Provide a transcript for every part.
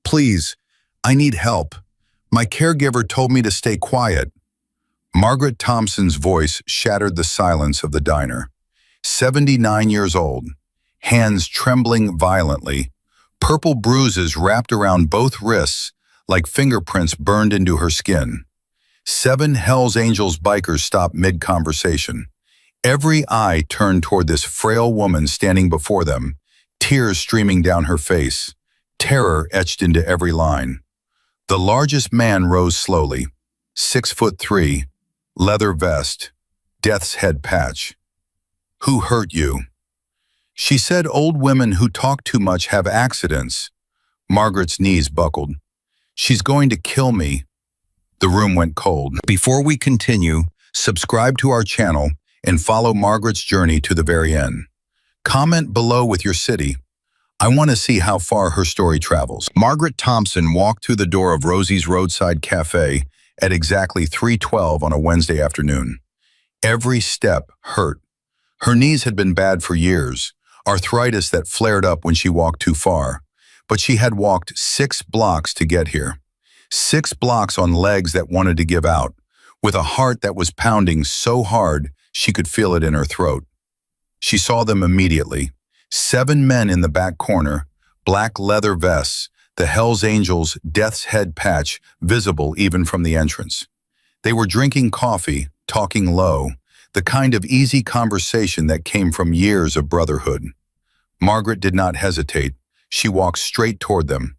Please, I need help. My caregiver told me to stay quiet. Margaret Thompson's voice shattered the silence of the diner. 79 years old, hands trembling violently, purple bruises wrapped around both wrists like fingerprints burned into her skin. 7 Hells Angels bikers stopped mid-conversation. Every eye turned toward this frail woman standing before them, tears streaming down her face, terror etched into every line. The largest man rose slowly, 6'3", leather vest, death's head patch. Who hurt you? She said old women who talk too much have accidents. Margaret's knees buckled. She's going to kill me. The room went cold. Before we continue, subscribe to our channel and follow Margaret's journey to the very end. Comment below with your city. I want to see how far her story travels. Margaret Thompson walked through the door of Rosie's Roadside Cafe at exactly 3:12 on a Wednesday afternoon. Every step hurt. Her knees had been bad for years, arthritis that flared up when she walked too far. But she had walked 6 blocks to get here. 6 blocks on legs that wanted to give out, with a heart that was pounding so hard she could feel it in her throat. She saw them immediately. 7 men in the back corner, black leather vests, the Hells Angels' death's head patch visible even from the entrance. They were drinking coffee, talking low, the kind of easy conversation that came from years of brotherhood. Margaret did not hesitate. She walked straight toward them.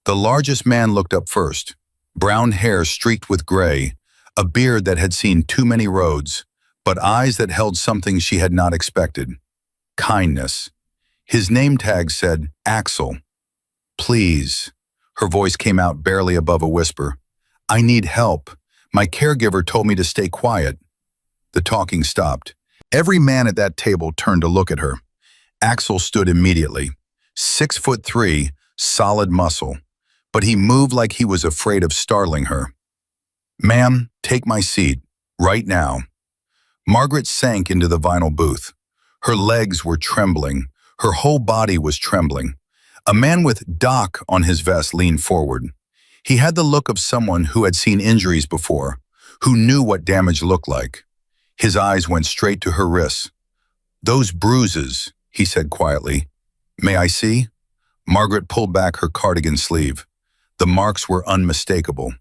The largest man looked up first, brown hair streaked with gray, a beard that had seen too many roads, but eyes that held something she had not expected. Kindness. His name tag said, Axel. Please. Her voice came out barely above a whisper. I need help. My caregiver told me to stay quiet. The talking stopped. Every man at that table turned to look at her. Axel stood immediately. 6'3", solid muscle, but he moved like he was afraid of startling her. Ma'am, take my seat, right now. Margaret sank into the vinyl booth. Her legs were trembling. Her whole body was trembling. A man with Doc on his vest leaned forward. He had the look of someone who had seen injuries before, who knew what damage looked like. His eyes went straight to her wrists. Those bruises, he said quietly. May I see? Margaret pulled back her cardigan sleeve. The marks were unmistakable.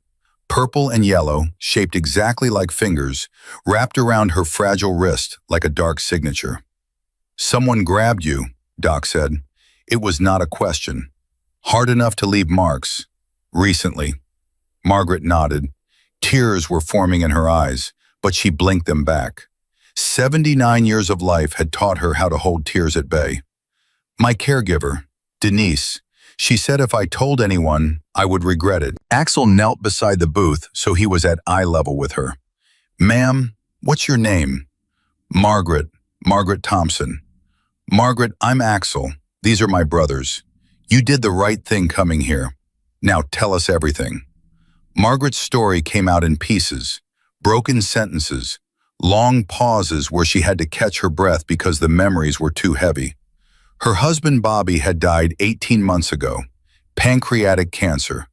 Purple and yellow, shaped exactly like fingers, wrapped around her fragile wrist like a dark signature. Someone grabbed you, Doc said. It was not a question. Hard enough to leave marks. Recently. Margaret nodded. Tears were forming in her eyes, but she blinked them back. 79 years of life had taught her how to hold tears at bay. My caregiver, Denise, she said if I told anyone, I would regret it. Axel knelt beside the booth so he was at eye level with her. Ma'am, what's your name? Margaret Thompson. Margaret, I'm Axel. These are my brothers. You did the right thing coming here. Now tell us everything. Margaret's story came out in pieces, broken sentences, long pauses where she had to catch her breath because the memories were too heavy. Her husband Bobby had died 18 months ago, pancreatic cancer,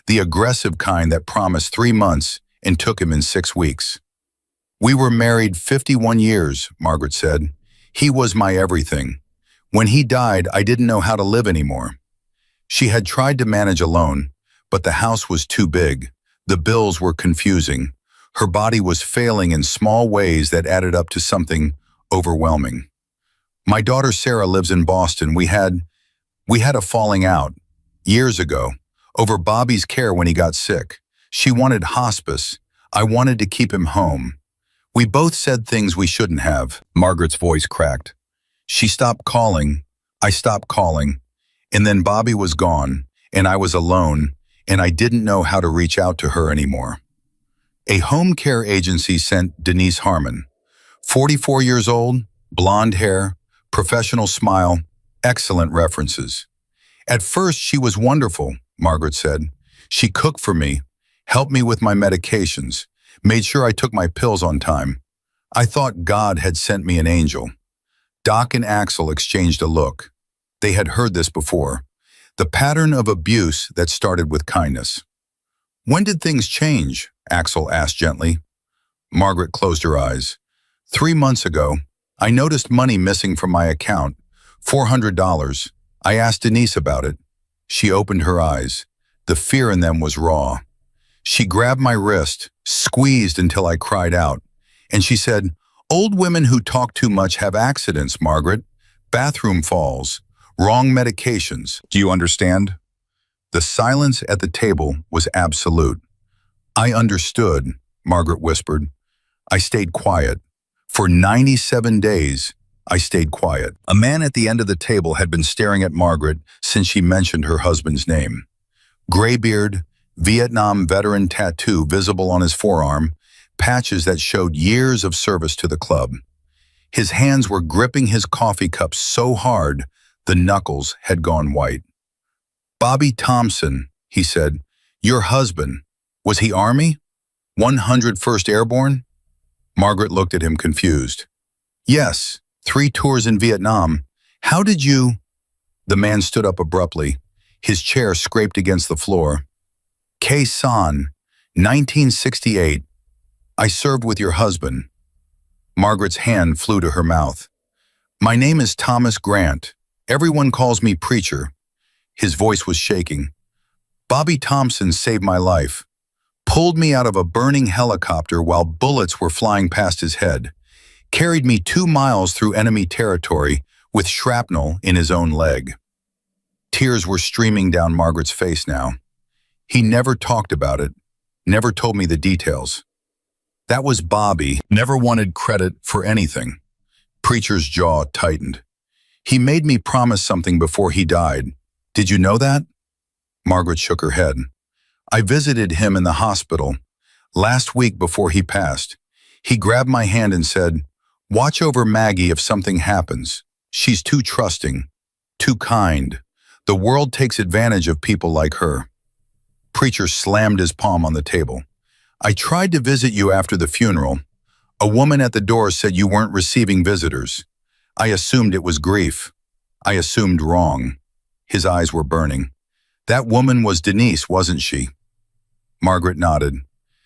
the aggressive kind that promised 3 months and took him in 6 weeks. We were married 51 years, Margaret said. He was my everything. When he died, I didn't know how to live anymore. She had tried to manage alone, but the house was too big. The bills were confusing. Her body was failing in small ways that added up to something overwhelming. My daughter Sarah lives in Boston. We had a falling out years ago over Bobby's care when he got sick. She wanted hospice. I wanted to keep him home. We both said things we shouldn't have. Margaret's voice cracked. She stopped calling. I stopped calling. And then Bobby was gone, and I was alone, and I didn't know how to reach out to her anymore. A home care agency sent Denise Harmon, 44 years old, blonde hair, professional smile, excellent references. At first, she was wonderful, Margaret said. She cooked for me, helped me with my medications, made sure I took my pills on time. I thought God had sent me an angel. Doc and Axel exchanged a look. They had heard this before. The pattern of abuse that started with kindness. When did things change? Axel asked gently. Margaret closed her eyes. 3 months ago, I noticed money missing from my account, $400. I asked Denise about it. She opened her eyes. The fear in them was raw. She grabbed my wrist, squeezed until I cried out, and she said, "Old women who talk too much have accidents, Margaret. Bathroom falls, wrong medications. Do you understand?" The silence at the table was absolute. "I understood," Margaret whispered. I stayed quiet. For 97 days, I stayed quiet. A man at the end of the table had been staring at Margaret since she mentioned her husband's name. Graybeard, Vietnam veteran tattoo visible on his forearm, patches that showed years of service to the club. His hands were gripping his coffee cup so hard, the knuckles had gone white. "Bobby Thompson," he said, "your husband, was he Army? 101st Airborne?" Margaret looked at him confused. "Yes, 3 tours in Vietnam. How did you—" The man stood up abruptly. His chair scraped against the floor. "Khe Sanh, 1968. I served with your husband." Margaret's hand flew to her mouth. "My name is Thomas Grant. Everyone calls me Preacher." His voice was shaking. "Bobby Thompson saved my life. Pulled me out of a burning helicopter while bullets were flying past his head. Carried me 2 miles through enemy territory with shrapnel in his own leg." Tears were streaming down Margaret's face now. "He never talked about it, never told me the details. That was Bobby, never wanted credit for anything." Preacher's jaw tightened. "He made me promise something before he died. Did you know that?" Margaret shook her head. "I visited him in the hospital last week before he passed. He grabbed my hand and said, 'Watch over Maggie if something happens. She's too trusting, too kind. The world takes advantage of people like her.'" Preacher slammed his palm on the table. "I tried to visit you after the funeral. A woman at the door said you weren't receiving visitors. I assumed it was grief. I assumed wrong." His eyes were burning. "That woman was Denise, wasn't she?" Margaret nodded.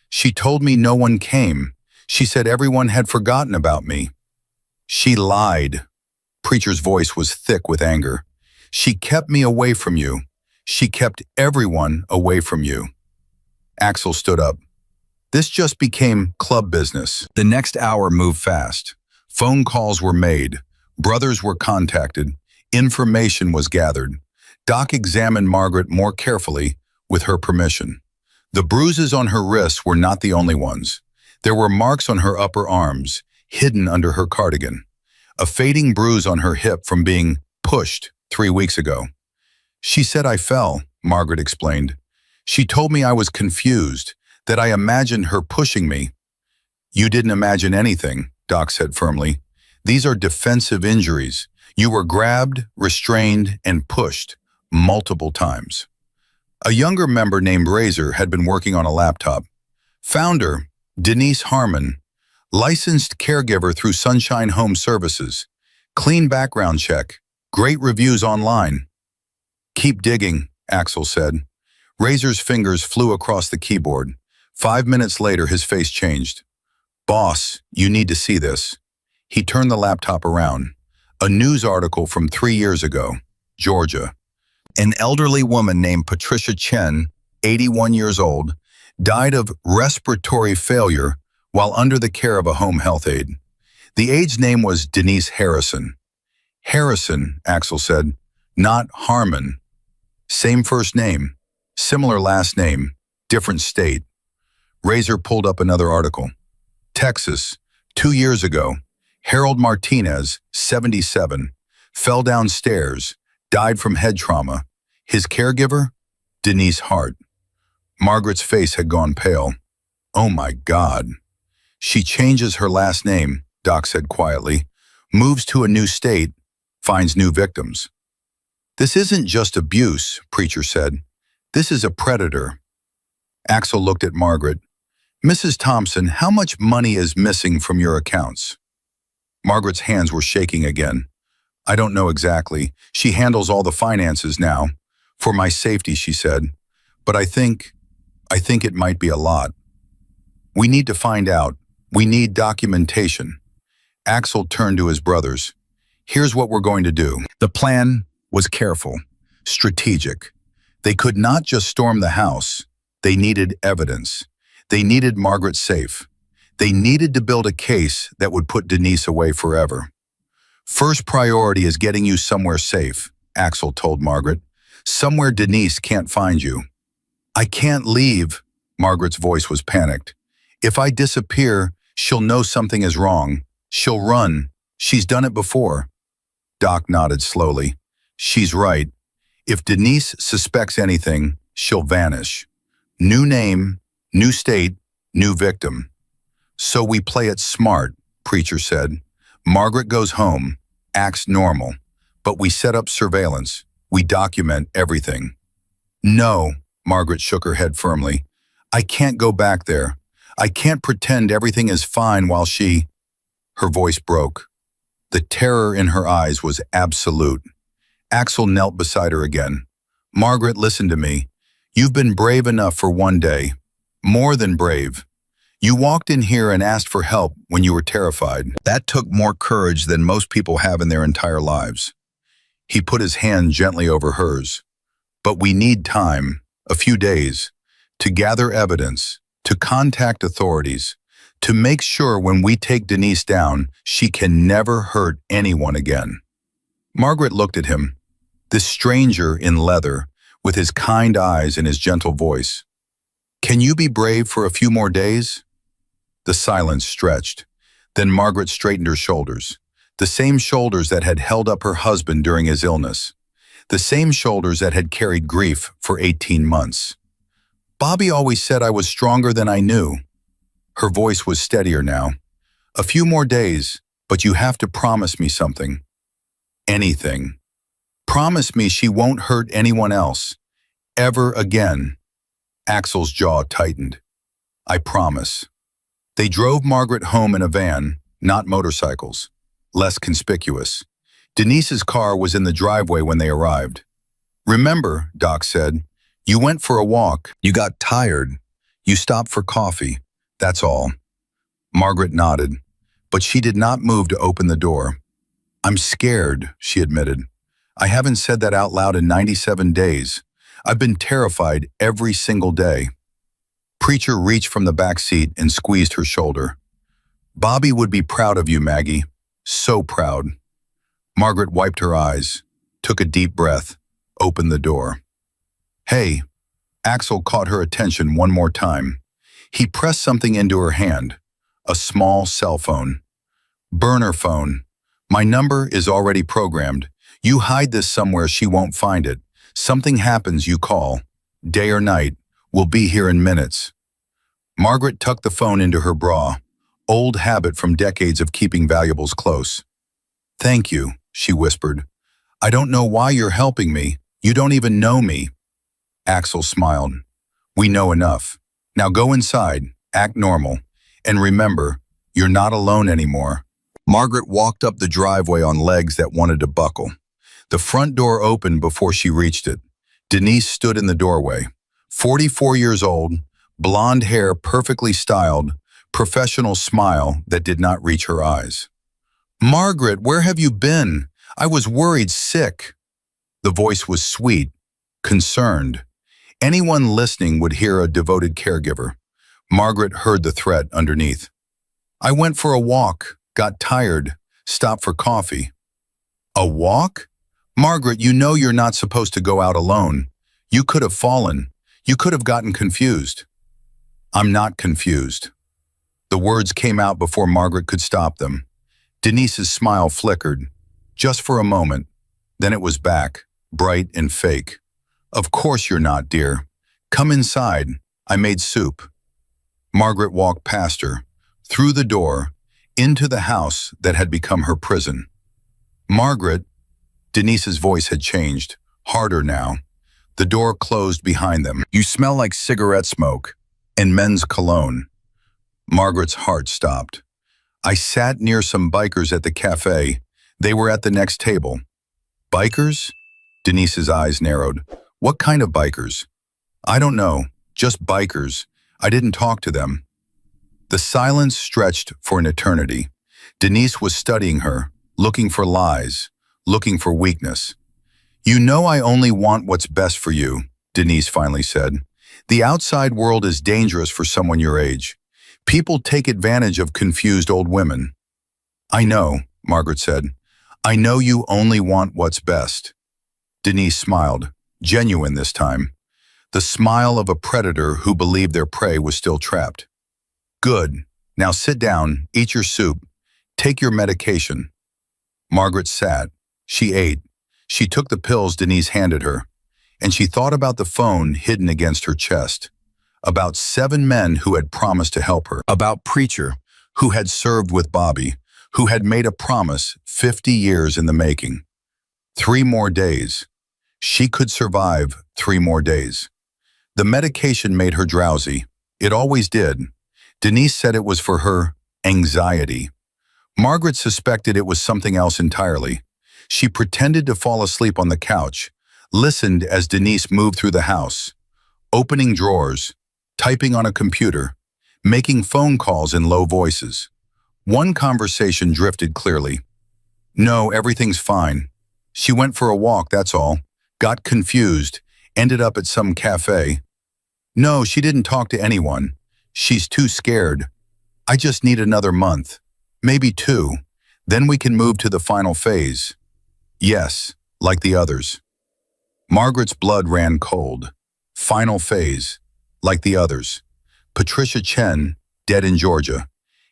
"She told me no one came. She said everyone had forgotten about me." "She lied." Preacher's voice was thick with anger. "She kept me away from you. She kept everyone away from you." Axel stood up. This just became club business. The next hour moved fast. Phone calls were made. Brothers were contacted. Information was gathered. Doc examined Margaret more carefully with her permission. The bruises on her wrists were not the only ones. There were marks on her upper arms, hidden under her cardigan. A fading bruise on her hip from being pushed 3 weeks ago. "She said I fell," Margaret explained. "She told me I was confused, that I imagined her pushing me." "You didn't imagine anything," Doc said firmly. "These are defensive injuries. You were grabbed, restrained, and pushed multiple times." A younger member named Razor had been working on a laptop. Founder, Denise Harmon. Licensed caregiver through Sunshine Home Services. Clean background check. Great reviews online. "Keep digging," Axel said. Razor's fingers flew across the keyboard. 5 minutes later, his face changed. "Boss, you need to see this." He turned the laptop around. A news article from 3 years ago, Georgia. An elderly woman named Patricia Chen, 81 years old, died of respiratory failure while under the care of a home health aide. The aide's name was Denise Harrison. "Harrison," Axel said, "not Harmon. Same first name, similar last name, different state." Razor pulled up another article. Texas, 2 years ago, Harold Martinez, 77, fell downstairs, died from head trauma. His caregiver? Denise Hart. Margaret's face had gone pale. "Oh my God." "She changes her last name," Doc said quietly, "moves to a new state, finds new victims." "This isn't just abuse," Preacher said. "This is a predator." Axel looked at Margaret. "Mrs. Thompson, how much money is missing from your accounts?" Margaret's hands were shaking again. "I don't know exactly. She handles all the finances now. For my safety, she said. But I think it might be a lot. We need to find out. We need documentation. Axel turned to his brothers. Here's what we're going to do. The plan was careful, strategic. They could not just storm the house. They needed evidence. They needed Margaret safe. They needed to build a case that would put Denise away forever. First priority is getting you somewhere safe, Axel told Margaret. Somewhere Denise can't find you. I can't leave, Margaret's voice was panicked. If I disappear, she'll know something is wrong. She'll run. She's done it before. Doc nodded slowly. She's right. If Denise suspects anything, she'll vanish. New name, new state, new victim. So we play it smart, Preacher said. Margaret goes home, acts normal, but we set up surveillance. We document everything. No, Margaret shook her head firmly. I can't go back there. I can't pretend everything is fine while she... Her voice broke. The terror in her eyes was absolute. Axel knelt beside her again. Margaret, listen to me. You've been brave enough for one day. More than brave. You walked in here and asked for help when you were terrified. That took more courage than most people have in their entire lives. He put his hand gently over hers. But we need time, a few days, to gather evidence, to contact authorities, to make sure when we take Denise down, she can never hurt anyone again. Margaret looked at him, this stranger in leather, with his kind eyes and his gentle voice. Can you be brave for a few more days? The silence stretched. Then Margaret straightened her shoulders, the same shoulders that had held up her husband during his illness, the same shoulders that had carried grief for 18 months. Bobby always said I was stronger than I knew. Her voice was steadier now. A few more days, but you have to promise me something. Anything. Promise me she won't hurt anyone else. Ever again. Axel's jaw tightened. I promise. They drove Margaret home in a van, not motorcycles. Less conspicuous. Denise's car was in the driveway when they arrived. Remember, Doc said, you went for a walk. You got tired. You stopped for coffee. That's all. Margaret nodded, but she did not move to open the door. I'm scared, she admitted. I haven't said that out loud in 97 days. I've been terrified every single day. Preacher reached from the back seat and squeezed her shoulder. Bobby would be proud of you, Maggie. So proud. Margaret wiped her eyes, took a deep breath, opened the door. Hey, Axel caught her attention one more time. He pressed something into her hand, a small cell phone. Burner phone. My number is already programmed. You hide this somewhere she won't find it. Something happens, you call. Day or night. We'll be here in minutes. Margaret tucked the phone into her bra, old habit from decades of keeping valuables close. Thank you, she whispered. I don't know why you're helping me. You don't even know me. Axel smiled. We know enough. Now go inside, act normal, and remember, you're not alone anymore. Margaret walked up the driveway on legs that wanted to buckle. The front door opened before she reached it. Denise stood in the doorway. 44 years old, blonde hair perfectly styled, professional smile that did not reach her eyes. Margaret, where have you been? I was worried sick. The voice was sweet, concerned. Anyone listening would hear a devoted caregiver. Margaret heard the threat underneath. I went for a walk, got tired, stopped for coffee. A walk? Margaret, you know you're not supposed to go out alone. You could have fallen. You could have gotten confused. I'm not confused. The words came out before Margaret could stop them. Denise's smile flickered, just for a moment. Then it was back, bright and fake. Of course you're not, dear. Come inside. I made soup. Margaret walked past her, through the door, into the house that had become her prison. Margaret, Denise's voice had changed, harder now. The door closed behind them. You smell like cigarette smoke and men's cologne. Margaret's heart stopped. I sat near some bikers at the cafe. They were at the next table. Bikers? Denise's eyes narrowed. What kind of bikers? I don't know, just bikers. I didn't talk to them. The silence stretched for an eternity. Denise was studying her, looking for lies, looking for weakness. You know I only want what's best for you, Denise finally said. The outside world is dangerous for someone your age. People take advantage of confused old women. I know, Margaret said. I know you only want what's best. Denise smiled, genuine this time. The smile of a predator who believed their prey was still trapped. Good. Now sit down, eat your soup, take your medication. Margaret sat. She ate. She took the pills Denise handed her, and she thought about the phone hidden against her chest, about 7 men who had promised to help her, about Preacher, who had served with Bobby, who had made a promise 50 years in the making. 3 more days. She could survive 3 more days. The medication made her drowsy. It always did. Denise said it was for her anxiety. Margaret suspected it was something else entirely. She pretended to fall asleep on the couch, listened as Denise moved through the house, opening drawers, typing on a computer, making phone calls in low voices. One conversation drifted clearly. No, everything's fine. She went for a walk, that's all. Got confused, ended up at some cafe. No, she didn't talk to anyone. She's too scared. I just need another month, maybe 2. Then we can move to the final phase. Yes, like the others. Margaret's blood ran cold. Final phase, like the others. Patricia Chen, dead in Georgia.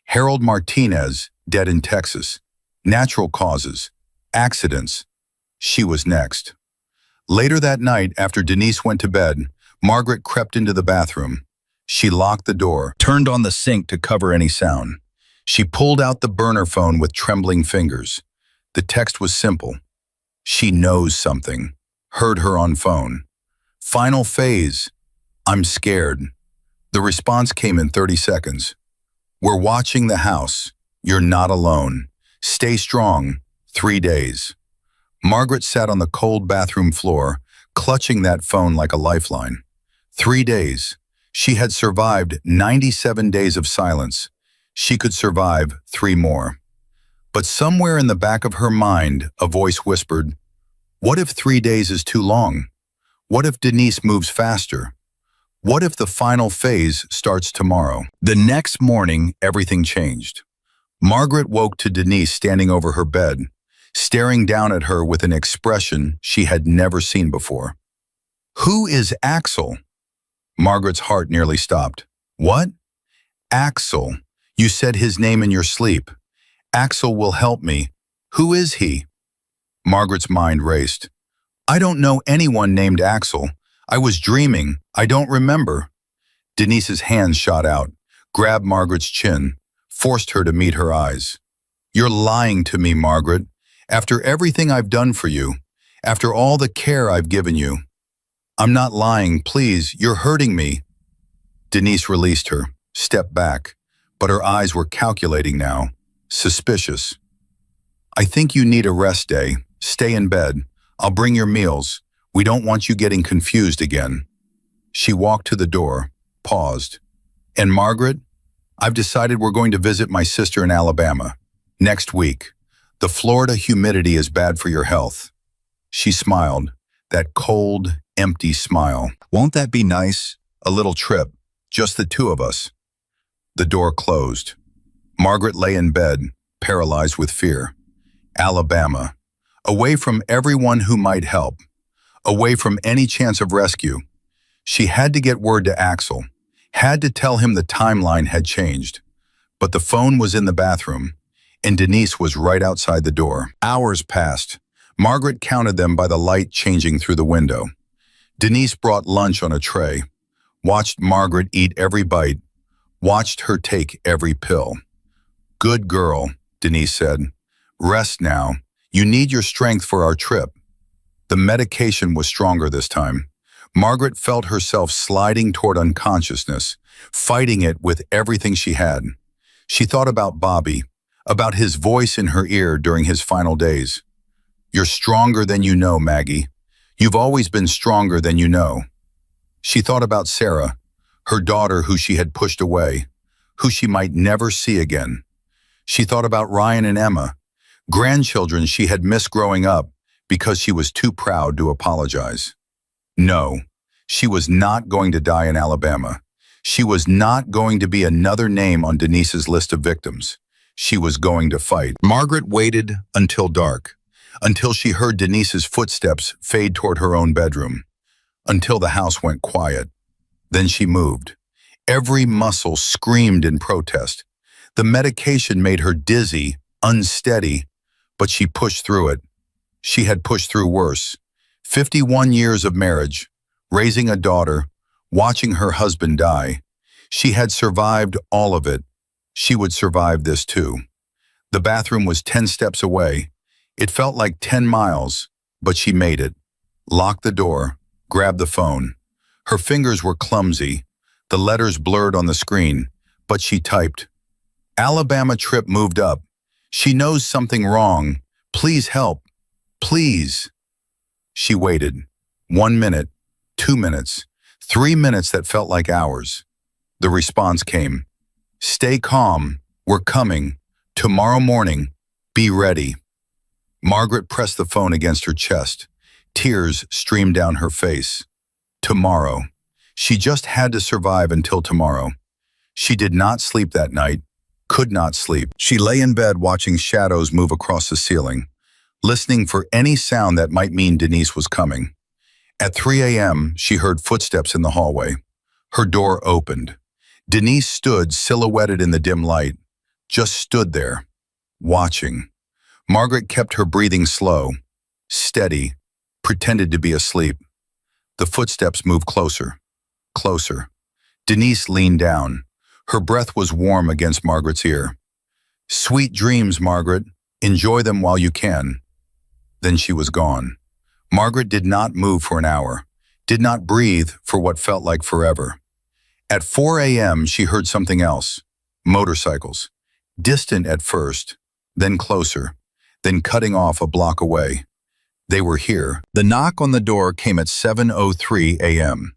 Harold Martinez, dead in Texas. Natural causes. Accidents. She was next. Later that night, after Denise went to bed, Margaret crept into the bathroom. She locked the door, turned on the sink to cover any sound. She pulled out the burner phone with trembling fingers. The text was simple. She knows something. Heard her on phone. Final phase. I'm scared. The response came in 30 seconds. We're watching the house. You're not alone. Stay strong. 3 days. Margaret sat on the cold bathroom floor, clutching that phone like a lifeline. 3 days. She had survived 97 days of silence. She could survive 3 more. But somewhere in the back of her mind, a voice whispered, what if 3 days is too long? What if Denise moves faster? What if the final phase starts tomorrow? The next morning, everything changed. Margaret woke to Denise standing over her bed, staring down at her with an expression she had never seen before. Who is Axel? Margaret's heart nearly stopped. What? Axel. You said his name in your sleep. Axel will help me. Who is he? Margaret's mind raced. I don't know anyone named Axel. I was dreaming. I don't remember. Denise's hands shot out, grabbed Margaret's chin, forced her to meet her eyes. You're lying to me, Margaret. After everything I've done for you, after all the care I've given you. I'm not lying, please, you're hurting me. Denise released her, stepped back, but her eyes were calculating now, suspicious. I think you need a rest day. Stay in bed. I'll bring your meals. We don't want you getting confused again. She walked to the door, paused. And Margaret, I've decided we're going to visit my sister in Alabama. Next week. The Florida humidity is bad for your health. She smiled, that cold, empty smile. Won't that be nice? A little trip, just the 2 of us. The door closed. Margaret lay in bed, paralyzed with fear. Alabama. Away from everyone who might help. Away from any chance of rescue. She had to get word to Axel. Had to tell him the timeline had changed. But the phone was in the bathroom, and Denise was right outside the door. Hours passed. Margaret counted them by the light changing through the window. Denise brought lunch on a tray, watched Margaret eat every bite, watched her take every pill. Good girl, Denise said. Rest now. You need your strength for our trip. The medication was stronger this time. Margaret felt herself sliding toward unconsciousness, fighting it with everything she had. She thought about Bobby, about his voice in her ear during his final days. You're stronger than you know, Maggie. You've always been stronger than you know. She thought about Sarah, her daughter who she had pushed away, who she might never see again. She thought about Ryan and Emma, grandchildren she had missed growing up because she was too proud to apologize. No, she was not going to die in Alabama. She was not going to be another name on Denise's list of victims. She was going to fight. Margaret waited until dark, until she heard Denise's footsteps fade toward her own bedroom, until the house went quiet. Then she moved. Every muscle screamed in protest. The medication made her dizzy, unsteady, but she pushed through it. She had pushed through worse. 51 years of marriage, raising a daughter, watching her husband die. She had survived all of it. She would survive this too. The bathroom was 10 steps away. It felt like 10 miles, but she made it. Locked the door, grabbed the phone. Her fingers were clumsy, the letters blurred on the screen, but she typed. Alabama trip moved up. She knows something wrong. Please help. Please. She waited. 1 minute, 2 minutes, 3 minutes that felt like hours. The response came. Stay calm. We're coming. Tomorrow morning. Be ready. Margaret pressed the phone against her chest. Tears streamed down her face. Tomorrow. She just had to survive until tomorrow. She did not sleep that night, could not sleep. She lay in bed watching shadows move across the ceiling, listening for any sound that might mean Denise was coming. At 3 a.m., she heard footsteps in the hallway. Her door opened. Denise stood silhouetted in the dim light, just stood there, watching. Margaret kept her breathing slow, steady, pretended to be asleep. The footsteps moved closer, closer. Denise leaned down. Her breath was warm against Margaret's ear. Sweet dreams, Margaret. Enjoy them while you can. Then she was gone. Margaret did not move for an hour, did not breathe for what felt like forever. At 4 a.m., she heard something else. Motorcycles. Distant at first, then closer, then cutting off a block away. They were here. The knock on the door came at 7:03 a.m.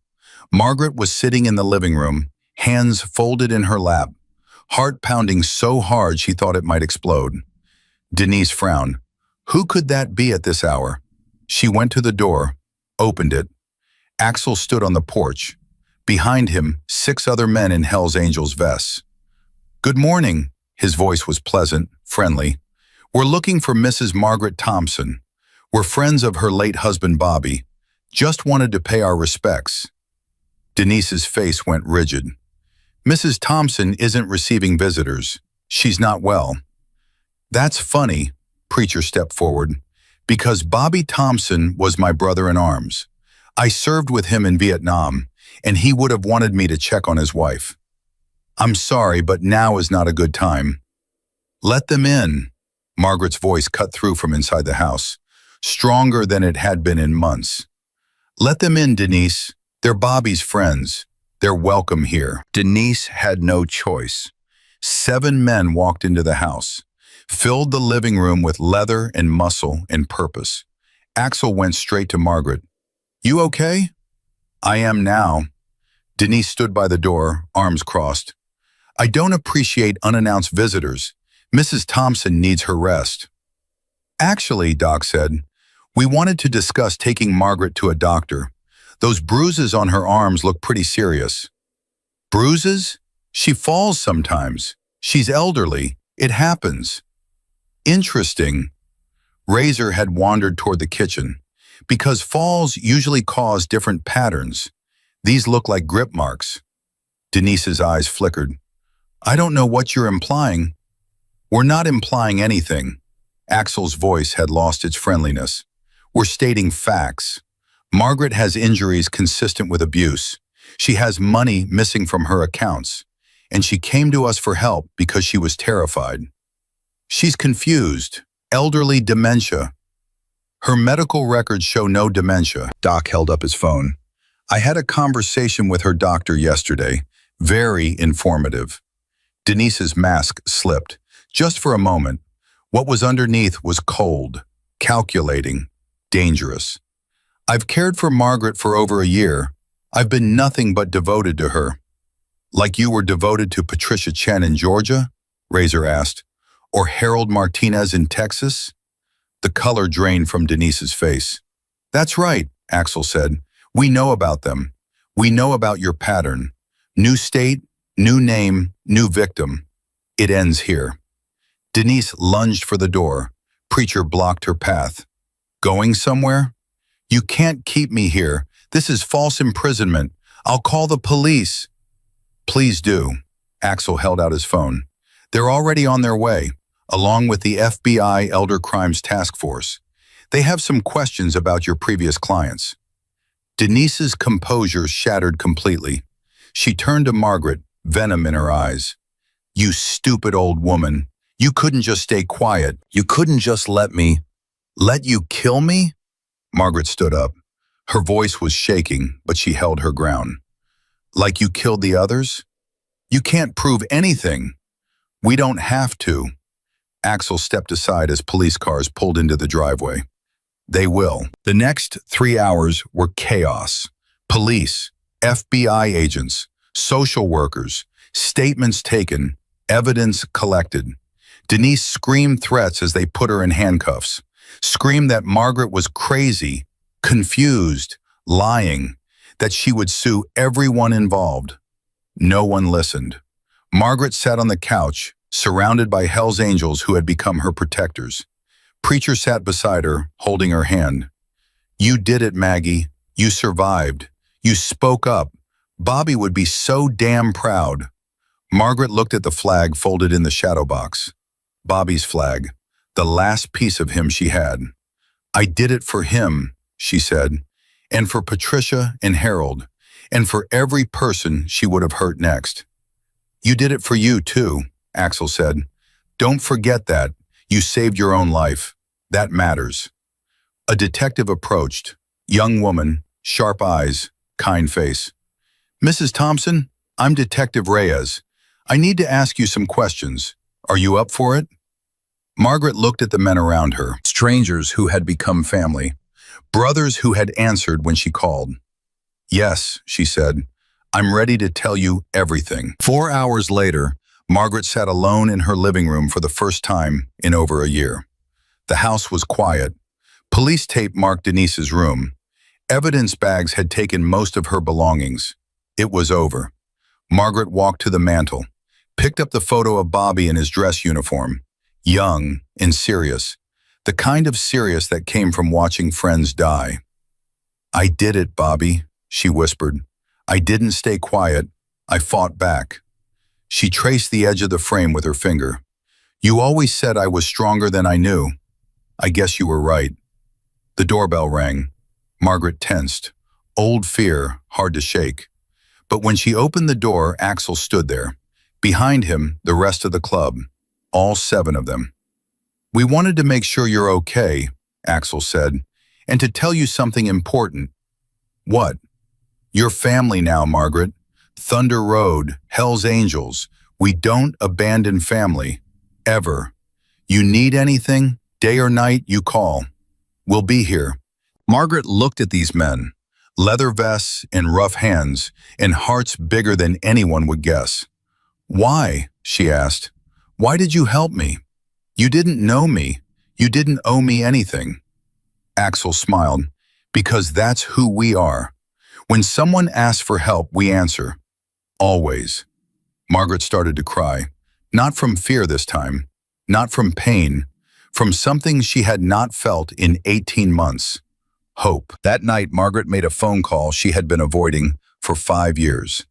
Margaret was sitting in the living room, hands folded in her lap, heart pounding so hard she thought it might explode. Denise frowned. Who could that be at this hour? She went to the door, opened it. Axel stood on the porch. Behind him, 6 other men in Hell's Angels vests. Good morning. His voice was pleasant, friendly. We're looking for Mrs. Margaret Thompson. We're friends of her late husband, Bobby. Just wanted to pay our respects. Denise's face went rigid. Mrs. Thompson isn't receiving visitors. She's not well. That's funny, Preacher stepped forward, because Bobby Thompson was my brother-in-arms. I served with him in Vietnam, and he would have wanted me to check on his wife. I'm sorry, but now is not a good time. Let them in. Margaret's voice cut through from inside the house, stronger than it had been in months. Let them in, Denise. They're Bobby's friends. They're welcome here. Denise had no choice. 7 men walked into the house, filled the living room with leather and muscle and purpose. Axel went straight to Margaret. You okay? I am now. Denise stood by the door, arms crossed. I don't appreciate unannounced visitors. Mrs. Thompson needs her rest. Actually, Doc said, we wanted to discuss taking Margaret to a doctor. Those bruises on her arms look pretty serious. Bruises? She falls sometimes. She's elderly. It happens. Interesting. Razor had wandered toward the kitchen. Because falls usually cause different patterns. These look like grip marks. Denise's eyes flickered. I don't know what you're implying. We're not implying anything. Axel's voice had lost its friendliness. We're stating facts. Margaret has injuries consistent with abuse. She has money missing from her accounts. And she came to us for help because she was terrified. She's confused. Elderly dementia. Her medical records show no dementia. Doc held up his phone. I had a conversation with her doctor yesterday. Very informative. Denise's mask slipped. Just for a moment. What was underneath was cold, calculating, dangerous. I've cared for Margaret for over a year. I've been nothing but devoted to her. Like you were devoted to Patricia Chen in Georgia? Razor asked. Or Harold Martinez in Texas? The color drained from Denise's face. That's right, Axel said. We know about them. We know about your pattern. New state, new name, new victim. It ends here. Denise lunged for the door. Preacher blocked her path. Going somewhere? You can't keep me here. This is false imprisonment. I'll call the police. Please do. Axel held out his phone. They're already on their way, along with the FBI Elder Crimes Task Force. They have some questions about your previous clients. Denise's composure shattered completely. She turned to Margaret, venom in her eyes. You stupid old woman. You couldn't just stay quiet. You couldn't just let you kill me? Margaret stood up. Her voice was shaking, but she held her ground. Like you killed the others? You can't prove anything. We don't have to. Axel stepped aside as police cars pulled into the driveway. They will. The next 3 hours were chaos. Police, FBI agents, social workers, statements taken, evidence collected. Denise screamed threats as they put her in handcuffs, screamed that Margaret was crazy, confused, lying, that she would sue everyone involved. No one listened. Margaret sat on the couch, surrounded by Hell's Angels who had become her protectors. Preacher sat beside her, holding her hand. You did it, Maggie. You survived. You spoke up. Bobby would be so damn proud. Margaret looked at the flag folded in the shadow box. Bobby's flag, the last piece of him she had. I did it for him, she said, and for Patricia and Harold, and for every person she would have hurt next. You did it for you, too, Axel said. Don't forget that. You saved your own life. That matters. A detective approached. Young woman, sharp eyes, kind face. Mrs. Thompson, I'm Detective Reyes. I need to ask you some questions. Are you up for it? Margaret looked at the men around her, strangers who had become family, brothers who had answered when she called. Yes, she said. I'm ready to tell you everything. 4 hours later, Margaret sat alone in her living room for the first time in over a year. The house was quiet. Police tape marked Denise's room. Evidence bags had taken most of her belongings. It was over. Margaret walked to the mantel, picked up the photo of Bobby in his dress uniform, young and serious, the kind of serious that came from watching friends die. I did it, Bobby, she whispered. I didn't stay quiet. I fought back. She traced the edge of the frame with her finger. You always said I was stronger than I knew. I guess you were right. The doorbell rang. Margaret tensed. Old fear, hard to shake. But when she opened the door, Axel stood there. Behind him, the rest of the club, all 7 of them. We wanted to make sure you're okay, Axel said, and to tell you something important. What? You're family now, Margaret. Thunder Road, Hell's Angels. We don't abandon family. Ever. You need anything, day or night, you call. We'll be here. Margaret looked at these men, leather vests and rough hands, and hearts bigger than anyone would guess. Why? She asked. Why did you help me? You didn't know me. You didn't owe me anything. Axel smiled. Because that's who we are. When someone asks for help, we answer. Always. Margaret started to cry. Not from fear this time. Not from pain. From something she had not felt in 18 months. Hope. That night, Margaret made a phone call she had been avoiding for 5 years.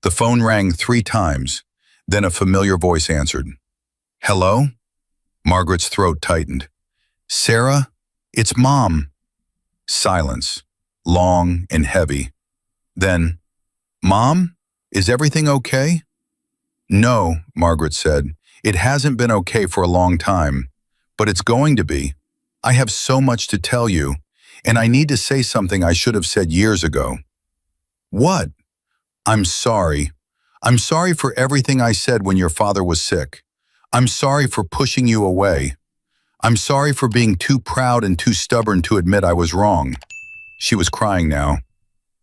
The phone rang 3 times. Then a familiar voice answered. Hello? Margaret's throat tightened. Sarah? It's Mom. Silence. Long and heavy. Then, Mom? Is everything okay? No, Margaret said. It hasn't been okay for a long time. But it's going to be. I have so much to tell you. And I need to say something I should have said years ago. What? I'm sorry. I'm sorry for everything I said when your father was sick. I'm sorry for pushing you away. I'm sorry for being too proud and too stubborn to admit I was wrong. She was crying now.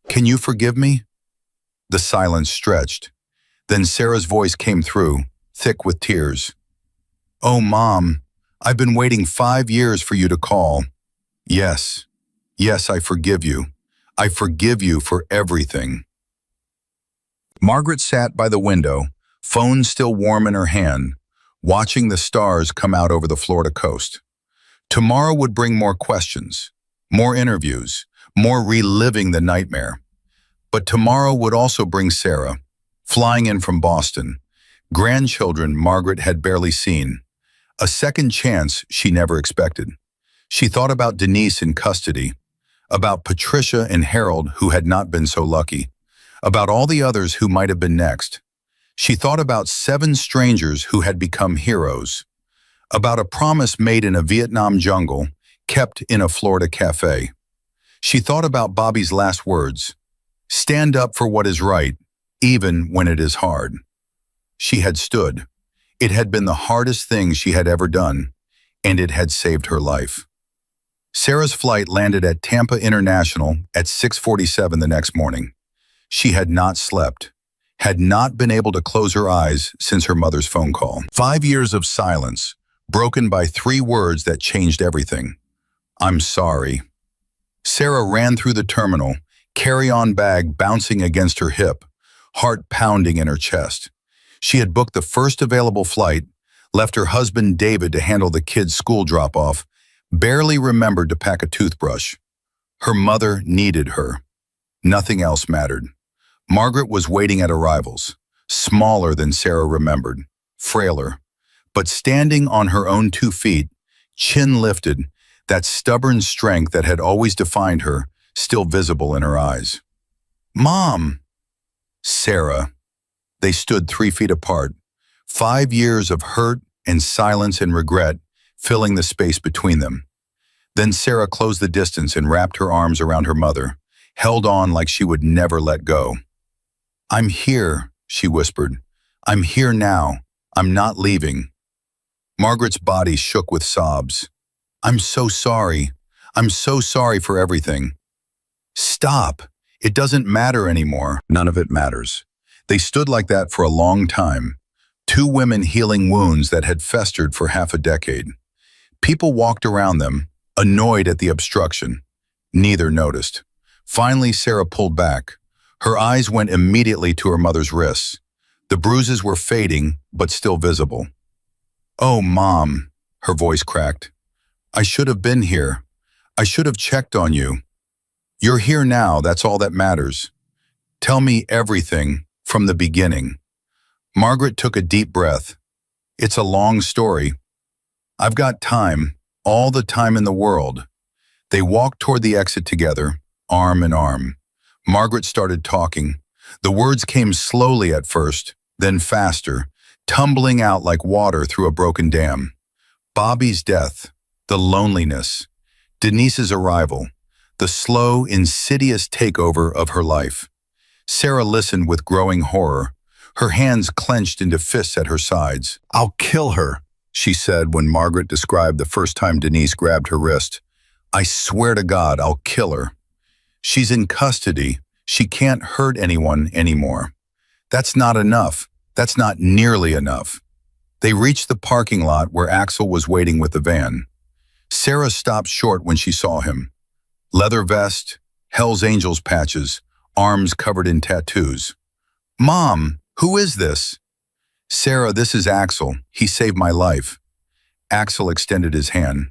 Can you forgive me? The silence stretched. Then Sarah's voice came through, thick with tears. Oh, Mom, I've been waiting 5 years for you to call. Yes, yes, I forgive you. I forgive you for everything. Margaret sat by the window, phone still warm in her hand, watching the stars come out over the Florida coast. Tomorrow would bring more questions, more interviews, more reliving the nightmare. But tomorrow would also bring Sarah, flying in from Boston, grandchildren Margaret had barely seen, a second chance she never expected. She thought about Denise in custody, about Patricia and Harold who had not been so lucky, about all the others who might have been next. She thought about 7 strangers who had become heroes, about a promise made in a Vietnam jungle, kept in a Florida cafe. She thought about Bobby's last words, stand up for what is right, even when it is hard. She had stood. It had been the hardest thing she had ever done, and it had saved her life. Sarah's flight landed at Tampa International at 6:47 the next morning. She had not slept, had not been able to close her eyes since her mother's phone call. 5 years of silence, broken by 3 words that changed everything. I'm sorry. Sarah ran through the terminal, carry-on bag bouncing against her hip, heart pounding in her chest. She had booked the first available flight, left her husband David to handle the kids' school drop-off, barely remembered to pack a toothbrush. Her mother needed her. Nothing else mattered. Margaret was waiting at arrivals, smaller than Sarah remembered, frailer, but standing on her own 2 feet, chin lifted, that stubborn strength that had always defined her, still visible in her eyes. Mom! Sarah. They stood 3 feet apart, 5 years of hurt and silence and regret filling the space between them. Then Sarah closed the distance and wrapped her arms around her mother, held on like she would never let go. I'm here, she whispered. I'm here now. I'm not leaving. Margaret's body shook with sobs. I'm so sorry. I'm so sorry for everything. Stop. It doesn't matter anymore. None of it matters. They stood like that for a long time, 2 women healing wounds that had festered for half a decade. People walked around them, annoyed at the obstruction. Neither noticed. Finally, Sarah pulled back. Her eyes went immediately to her mother's wrists. The bruises were fading, but still visible. Oh, Mom, her voice cracked. I should have been here. I should have checked on you. You're here now, that's all that matters. Tell me everything from the beginning. Margaret took a deep breath. It's a long story. I've got time, all the time in the world. They walked toward the exit together, arm in arm. Margaret started talking. The words came slowly at first, then faster, tumbling out like water through a broken dam. Bobby's death, the loneliness, Denise's arrival, the slow, insidious takeover of her life. Sarah listened with growing horror, her hands clenched into fists at her sides. I'll kill her, she said when Margaret described the first time Denise grabbed her wrist. I swear to God, I'll kill her. She's in custody. She can't hurt anyone anymore. That's not enough. That's not nearly enough. They reached the parking lot where Axel was waiting with the van. Sarah stopped short when she saw him. Leather vest, Hell's Angels patches, arms covered in tattoos. Mom, who is this? Sarah, this is Axel. He saved my life. Axel extended his hand.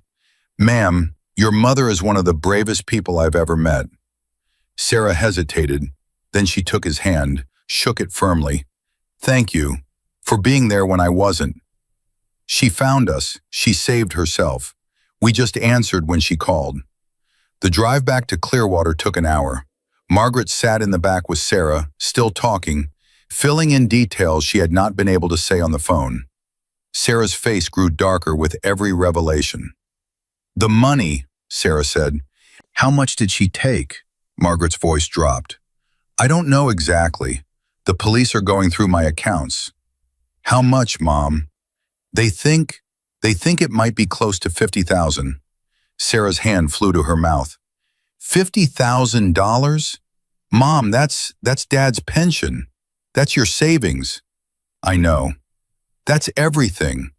Ma'am, your mother is one of the bravest people I've ever met. Sarah hesitated. Then she took his hand, shook it firmly. Thank you for being there when I wasn't. She found us. She saved herself. We just answered when she called. The drive back to Clearwater took an hour. Margaret sat in the back with Sarah, still talking, filling in details she had not been able to say on the phone. Sarah's face grew darker with every revelation. The money, Sarah said. How much did she take? Margaret's voice dropped. I don't know exactly. The police are going through my accounts. How much, Mom? They think it might be close to 50,000. Sarah's hand flew to her mouth. $50,000? Mom, that's Dad's pension. That's your savings. I know. That's everything.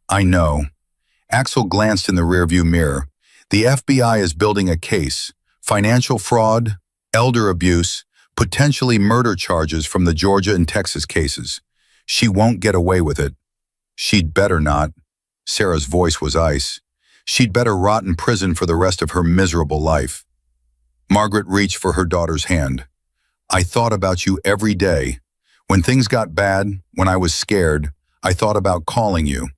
I know. Axel glanced in the rearview mirror. The FBI is building a case. Financial fraud, elder abuse, potentially murder charges from the Georgia and Texas cases. She won't get away with it. She'd better not. Sarah's voice was ice. She'd better rot in prison for the rest of her miserable life. Margaret reached for her daughter's hand. I thought about you every day. When things got bad, when I was scared, I thought about calling you.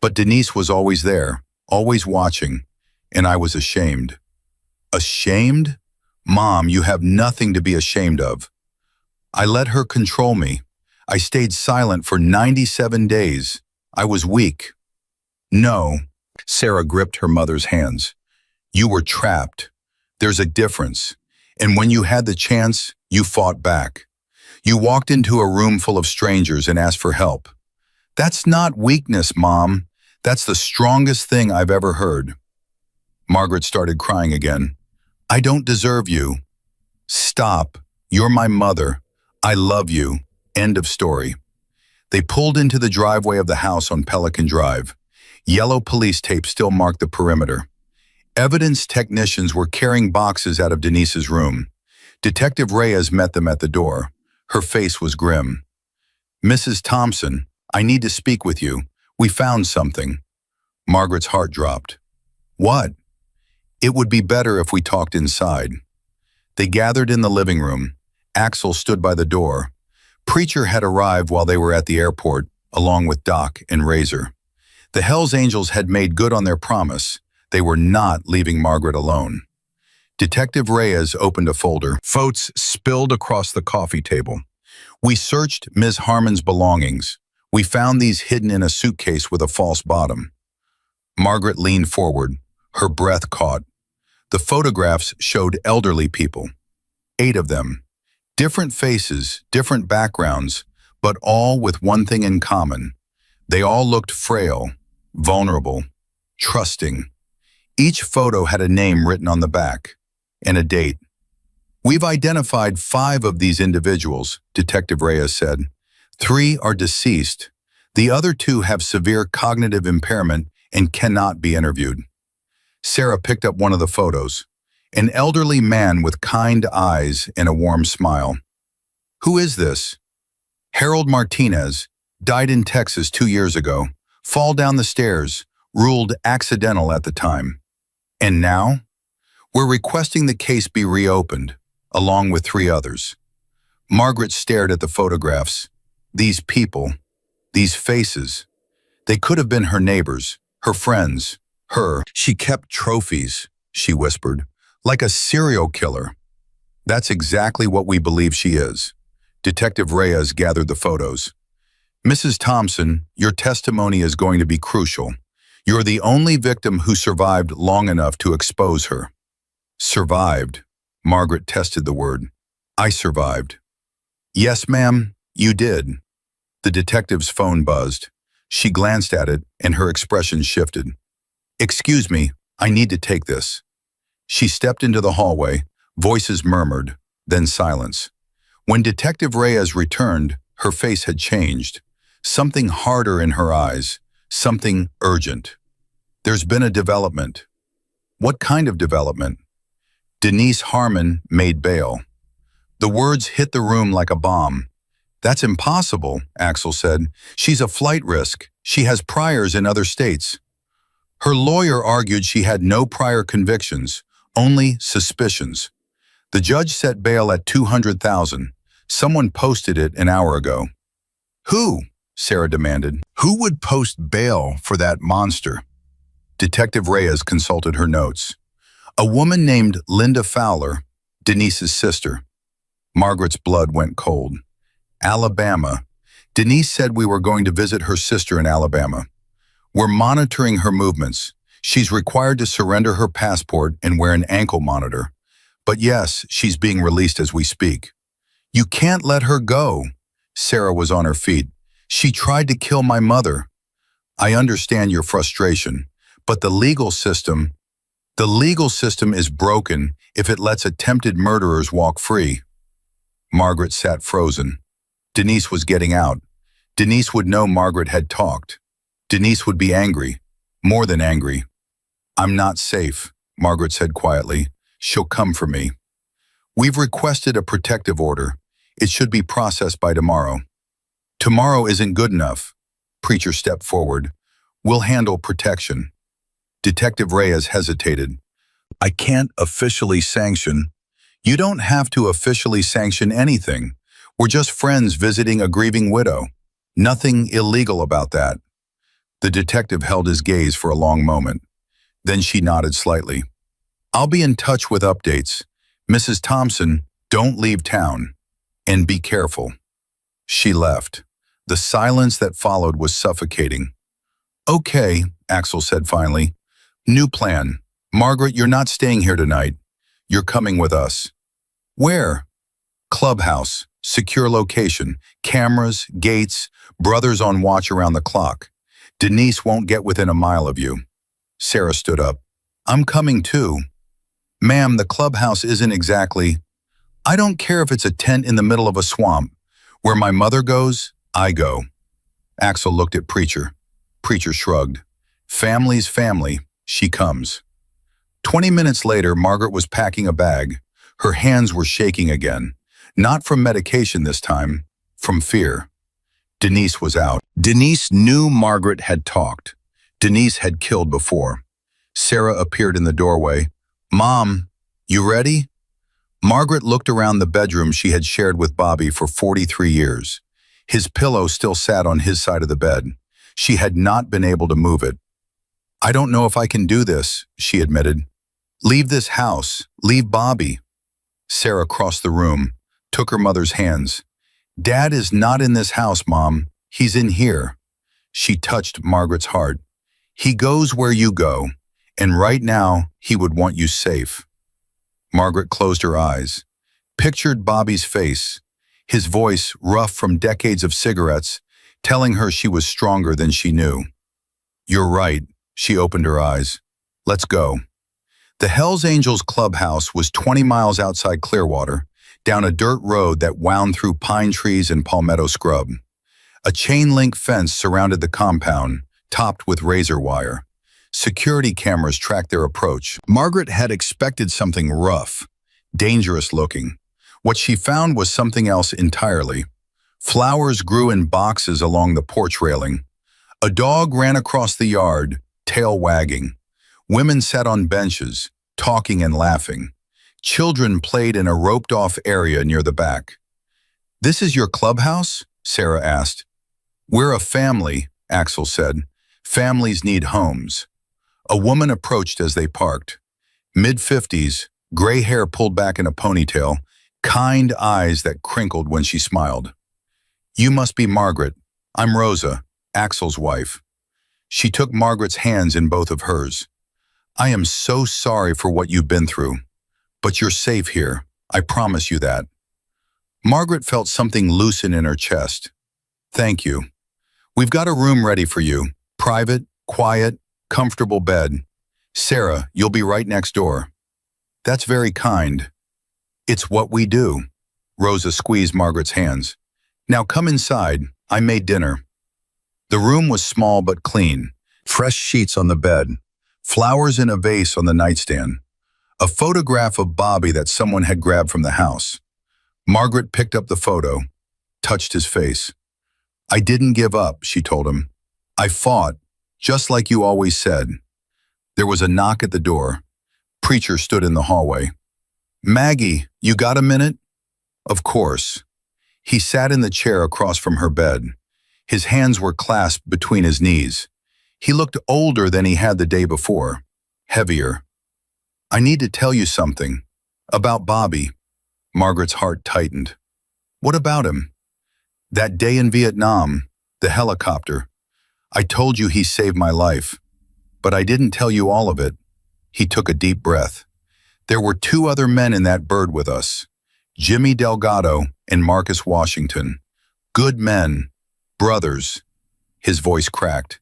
But Denise was always there, always watching, and I was ashamed. Ashamed? Mom, you have nothing to be ashamed of. I let her control me. I stayed silent for 97 days. I was weak. No. Sarah gripped her mother's hands. You were trapped. There's a difference. And when you had the chance, you fought back. You walked into a room full of strangers and asked for help. That's not weakness, Mom. That's the strongest thing I've ever heard. Margaret started crying again. I don't deserve you. Stop. You're my mother. I love you. End of story. They pulled into the driveway of the house on Pelican Drive. Yellow police tape still marked the perimeter. Evidence technicians were carrying boxes out of Denise's room. Detective Reyes met them at the door. Her face was grim. Mrs. Thompson, I need to speak with you. We found something. Margaret's heart dropped. What? It would be better if we talked inside. They gathered in the living room. Axel stood by the door. Preacher had arrived while they were at the airport, along with Doc and Razor. The Hells Angels had made good on their promise. They were not leaving Margaret alone. Detective Reyes opened a folder. Photos spilled across the coffee table. We searched Ms. Harmon's belongings. We found these hidden in a suitcase with a false bottom. Margaret leaned forward. Her breath caught. The photographs showed elderly people. 8 of them. Different faces, different backgrounds, but all with one thing in common. They all looked frail, vulnerable, trusting. Each photo had a name written on the back, and a date. We've identified 5 of these individuals, Detective Reyes said. 3 are deceased. The other 2 have severe cognitive impairment and cannot be interviewed. Sarah picked up one of the photos. An elderly man with kind eyes and a warm smile. Who is this? Harold Martinez, died in Texas 2 years ago. Fall down the stairs, ruled accidental at the time. And now? We're requesting the case be reopened, along with 3 others. Margaret stared at the photographs. These people, these faces, they could have been her neighbors, her friends, her. She kept trophies, she whispered, like a serial killer. That's exactly what we believe she is. Detective Reyes gathered the photos. Mrs. Thompson, your testimony is going to be crucial. You're the only victim who survived long enough to expose her. Survived. Margaret tested the word. I survived. Yes, ma'am, you did. The detective's phone buzzed. She glanced at it, and her expression shifted. Excuse me, I need to take this. She stepped into the hallway. Voices murmured, then silence. When Detective Reyes returned, her face had changed. Something harder in her eyes, something urgent. There's been a development. What kind of development? Denise Harmon made bail. The words hit the room like a bomb. That's impossible, Axel said. She's a flight risk. She has priors in other states. Her lawyer argued she had no prior convictions, only suspicions. The judge set bail at $200,000. Someone posted it an hour ago. Who? Sarah demanded. Who would post bail for that monster? Detective Reyes consulted her notes. A woman named Linda Fowler, Denise's sister. Margaret's blood went cold. Alabama. Denise said we were going to visit her sister in Alabama. We're monitoring her movements. She's required to surrender her passport and wear an ankle monitor. But yes, she's being released as we speak. You can't let her go. Sarah was on her feet. She tried to kill my mother. I understand your frustration, but the legal system, The legal system is broken if it lets attempted murderers walk free. Margaret sat frozen. Denise was getting out. Denise would know Margaret had talked. Denise would be angry, more than angry. "I'm not safe," Margaret said quietly. "She'll come for me. We've requested a protective order. It should be processed by tomorrow." "Tomorrow isn't good enough." Preacher stepped forward. "We'll handle protection." Detective Reyes hesitated. "I can't officially sanction." "You don't have to officially sanction anything. We're just friends visiting a grieving widow. Nothing illegal about that." The detective held his gaze for a long moment. Then she nodded slightly. "I'll be in touch with updates. Mrs. Thompson, don't leave town. And be careful." She left. The silence that followed was suffocating. "Okay," Axel said finally. "New plan. Margaret, you're not staying here tonight. You're coming with us." "Where?" "Clubhouse. Secure location. Cameras, gates, brothers on watch around the clock. Denise won't get within a mile of you." Sarah stood up. "I'm coming too." "Ma'am, the clubhouse isn't exactly—" "I don't care if it's a tent in the middle of a swamp. Where my mother goes, I go." Axel looked at Preacher. Preacher shrugged. "Family's family. She comes." 20 minutes later, Margaret was packing a bag. Her hands were shaking again. Not from medication this time, from fear. Denise was out. Denise knew Margaret had talked. Denise had killed before. Sarah appeared in the doorway. "Mom, you ready?" Margaret looked around the bedroom she had shared with Bobby for 43 years. His pillow still sat on his side of the bed. She had not been able to move it. "I don't know if I can do this," she admitted. "Leave this house. Leave Bobby." Sarah crossed the room, took her mother's hands. "Dad is not in this house, Mom. He's in here." She touched Margaret's heart. "He goes where you go, and right now he would want you safe." Margaret closed her eyes, pictured Bobby's face, his voice rough from decades of cigarettes, telling her she was stronger than she knew. "You're right." She opened her eyes. "Let's go." The Hells Angels clubhouse was 20 miles outside Clearwater, down a dirt road that wound through pine trees and palmetto scrub. A chain-link fence surrounded the compound, topped with razor wire. Security cameras tracked their approach. Margaret had expected something rough, dangerous looking. What she found was something else entirely. Flowers grew in boxes along the porch railing. A dog ran across the yard, tail wagging. Women sat on benches, talking and laughing. Children played in a roped-off area near the back. "This is your clubhouse?" Sarah asked. "We're a family," Axel said. "Families need homes." A woman approached as they parked. Mid-50s, gray hair pulled back in a ponytail, kind eyes that crinkled when she smiled. "You must be Margaret. I'm Rosa, Axel's wife." She took Margaret's hands in both of hers. "I am so sorry for what you've been through. But you're safe here. I promise you that." Margaret felt something loosen in her chest. "Thank you. We've got a room ready for you. Private, quiet, comfortable bed. Sarah, you'll be right next door." "That's very kind." "It's what we do." Rosa squeezed Margaret's hands. "Now come inside. I made dinner." The room was small but clean. Fresh sheets on the bed. Flowers in a vase on the nightstand. A photograph of Bobby that someone had grabbed from the house. Margaret picked up the photo, touched his face. "I didn't give up," she told him. "I fought, just like you always said." There was a knock at the door. Preacher stood in the hallway. "Maggie, you got a minute?" "Of course." He sat in the chair across from her bed. His hands were clasped between his knees. He looked older than he had the day before, heavier. "I need to tell you something. About Bobby." Margaret's heart tightened. "What about him?" "That day in Vietnam, the helicopter. I told you he saved my life. But I didn't tell you all of it." He took a deep breath. "There were 2 other men in that bird with us. Jimmy Delgado and Marcus Washington. Good men. Brothers." His voice cracked.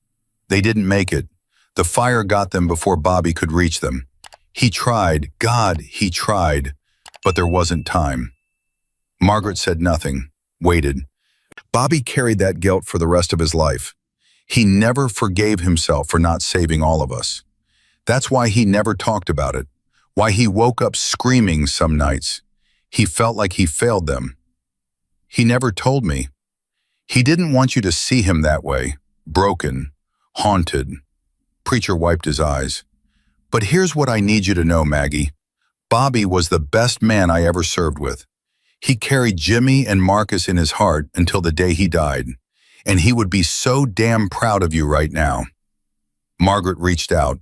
"They didn't make it. The fire got them before Bobby could reach them. He tried, God, he tried, but there wasn't time. Margaret said nothing, waited. Bobby carried that guilt for the rest of his life. He never forgave himself for not saving all of us. That's why he never talked about it, why he woke up screaming some nights. He felt like he failed them. He never told me. He didn't want you to see him that way, broken, haunted. Preacher wiped his eyes. But here's what I need you to know, Maggie. Bobby was the best man I ever served with. He carried Jimmy and Marcus in his heart until the day he died, and he would be so damn proud of you right now. Margaret reached out,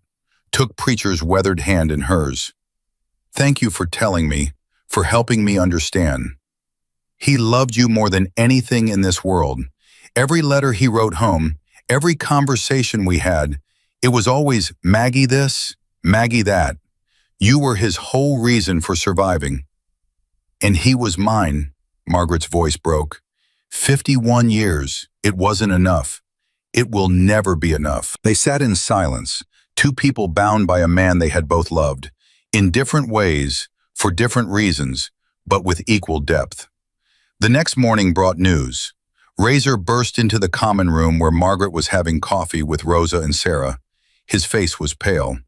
took Preacher's weathered hand in hers. Thank you for telling me, for helping me understand. He loved you more than anything in this world. Every letter he wrote home, every conversation we had, it was always Maggie this, Maggie that. You were his whole reason for surviving. And he was mine, Margaret's voice broke. 51 years, it wasn't enough. It will never be enough. They sat in silence, two people bound by a man they had both loved, in different ways, for different reasons, but with equal depth. The next morning brought news. Razor burst into the common room where Margaret was having coffee with Rosa and Sarah. His face was pale.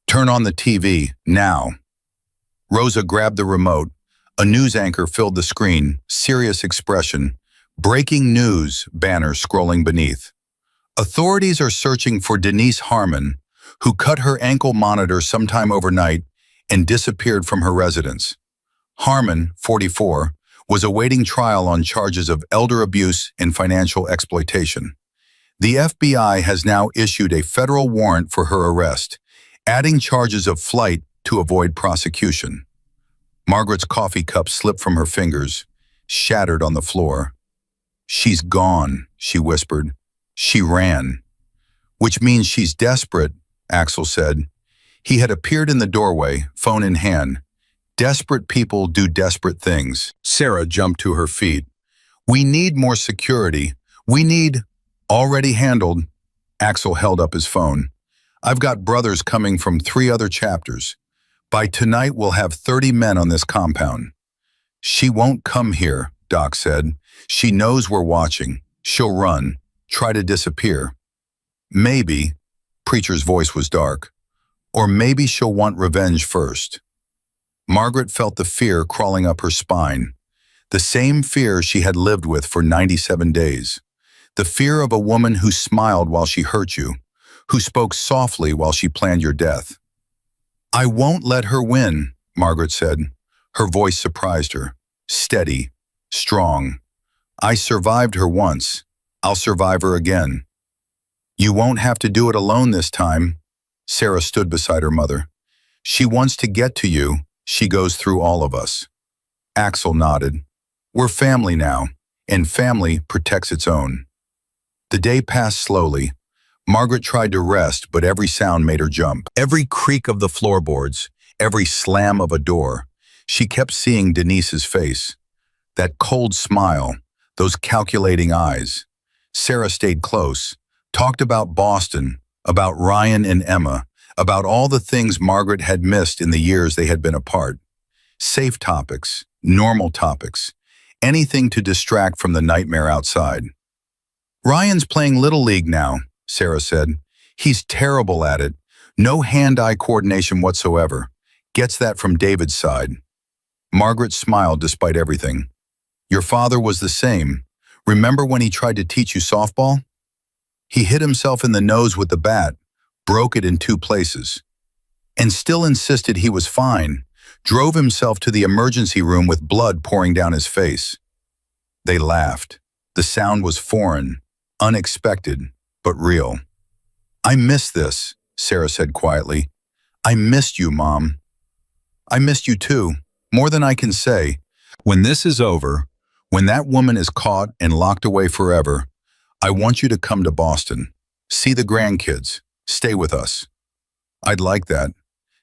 Turn on the TV, now. Rosa grabbed the remote. A news anchor filled the screen, serious expression. Breaking news banner scrolling beneath. Authorities are searching for Denise Harmon, who cut her ankle monitor sometime overnight and disappeared from her residence. Harmon, 44, was awaiting trial on charges of elder abuse and financial exploitation. The FBI has now issued a federal warrant for her arrest, adding charges of flight to avoid prosecution. Margaret's coffee cup slipped from her fingers, shattered on the floor. She's gone, she whispered. She ran. Which means she's desperate, Axel said. He had appeared in the doorway, phone in hand. Desperate people do desperate things. Sarah jumped to her feet. We need more security. We need... Already handled. Axel held up his phone. I've got brothers coming from 3 other chapters. By tonight, we'll have 30 men on this compound. She won't come here, Doc said. She knows we're watching. She'll run, try to disappear. Maybe, Preacher's voice was dark, or maybe she'll want revenge first. Margaret felt the fear crawling up her spine, the same fear she had lived with for 97 days. The fear of a woman who smiled while she hurt you, who spoke softly while she planned your death. I won't let her win, Margaret said. Her voice surprised her. Steady, strong. I survived her once. I'll survive her again. You won't have to do it alone this time. Sarah stood beside her mother. She wants to get to you. She goes through all of us. Axel nodded. We're family now, and family protects its own. The day passed slowly. Margaret tried to rest, but every sound made her jump. Every creak of the floorboards, every slam of a door. She kept seeing Denise's face. That cold smile, those calculating eyes. Sarah stayed close, talked about Boston, about Ryan and Emma, about all the things Margaret had missed in the years they had been apart. Safe topics, normal topics, anything to distract from the nightmare outside. Ryan's playing Little League now, Sarah said. He's terrible at it. No hand-eye coordination whatsoever. Gets that from David's side. Margaret smiled despite everything. Your father was the same. Remember when he tried to teach you softball? He hit himself in the nose with the bat, broke it in 2 places, and still insisted he was fine, drove himself to the emergency room with blood pouring down his face. They laughed. The sound was foreign, unexpected, but real. I miss this, Sarah said quietly. I missed you, Mom. I missed you too, more than I can say. When this is over, when that woman is caught and locked away forever, I want you to come to Boston. See the grandkids. Stay with us. I'd like that.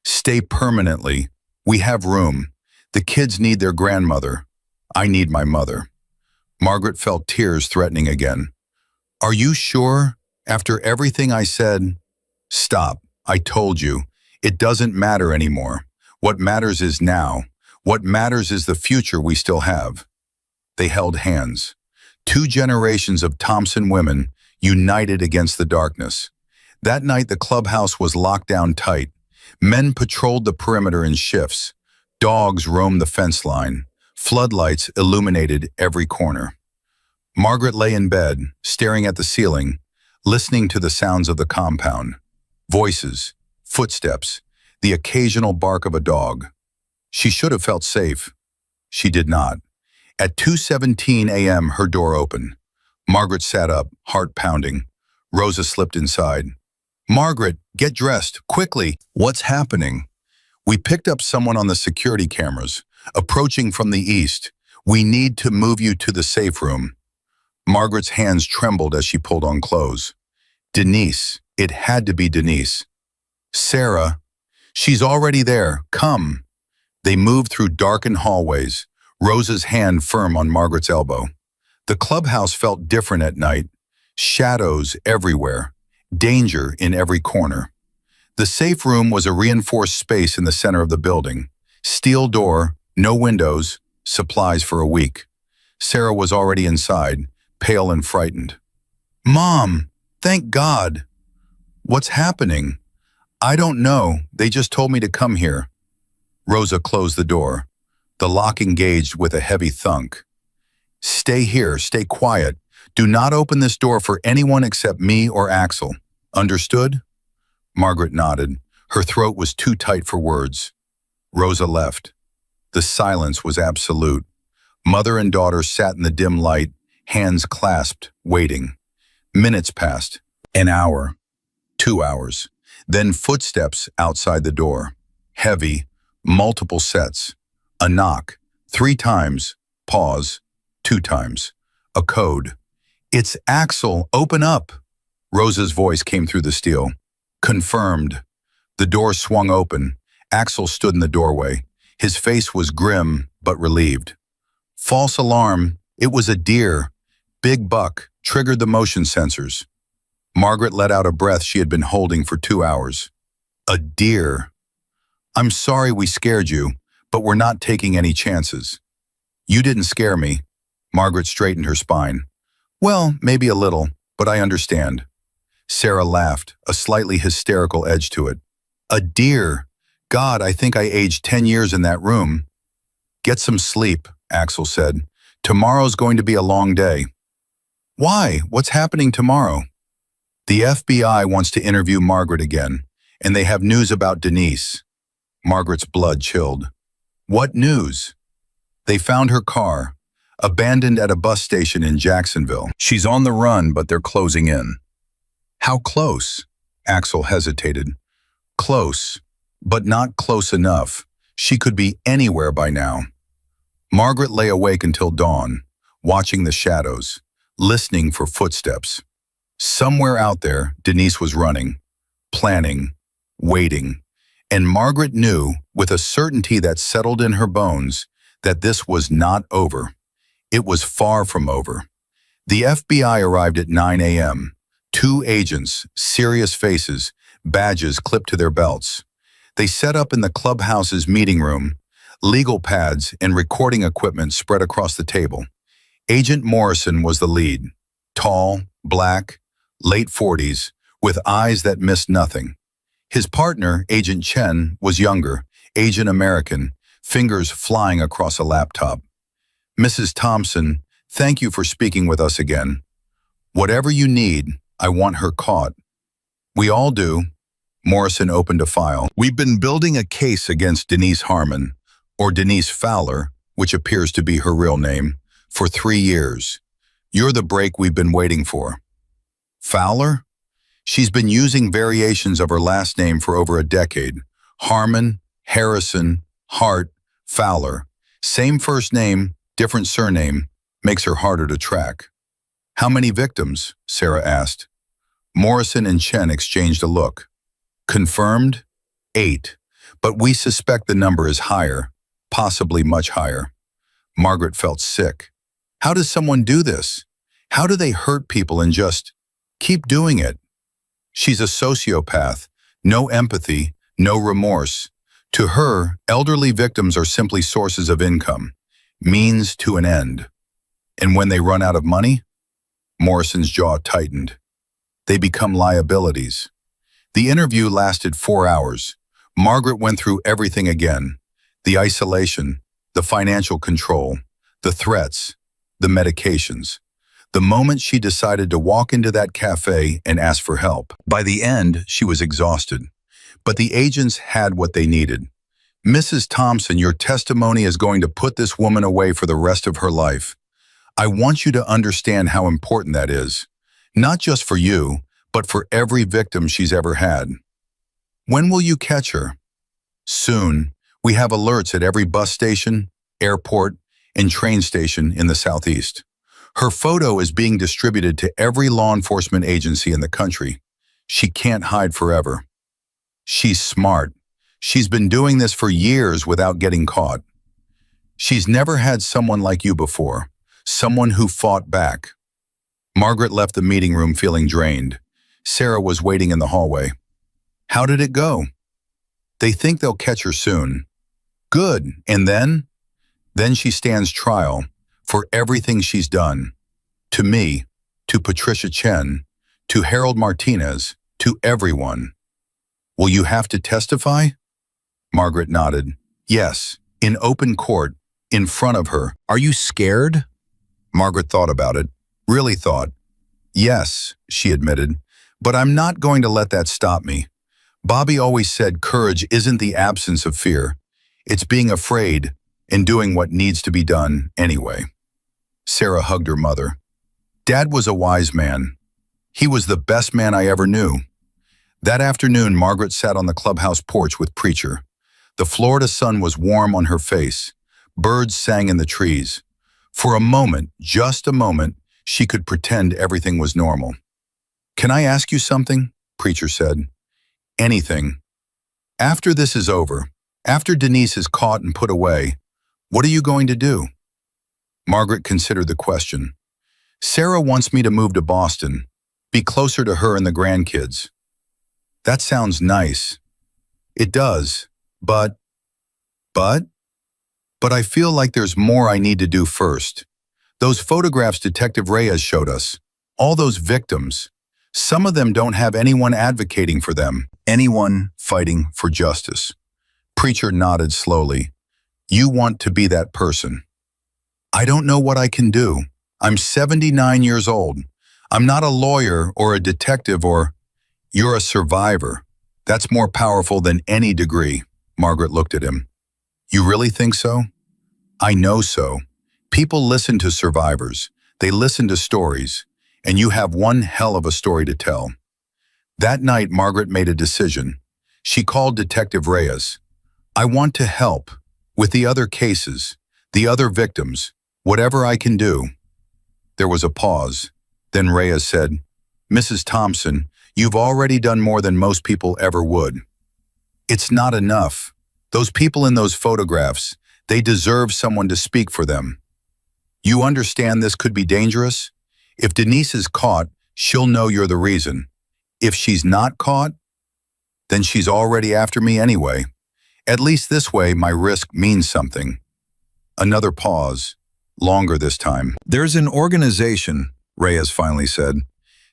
Stay permanently. We have room. The kids need their grandmother. I need my mother. Margaret felt tears threatening again. Are you sure? After everything I said? Stop. I told you. It doesn't matter anymore. What matters is now. What matters is the future we still have. They held hands. 2 generations of Thompson women united against the darkness. That night the clubhouse was locked down tight. Men patrolled the perimeter in shifts. Dogs roamed the fence line. Floodlights illuminated every corner. Margaret lay in bed, staring at the ceiling, listening to the sounds of the compound. Voices, footsteps, the occasional bark of a dog. She should have felt safe. She did not. At 2:17 a.m. her door opened. Margaret sat up, heart pounding. Rosa slipped inside. "Margaret, get dressed, quickly." "What's happening?" "We picked up someone on the security cameras, approaching from the east. We need to move you to the safe room." Margaret's hands trembled as she pulled on clothes. Denise. It had to be Denise. "Sarah, she's already there. Come." They moved through darkened hallways, Rosa's hand firm on Margaret's elbow. The clubhouse felt different at night. Shadows everywhere. Danger in every corner. The safe room was a reinforced space in the center of the building. Steel door, no windows, supplies for a week. Sarah was already inside, pale and frightened. "Mom, thank God." "What's happening?" "I don't know. They just told me to come here." Rosa closed the door. The lock engaged with a heavy thunk. "Stay here, stay quiet. Do not open this door for anyone except me or Axel. Understood?" Margaret nodded. Her throat was too tight for words. Rosa left. The silence was absolute. Mother and daughter sat in the dim light, hands clasped, waiting. Minutes passed. An hour. 2 hours. Then footsteps outside the door. Heavy, multiple sets. A knock. 3 times. Pause. 2 times. A code. "It's Axel, open up." Rosa's voice came through the steel. Confirmed. The door swung open. Axel stood in the doorway. His face was grim, but relieved. "False alarm. It was a deer. Big buck. Triggered the motion sensors." Margaret let out a breath she had been holding for 2 hours. "A deer. I'm sorry we scared you, but we're not taking any chances." "You didn't scare me." Margaret straightened her spine. "Well, maybe a little, but I understand." Sarah laughed, a slightly hysterical edge to it. "A deer. God, I think I aged 10 years in that room." "Get some sleep," Axel said. "Tomorrow's going to be a long day." "Why? What's happening tomorrow?" "The FBI wants to interview Margaret again, and they have news about Denise." Margaret's blood chilled. "What news?" "They found her car, abandoned at a bus station in Jacksonville. She's on the run, but they're closing in." "How close?" Axel hesitated. "Close, but not close enough. She could be anywhere by now." Margaret lay awake until dawn, watching the shadows, listening for footsteps. Somewhere out there, Denise was running, planning, waiting, and Margaret knew, with a certainty that settled in her bones, that this was not over. It was far from over. The FBI arrived at 9 a.m. 2 agents, serious faces, badges clipped to their belts. They set up in the clubhouse's meeting room, legal pads and recording equipment spread across the table. Agent Morrison was the lead. Tall, black, late 40s, with eyes that missed nothing. His partner, Agent Chen, was younger, Asian American, fingers flying across a laptop. "Mrs. Thompson, thank you for speaking with us again. Whatever you need, I want her caught." "We all do." Morrison opened a file. "We've been building a case against Denise Harmon, or Denise Fowler, which appears to be her real name, for 3 years. You're the break we've been waiting for." "Fowler?" "She's been using variations of her last name for over a decade. Harmon, Harrison, Hart, Fowler. Same first name, different surname, makes her harder to track." "How many victims?" Sarah asked. Morrison and Chen exchanged a look. "Confirmed? 8. But we suspect the number is higher, possibly much higher." Margaret felt sick. How does someone do this? How do they hurt people and just keep doing it? She's a sociopath. No empathy, no remorse. To her, elderly victims are simply sources of income, means to an end. And when they run out of money, Morrison's jaw tightened. They become liabilities. The interview lasted 4 hours. Margaret went through everything again. The isolation, the financial control, the threats, the medications. The moment she decided to walk into that cafe and ask for help. By the end, she was exhausted. But the agents had what they needed. Mrs. Thompson, your testimony is going to put this woman away for the rest of her life. I want you to understand how important that is. Not just for you, but for every victim she's ever had. When will you catch her? Soon. We have alerts at every bus station, airport, and train station in the Southeast. Her photo is being distributed to every law enforcement agency in the country. She can't hide forever. She's smart. She's been doing this for years without getting caught. She's never had someone like you before, someone who fought back. Margaret left the meeting room feeling drained. Sarah was waiting in the hallway. How did it go? They think they'll catch her soon. Good, and then? Then she stands trial for everything she's done. To me, to Patricia Chen, to Harold Martinez, to everyone. Will you have to testify? Margaret nodded. Yes, in open court, in front of her. Are you scared? Margaret thought about it, really thought. Yes, she admitted, but I'm not going to let that stop me. Bobby always said courage isn't the absence of fear. It's being afraid and doing what needs to be done anyway. Sarah hugged her mother. Dad was a wise man. He was the best man I ever knew. That afternoon, Margaret sat on the clubhouse porch with Preacher. The Florida sun was warm on her face. Birds sang in the trees. For a moment, just a moment, she could pretend everything was normal. Can I ask you something? Preacher said. Anything. After this is over, after Denise is caught and put away, what are you going to do? Margaret considered the question. Sarah wants me to move to Boston, be closer to her and the grandkids. That sounds nice. It does, but I feel like there's more I need to do first. Those photographs Detective Reyes showed us, all those victims, some of them don't have anyone advocating for them, anyone fighting for justice. Preacher nodded slowly. You want to be that person. I don't know what I can do. I'm 79 years old. I'm not a lawyer or a detective or... You're a survivor. That's more powerful than any degree. Margaret looked at him. You really think so? I know so. People listen to survivors. They listen to stories. And you have one hell of a story to tell. That night, Margaret made a decision. She called Detective Reyes. I want to help. With the other cases, the other victims, whatever I can do. There was a pause. Then Reyes said, Mrs. Thompson, you've already done more than most people ever would. It's not enough. Those people in those photographs, they deserve someone to speak for them. You understand this could be dangerous? If Denise is caught, she'll know you're the reason. If she's not caught, then she's already after me anyway. At least this way, my risk means something. Another pause, longer this time. There's an organization, Reyes finally said,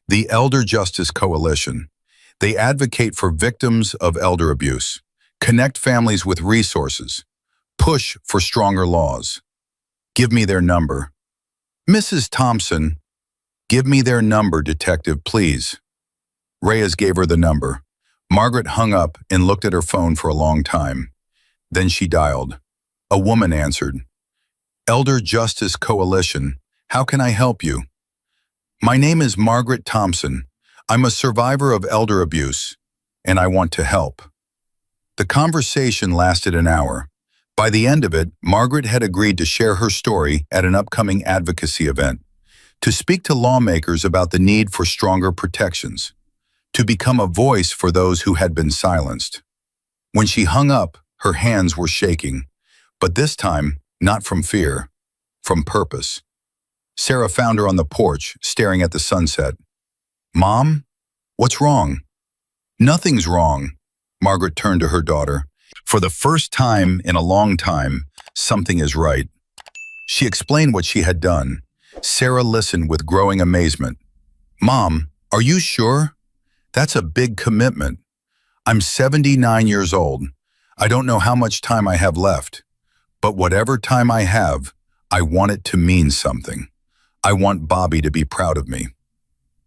the Elder Justice Coalition. They advocate for victims of elder abuse, connect families with resources, push for stronger laws. Give me their number. Mrs. Thompson, give me their number, detective, please. Reyes gave her the number. Margaret hung up and looked at her phone for a long time. Then she dialed. A woman answered. Elder Justice Coalition, how can I help you? My name is Margaret Thompson. I'm a survivor of elder abuse, and I want to help. The conversation lasted an hour. By the end of it, Margaret had agreed to share her story at an upcoming advocacy event, to speak to lawmakers about the need for stronger protections, to become a voice for those who had been silenced. When she hung up, her hands were shaking, but this time, not from fear, from purpose. Sarah found her on the porch, staring at the sunset. Mom? What's wrong? Nothing's wrong. Margaret turned to her daughter. For the first time in a long time, something is right. She explained what she had done. Sarah listened with growing amazement. Mom, are you sure? That's a big commitment. I'm 79 years old. I don't know how much time I have left. But whatever time I have, I want it to mean something. I want Bobby to be proud of me.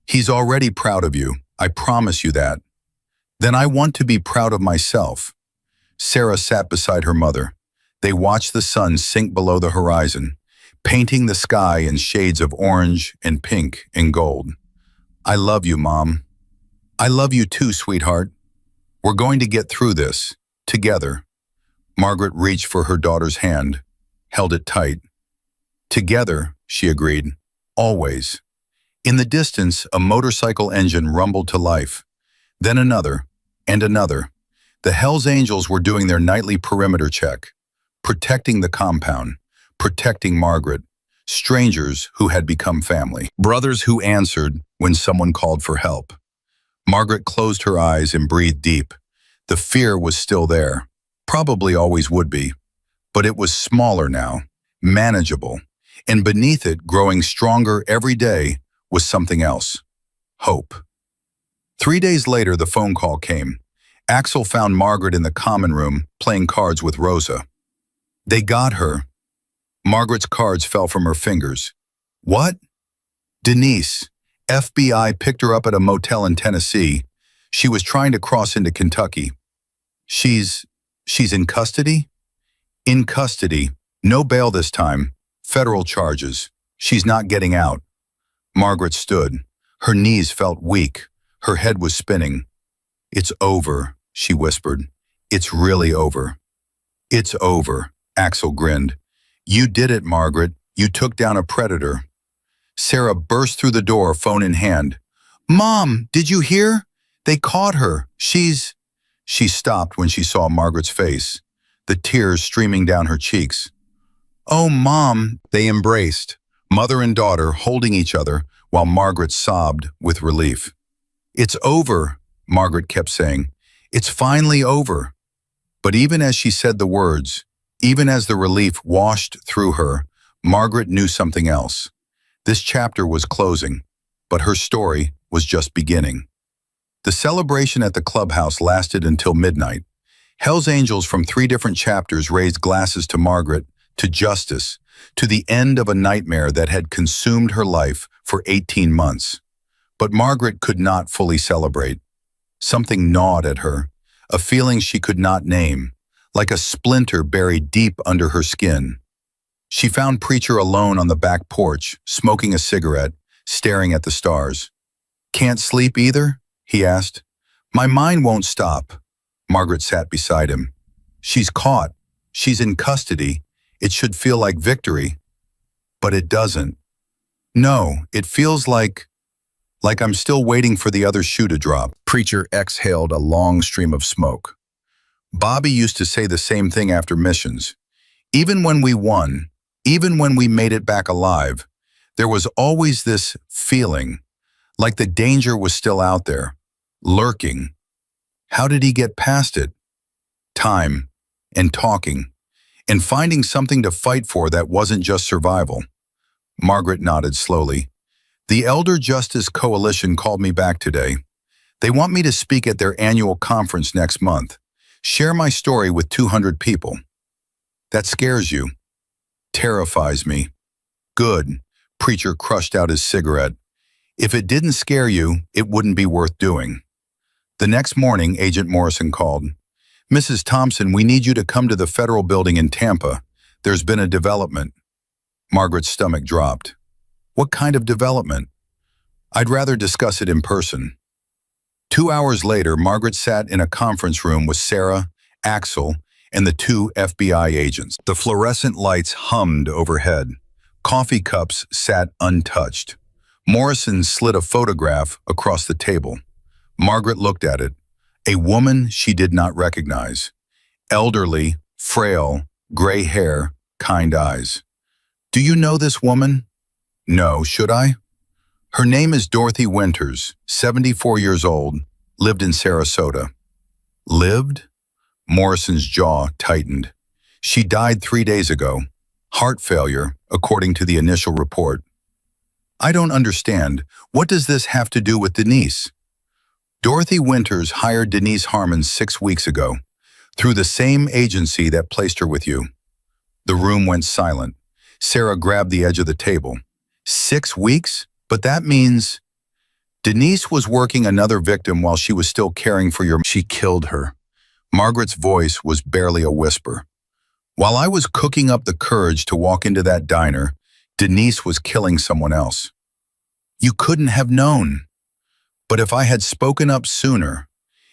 He's already proud of you. I promise you that. Then I want to be proud of myself. Sarah sat beside her mother. They watched the sun sink below the horizon, painting the sky in shades of orange and pink and gold. I love you, Mom. I love you too, sweetheart. We're going to get through this, together. Margaret reached for her daughter's hand, held it tight. Together, she agreed, always. In the distance, a motorcycle engine rumbled to life. Then another, and another. The Hells Angels were doing their nightly perimeter check, protecting the compound, protecting Margaret, strangers who had become family, brothers who answered when someone called for help. Margaret closed her eyes and breathed deep. The fear was still there, probably always would be, but it was smaller now, manageable, and beneath it, growing stronger every day, was something else, hope. 3 days later, the phone call came. Axel found Margaret in the common room, playing cards with Rosa. They got her. Margaret's cards fell from her fingers. What? Denise. FBI picked her up at a motel in Tennessee. She was trying to cross into Kentucky. She's in custody? In custody. No bail this time. Federal charges. She's not getting out. Margaret stood. Her knees felt weak. Her head was spinning. It's over, she whispered. It's really over. It's over, Axel grinned. You did it, Margaret. You took down a predator. Sarah burst through the door, phone in hand. Mom, did you hear? They caught her. She stopped when she saw Margaret's face, the tears streaming down her cheeks. Oh, Mom, they embraced, mother and daughter holding each other while Margaret sobbed with relief. It's over, Margaret kept saying. It's finally over. But even as she said the words, even as the relief washed through her, Margaret knew something else. This chapter was closing, but her story was just beginning. The celebration at the clubhouse lasted until midnight. Hell's Angels from 3 different chapters raised glasses to Margaret, to justice, to the end of a nightmare that had consumed her life for 18 months. But Margaret could not fully celebrate. Something gnawed at her, a feeling she could not name, like a splinter buried deep under her skin. She found Preacher alone on the back porch, smoking a cigarette, staring at the stars. Can't sleep either? He asked. My mind won't stop. Margaret sat beside him. She's caught. She's in custody. It should feel like victory. But it doesn't. No, it feels like I'm still waiting for the other shoe to drop. Preacher exhaled a long stream of smoke. Bobby used to say the same thing after missions. Even when we won, even when we made it back alive, there was always this feeling, like the danger was still out there, lurking. How did he get past it? Time, and talking, and finding something to fight for that wasn't just survival. Margaret nodded slowly. The Elder Justice Coalition called me back today. They want me to speak at their annual conference next month. Share my story with 200 people. That scares you. Terrifies me. Good. Preacher crushed out his cigarette. If it didn't scare you, it wouldn't be worth doing. The next morning, Agent Morrison called. Mrs. Thompson, we need you to come to the federal building in Tampa. There's been a development. Margaret's stomach dropped. What kind of development? I'd rather discuss it in person. 2 hours later, Margaret sat in a conference room with Sarah, Axel, and the 2 FBI agents. The fluorescent lights hummed overhead. Coffee cups sat untouched. Morrison slid a photograph across the table. Margaret looked at it. A woman she did not recognize. Elderly, frail, gray hair, kind eyes. Do you know this woman? No, should I? Her name is Dorothy Winters, 74 years old, lived in Sarasota. Lived? Morrison's jaw tightened. She died 3 days ago. Heart failure, according to the initial report. I don't understand. What does this have to do with Denise? Dorothy Winters hired Denise Harmon 6 weeks ago, through the same agency that placed her with you. The room went silent. Sarah grabbed the edge of the table. 6 weeks? But that means… Denise was working another victim while she was still caring for your… She killed her. Margaret's voice was barely a whisper. While I was cooking up the courage to walk into that diner, Denise was killing someone else. You couldn't have known. But if I had spoken up sooner,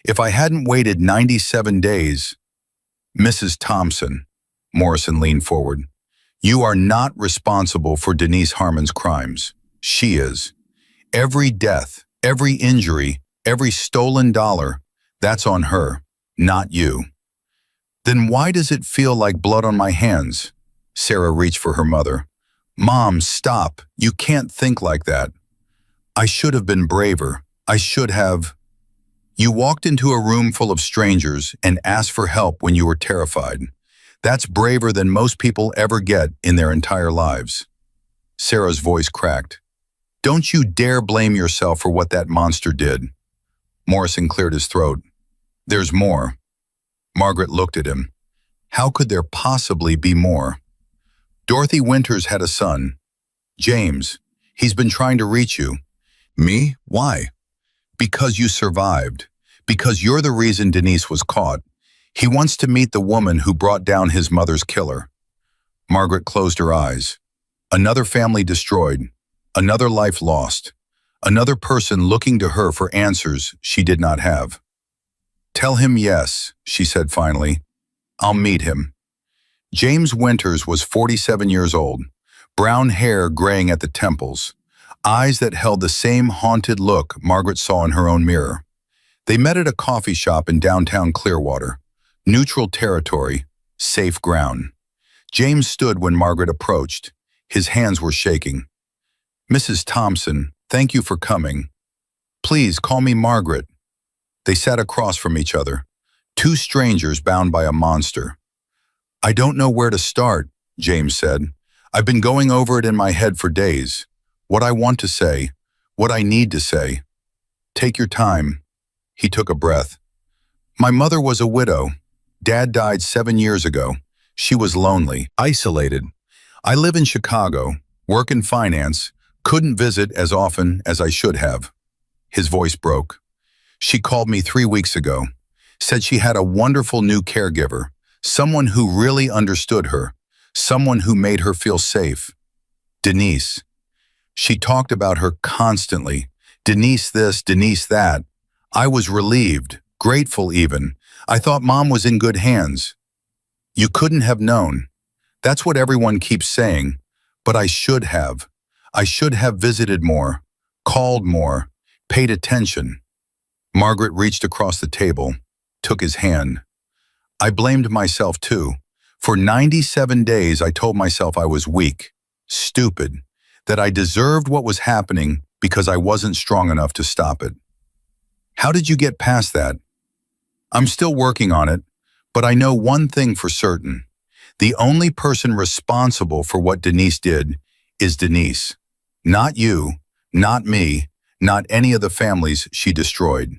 if I hadn't waited 97 days… Mrs. Thompson, Morrison leaned forward, you are not responsible for Denise Harmon's crimes. She is. Every death, every injury, every stolen dollar, that's on her, not you. Then why does it feel like blood on my hands? Sarah reached for her mother. Mom, stop. You can't think like that. I should have been braver. I should have… You walked into a room full of strangers and asked for help when you were terrified. That's braver than most people ever get in their entire lives. Sarah's voice cracked. Don't you dare blame yourself for what that monster did. Morrison cleared his throat. There's more. Margaret looked at him. How could there possibly be more? Dorothy Winters had a son. James. He's been trying to reach you. Me? Why? Because you survived. Because you're the reason Denise was caught. He wants to meet the woman who brought down his mother's killer. Margaret closed her eyes. Another family destroyed. Another life lost. Another person looking to her for answers she did not have. Tell him yes, she said finally. I'll meet him. James Winters was 47 years old, brown hair graying at the temples, eyes that held the same haunted look Margaret saw in her own mirror. They met at a coffee shop in downtown Clearwater, neutral territory, safe ground. James stood when Margaret approached. His hands were shaking. Mrs. Thompson, thank you for coming. Please call me Margaret. They sat across from each other, two strangers bound by a monster. I don't know where to start, James said. I've been going over it in my head for days. What I want to say, what I need to say. Take your time. He took a breath. My mother was a widow. Dad died 7 years ago. She was lonely, isolated. I live in Chicago, work in finance, couldn't visit as often as I should have. His voice broke. She called me 3 weeks ago, said she had a wonderful new caregiver, someone who really understood her, someone who made her feel safe. Denise. She talked about her constantly. Denise this, Denise that. I was relieved, grateful even. I thought Mom was in good hands. You couldn't have known. That's what everyone keeps saying, but I should have. I should have visited more, called more, paid attention. Margaret reached across the table, took his hand. I blamed myself too. For 97 days I told myself I was weak, stupid, that I deserved what was happening because I wasn't strong enough to stop it. How did you get past that? I'm still working on it, but I know one thing for certain. The only person responsible for what Denise did is Denise. Not you, not me, not any of the families she destroyed.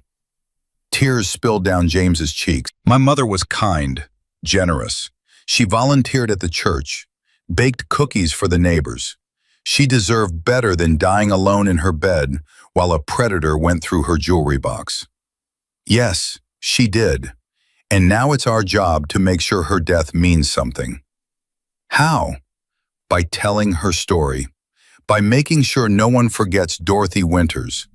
Tears spilled down James's cheeks. My mother was kind, generous. She volunteered at the church, baked cookies for the neighbors. She deserved better than dying alone in her bed while a predator went through her jewelry box. Yes, she did. And now it's our job to make sure her death means something. How? By telling her story. By making sure no one forgets Dorothy Winters.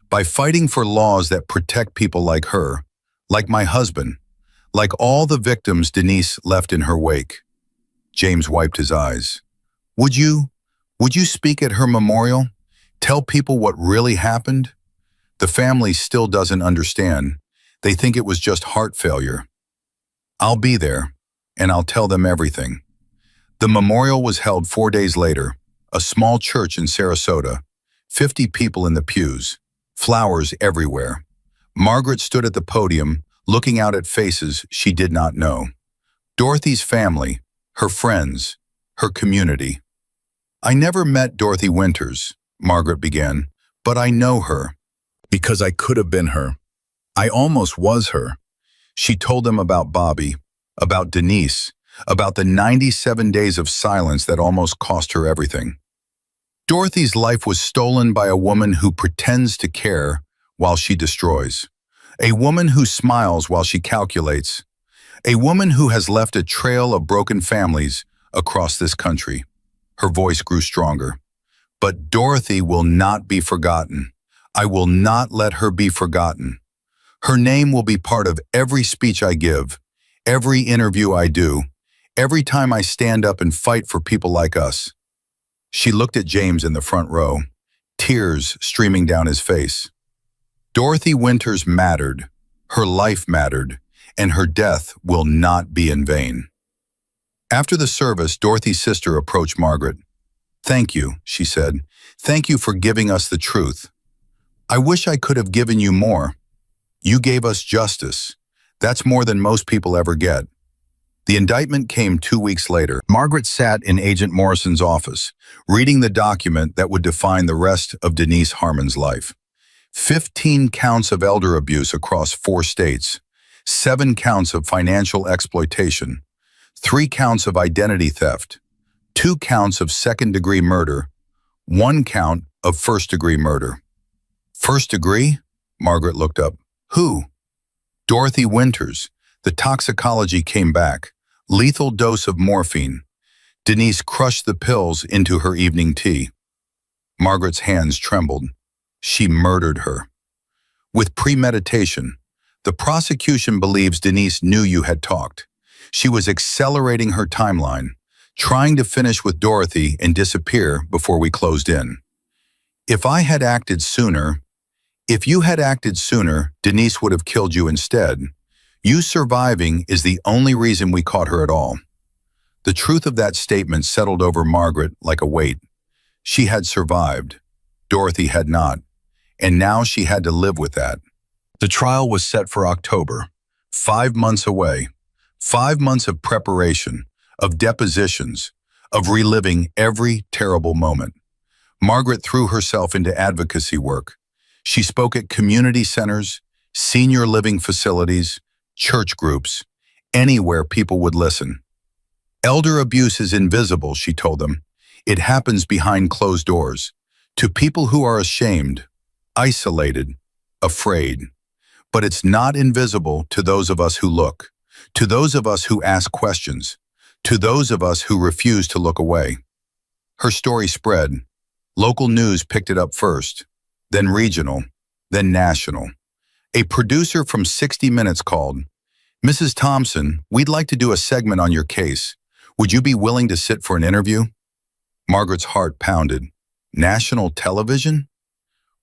By fighting for laws that protect people like her, like my husband, like all the victims Denise left in her wake. James wiped his eyes. Would you speak at her memorial? Tell people what really happened? The family still doesn't understand. They think it was just heart failure. I'll be there, and I'll tell them everything. The memorial was held 4 days later, a small church in Sarasota, 50 people in the pews, flowers everywhere. Margaret stood at the podium, looking out at faces she did not know. Dorothy's family, her friends, her community. "I never met Dorothy Winters," Margaret began, "but I know her. Because I could have been her. I almost was her." She told them about Bobby, about Denise, about the 97 days of silence that almost cost her everything. Dorothy's life was stolen by a woman who pretends to care while she destroys. A woman who smiles while she calculates. A woman who has left a trail of broken families across this country. Her voice grew stronger. "But Dorothy will not be forgotten. I will not let her be forgotten. Her name will be part of every speech I give, every interview I do, every time I stand up and fight for people like us." She looked at James in the front row, tears streaming down his face. Dorothy Winters mattered, her life mattered, and her death will not be in vain. After the service, Dorothy's sister approached Margaret. "Thank you," she said. "Thank you for giving us the truth. I wish I could have given you more. You gave us justice. That's more than most people ever get." The indictment came 2 weeks later. Margaret sat in Agent Morrison's office, reading the document that would define the rest of Denise Harmon's life. 15 counts of elder abuse across 4 states, 7 counts of financial exploitation, 3 counts of identity theft, 2 counts of second-degree murder, 1 count of first-degree murder. "First degree?" Margaret looked up. "Who?" "Dorothy Winters. The toxicology came back. Lethal dose of morphine. Denise crushed the pills into her evening tea." Margaret's hands trembled. "She murdered her." "With premeditation. The prosecution believes Denise knew you had talked. She was accelerating her timeline, trying to finish with Dorothy and disappear before we closed in. If you had acted sooner, Denise would have killed you instead. You surviving is the only reason we caught her at all." The truth of that statement settled over Margaret like a weight. She had survived. Dorothy had not. And now she had to live with that. The trial was set for October. 5 months away. 5 months of preparation, of depositions, of reliving every terrible moment. Margaret threw herself into advocacy work. She spoke at community centers, senior living facilities, church groups, anywhere people would listen. "Elder abuse is invisible," she told them. "It happens behind closed doors, to people who are ashamed, isolated, afraid. But it's not invisible to those of us who look, to those of us who ask questions, to those of us who refuse to look away." Her story spread. Local news picked it up first, then regional, then national. A producer from 60 Minutes called. "Mrs. Thompson, we'd like to do a segment on your case. Would you be willing to sit for an interview?" Margaret's heart pounded. "National television?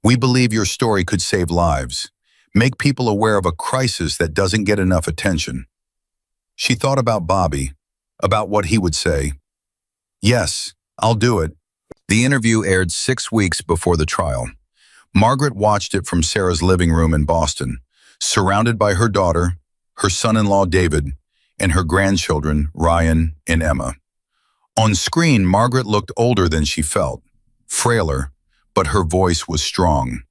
We believe your story could save lives, make people aware of a crisis that doesn't get enough attention." She thought about Bobby, about what he would say. "Yes, I'll do it." The interview aired 6 weeks before the trial. Margaret watched it from Sarah's living room in Boston, surrounded by her daughter, her son-in-law David, and her grandchildren Ryan and Emma. On screen, Margaret looked older than she felt, frailer, but her voice was strong.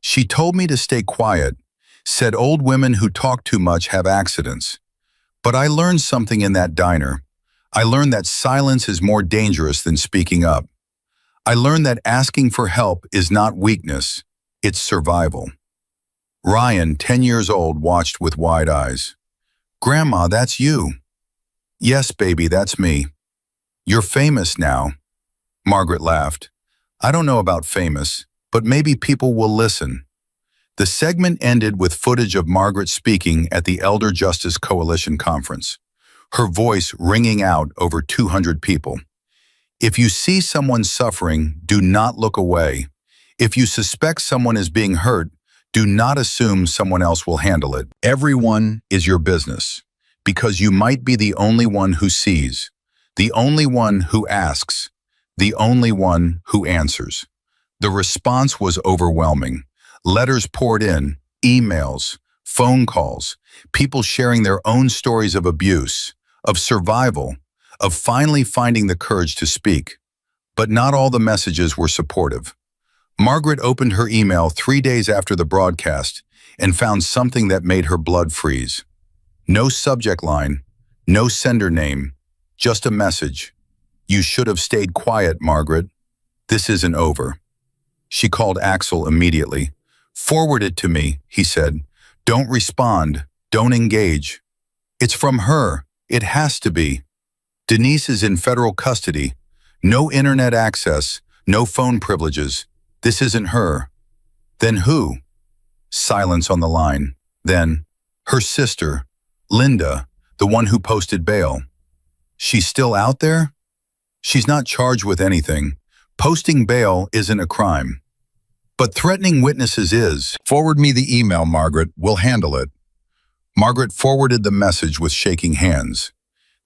"She told me to stay quiet, said old women who talk too much have accidents. But I learned something in that diner. I learned that silence is more dangerous than speaking up. I learned that asking for help is not weakness, it's survival." Ryan, 10 years old, watched with wide eyes. "Grandma, that's you." "Yes, baby, that's me." "You're famous now." Margaret laughed. "I don't know about famous, but maybe people will listen." The segment ended with footage of Margaret speaking at the Elder Justice Coalition conference, her voice ringing out over 200 people. "If you see someone suffering, do not look away. If you suspect someone is being hurt, do not assume someone else will handle it. Everyone is your business, because you might be the only one who sees, the only one who asks, the only one who answers." The response was overwhelming. Letters poured in, emails, phone calls, people sharing their own stories of abuse, of survival, of finally finding the courage to speak. But not all the messages were supportive. Margaret opened her email 3 days after the broadcast and found something that made her blood freeze. No subject line, no sender name, just a message. "You should have stayed quiet, Margaret. This isn't over." She called Axel immediately. "Forward it to me," he said. "Don't respond, don't engage." "It's from her. It has to be. Denise is in federal custody. No internet access, no phone privileges. This isn't her." "Then who?" Silence on the line. Then, "Her sister, Linda, the one who posted bail." "She's still out there?" "She's not charged with anything. Posting bail isn't a crime. But threatening witnesses is." "Forward me the email, Margaret. We'll handle it." Margaret forwarded the message with shaking hands.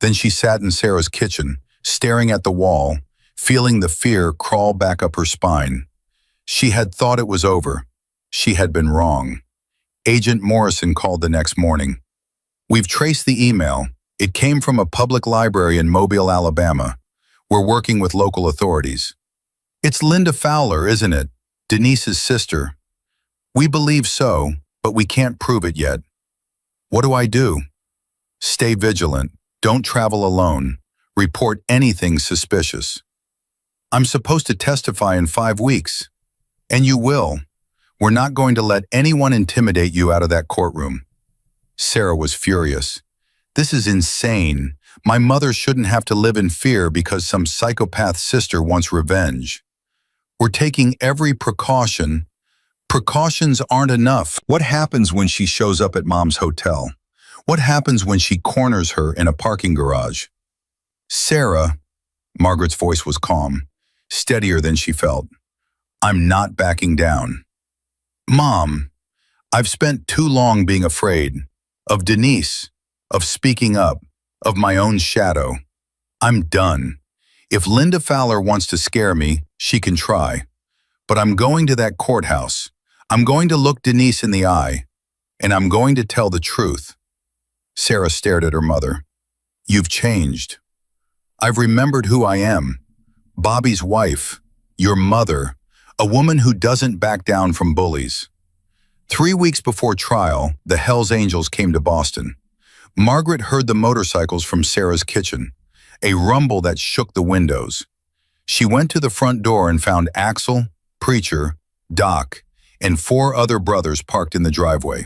Then she sat in Sarah's kitchen, staring at the wall, feeling the fear crawl back up her spine. She had thought it was over. She had been wrong. Agent Morrison called the next morning. "We've traced the email. It came from a public library in Mobile, Alabama. We're working with local authorities." "It's Linda Fowler, isn't it? Denise's sister." "We believe so, but we can't prove it yet." "What do I do?" "Stay vigilant. Don't travel alone. Report anything suspicious." "I'm supposed to testify in 5 weeks." "And you will. We're not going to let anyone intimidate you out of that courtroom." Sarah was furious. "This is insane. My mother shouldn't have to live in fear because some psychopath sister wants revenge. We're taking every precaution. Precautions aren't enough. What happens when she shows up at Mom's hotel? What happens when she corners her in a parking garage?" "Sarah," Margaret's voice was calm, steadier than she felt. "I'm not backing down." "Mom, I've spent too long being afraid. Of Denise, of speaking up, of my own shadow. I'm done. If Linda Fowler wants to scare me, she can try. But I'm going to that courthouse. I'm going to look Denise in the eye, and I'm going to tell the truth." Sarah stared at her mother. "You've changed. I've remembered who I am. Bobby's wife, your mother, a woman who doesn't back down from bullies." 3 weeks before trial, the Hells Angels came to Boston. Margaret heard the motorcycles from Sarah's kitchen, a rumble that shook the windows. She went to the front door and found Axel, Preacher, Doc, and 4 other brothers parked in the driveway.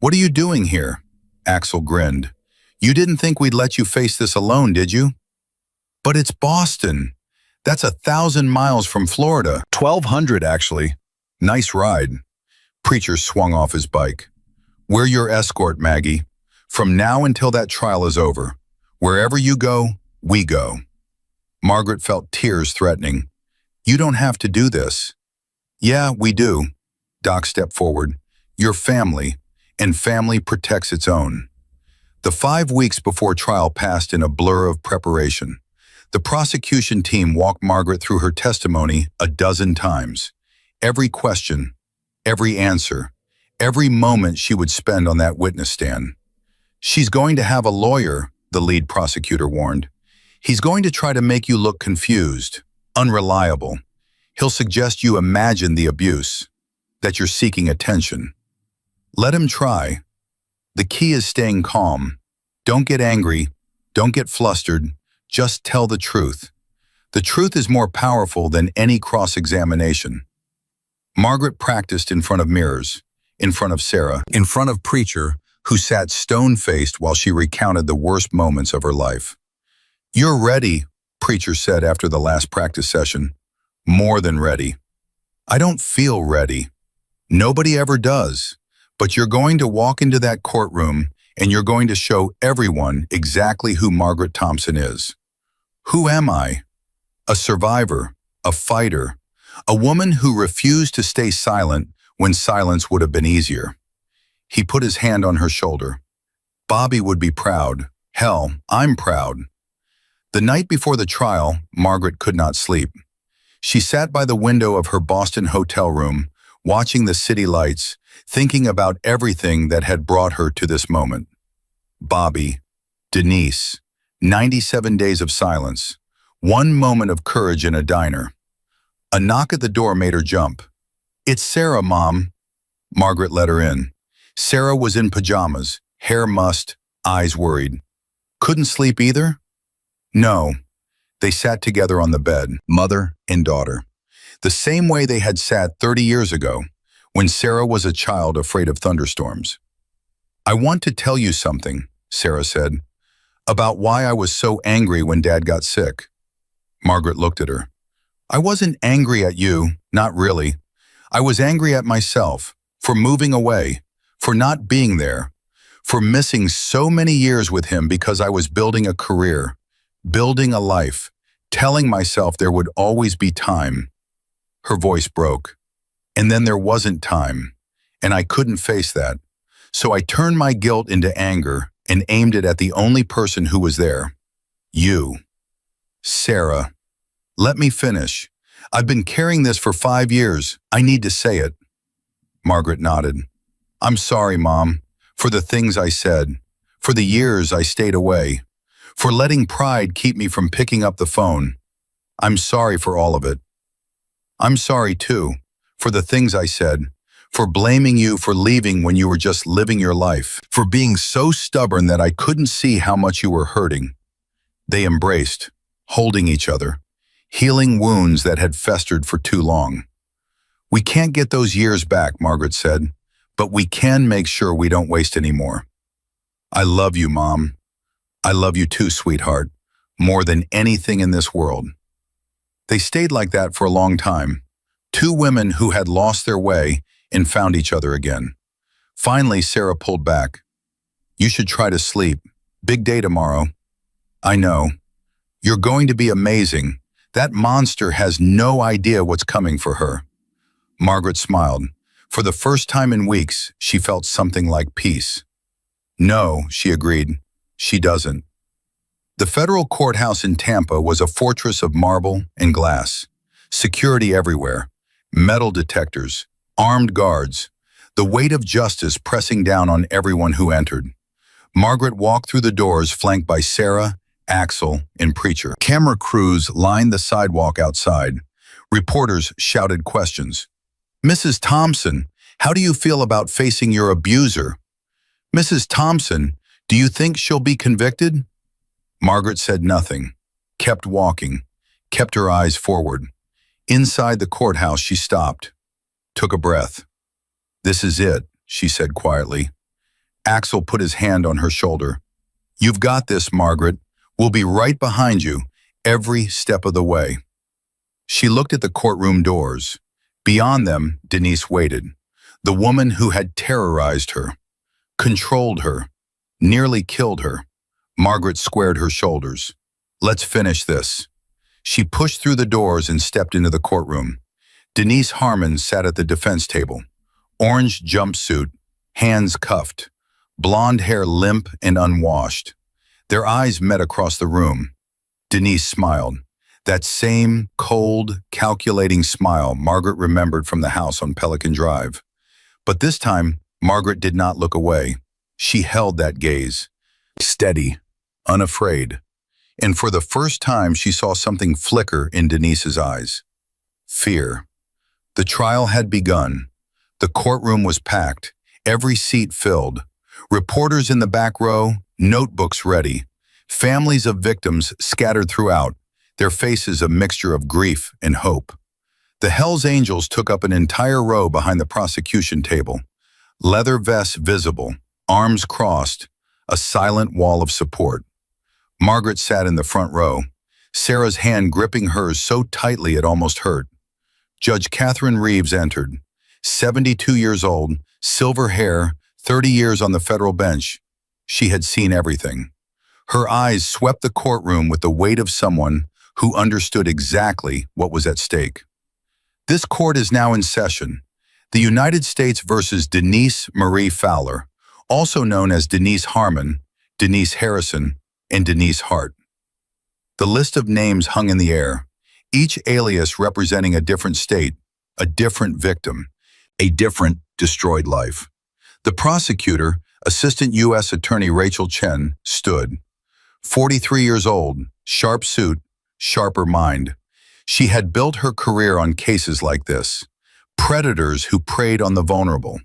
"What are you doing here?" Axel grinned. "You didn't think we'd let you face this alone, did you?" "But it's Boston. That's 1,000 miles from Florida. 1,200, actually. Nice ride." Preacher swung off his bike. "We're your escort, Maggie. From now until that trial is over. Wherever you go, we go." Margaret felt tears threatening. "You don't have to do this." "Yeah, we do." Doc stepped forward. "You're family, and family protects its own." The 5 weeks before trial passed in a blur of preparation. The prosecution team walked Margaret through her testimony a dozen times. Every question, every answer, every moment she would spend on that witness stand. "She's going to have a lawyer," the lead prosecutor warned. "He's going to try to make you look confused, unreliable. He'll suggest you imagine the abuse, that you're seeking attention. Let him try. The key is staying calm. Don't get angry. Don't get flustered. Just tell the truth. The truth is more powerful than any cross-examination." Margaret practiced in front of mirrors, in front of Sarah, in front of Preacher, who sat stone-faced while she recounted the worst moments of her life. "You're ready," Preacher said after the last practice session. "More than ready." "I don't feel ready." "Nobody ever does. But you're going to walk into that courtroom and you're going to show everyone exactly who Margaret Thompson is." "Who am I?" "A survivor, a fighter, a woman who refused to stay silent when silence would have been easier." He put his hand on her shoulder. "Bobby would be proud. Hell, I'm proud." The night before the trial, Margaret could not sleep. She sat by the window of her Boston hotel room, watching the city lights, thinking about everything that had brought her to this moment. Bobby, Denise, 97 days of silence, one moment of courage in a diner. A knock at the door made her jump. "It's Sarah, Mom." Margaret let her in. Sarah was in pajamas, hair mussed, eyes worried. "Couldn't sleep either?" "No." They sat together on the bed, mother and daughter, the same way they had sat 30 years ago, when Sarah was a child afraid of thunderstorms. "I want to tell you something," Sarah said, "about why I was so angry when Dad got sick." Margaret looked at her. "I wasn't angry at you, not really. I was angry at myself, for moving away, for not being there, for missing so many years with him because I was building a career, building a life, telling myself there would always be time." Her voice broke. "And then there wasn't time, and I couldn't face that. So I turned my guilt into anger and aimed it at the only person who was there. You." "Sarah, let me finish. I've been carrying this for 5 years. I need to say it." Margaret nodded. "I'm sorry, Mom, for the things I said, for the years I stayed away, for letting pride keep me from picking up the phone. I'm sorry for all of it. I'm sorry, too, for the things I said, for blaming you for leaving when you were just living your life, for being so stubborn that I couldn't see how much you were hurting." They embraced, holding each other, healing wounds that had festered for too long. "We can't get those years back," Margaret said, "but we can make sure we don't waste any more. I love you, Mom. I love you too, sweetheart, more than anything in this world." They stayed like that for a long time, two women who had lost their way and found each other again. Finally, Sarah pulled back. "You should try to sleep. Big day tomorrow." "I know. You're going to be amazing. That monster has no idea what's coming for her." Margaret smiled. For the first time in weeks, she felt something like peace. "No," she agreed. "She doesn't." The federal courthouse in Tampa was a fortress of marble and glass. Security everywhere, metal detectors, armed guards, the weight of justice pressing down on everyone who entered. Margaret walked through the doors flanked by Sarah, Axel, and Preacher. Camera crews lined the sidewalk outside. Reporters shouted questions. "Mrs. Thompson, how do you feel about facing your abuser?" "Mrs. Thompson, do you think she'll be convicted?" Margaret said nothing, kept walking, kept her eyes forward. Inside the courthouse, she stopped, took a breath. "This is it," she said quietly. Axel put his hand on her shoulder. "You've got this, Margaret. We'll be right behind you, every step of the way." She looked at the courtroom doors. Beyond them, Denise waited, the woman who had terrorized her, controlled her, nearly killed her. Margaret squared her shoulders. "Let's finish this." She pushed through the doors and stepped into the courtroom. Denise Harmon sat at the defense table, orange jumpsuit, hands cuffed, blonde hair limp and unwashed. Their eyes met across the room. Denise smiled. That same cold, calculating smile Margaret remembered from the house on Pelican Drive. But this time, Margaret did not look away. She held that gaze, steady, unafraid. And for the first time, she saw something flicker in Denise's eyes. Fear. The trial had begun. The courtroom was packed, every seat filled. Reporters in the back row, notebooks ready. Families of victims scattered throughout, their faces a mixture of grief and hope. The Hells Angels took up an entire row behind the prosecution table. Leather vests visible, arms crossed, a silent wall of support. Margaret sat in the front row, Sarah's hand gripping hers so tightly it almost hurt. Judge Catherine Reeves entered, 72 years old, silver hair, 30 years on the federal bench. She had seen everything. Her eyes swept the courtroom with the weight of someone who understood exactly what was at stake. This court is now in session. The United States versus Denise Marie Fowler, also known as Denise Harmon, Denise Harrison, and Denise Hart. The list of names hung in the air, each alias representing a different state, a different victim. a different, destroyed life. The prosecutor, Assistant U.S. Attorney Rachel Chen, stood. 43 years old, sharp suit, sharper mind. She had built her career on cases like this. Predators who preyed on the vulnerable.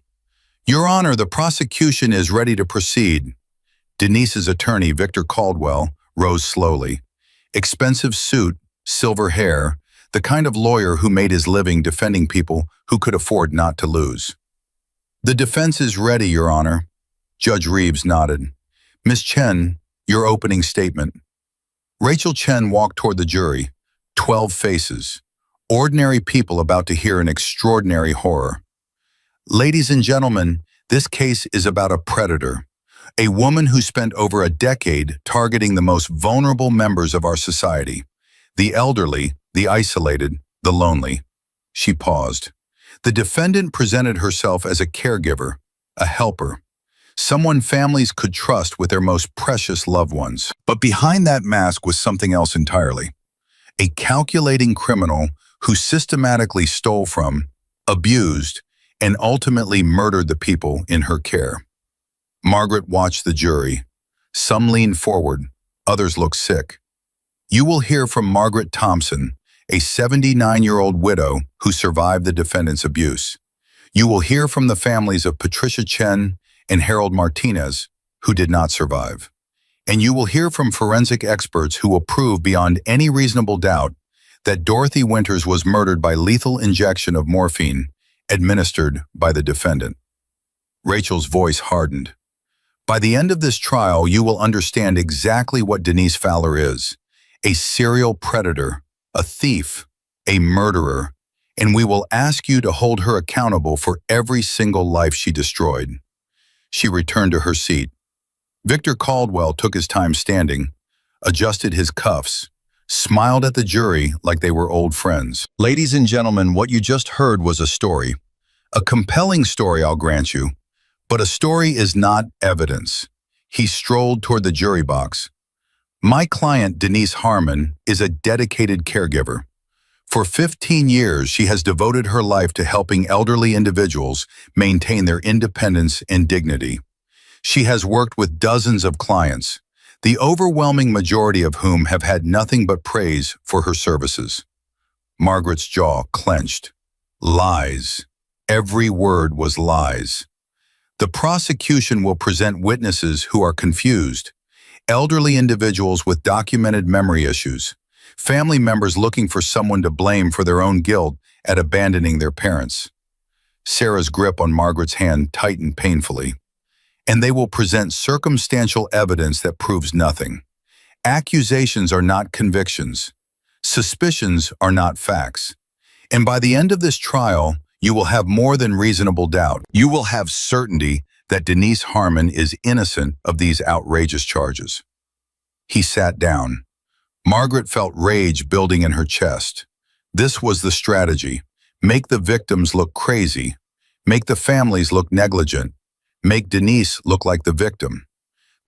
Your Honor, the prosecution is ready to proceed. Denise's attorney, Victor Caldwell, rose slowly. Expensive suit, silver hair, the kind of lawyer who made his living defending people who could afford not to lose. The defense is ready, Your Honor. Judge Reeves nodded. Ms. Chen, your opening statement. Rachel Chen walked toward the jury. 12 faces. Ordinary people about to hear an extraordinary horror. Ladies and gentlemen, this case is about a predator. A woman who spent over a decade targeting the most vulnerable members of our society. The elderly, the isolated, the lonely. She paused. The defendant presented herself as a caregiver, a helper, someone families could trust with their most precious loved ones. But behind that mask was something else entirely. A calculating criminal who systematically stole from, abused, and ultimately murdered the people in her care. Margaret watched the jury. Some leaned forward, others looked sick. You will hear from Margaret Thompson, a 79-year-old widow who survived the defendant's abuse. You will hear from the families of Patricia Chen and Harold Martinez, who did not survive. And you will hear from forensic experts who will prove beyond any reasonable doubt that Dorothy Winters was murdered by lethal injection of morphine administered by the defendant. Rachel's voice hardened. By the end of this trial, you will understand exactly what Denise Fowler is. A serial predator, a thief, a murderer, and we will ask you to hold her accountable for every single life she destroyed. She returned to her seat. Victor Caldwell took his time standing, adjusted his cuffs, smiled at the jury like they were old friends. Ladies and gentlemen, what you just heard was a story. A compelling story, I'll grant you, but a story is not evidence. He strolled toward the jury box. My client, Denise Harmon, is a dedicated caregiver. For 15 years, she has devoted her life to helping elderly individuals maintain their independence and dignity. She has worked with dozens of clients, the overwhelming majority of whom have had nothing but praise for her services. Margaret's jaw clenched. Lies. Every word was lies. The prosecution will present witnesses who are confused, elderly individuals with documented memory issues, family members looking for someone to blame for their own guilt at abandoning their parents. Sarah's grip on Margaret's hand tightened painfully. And they will present circumstantial evidence that proves nothing. Accusations are not convictions. Suspicions are not facts. And by the end of this trial, you will have more than reasonable doubt. You will have certainty that Denise Harmon is innocent of these outrageous charges. He sat down. Margaret felt rage building in her chest. This was the strategy. Make the victims look crazy. Make the families look negligent. Make Denise look like the victim.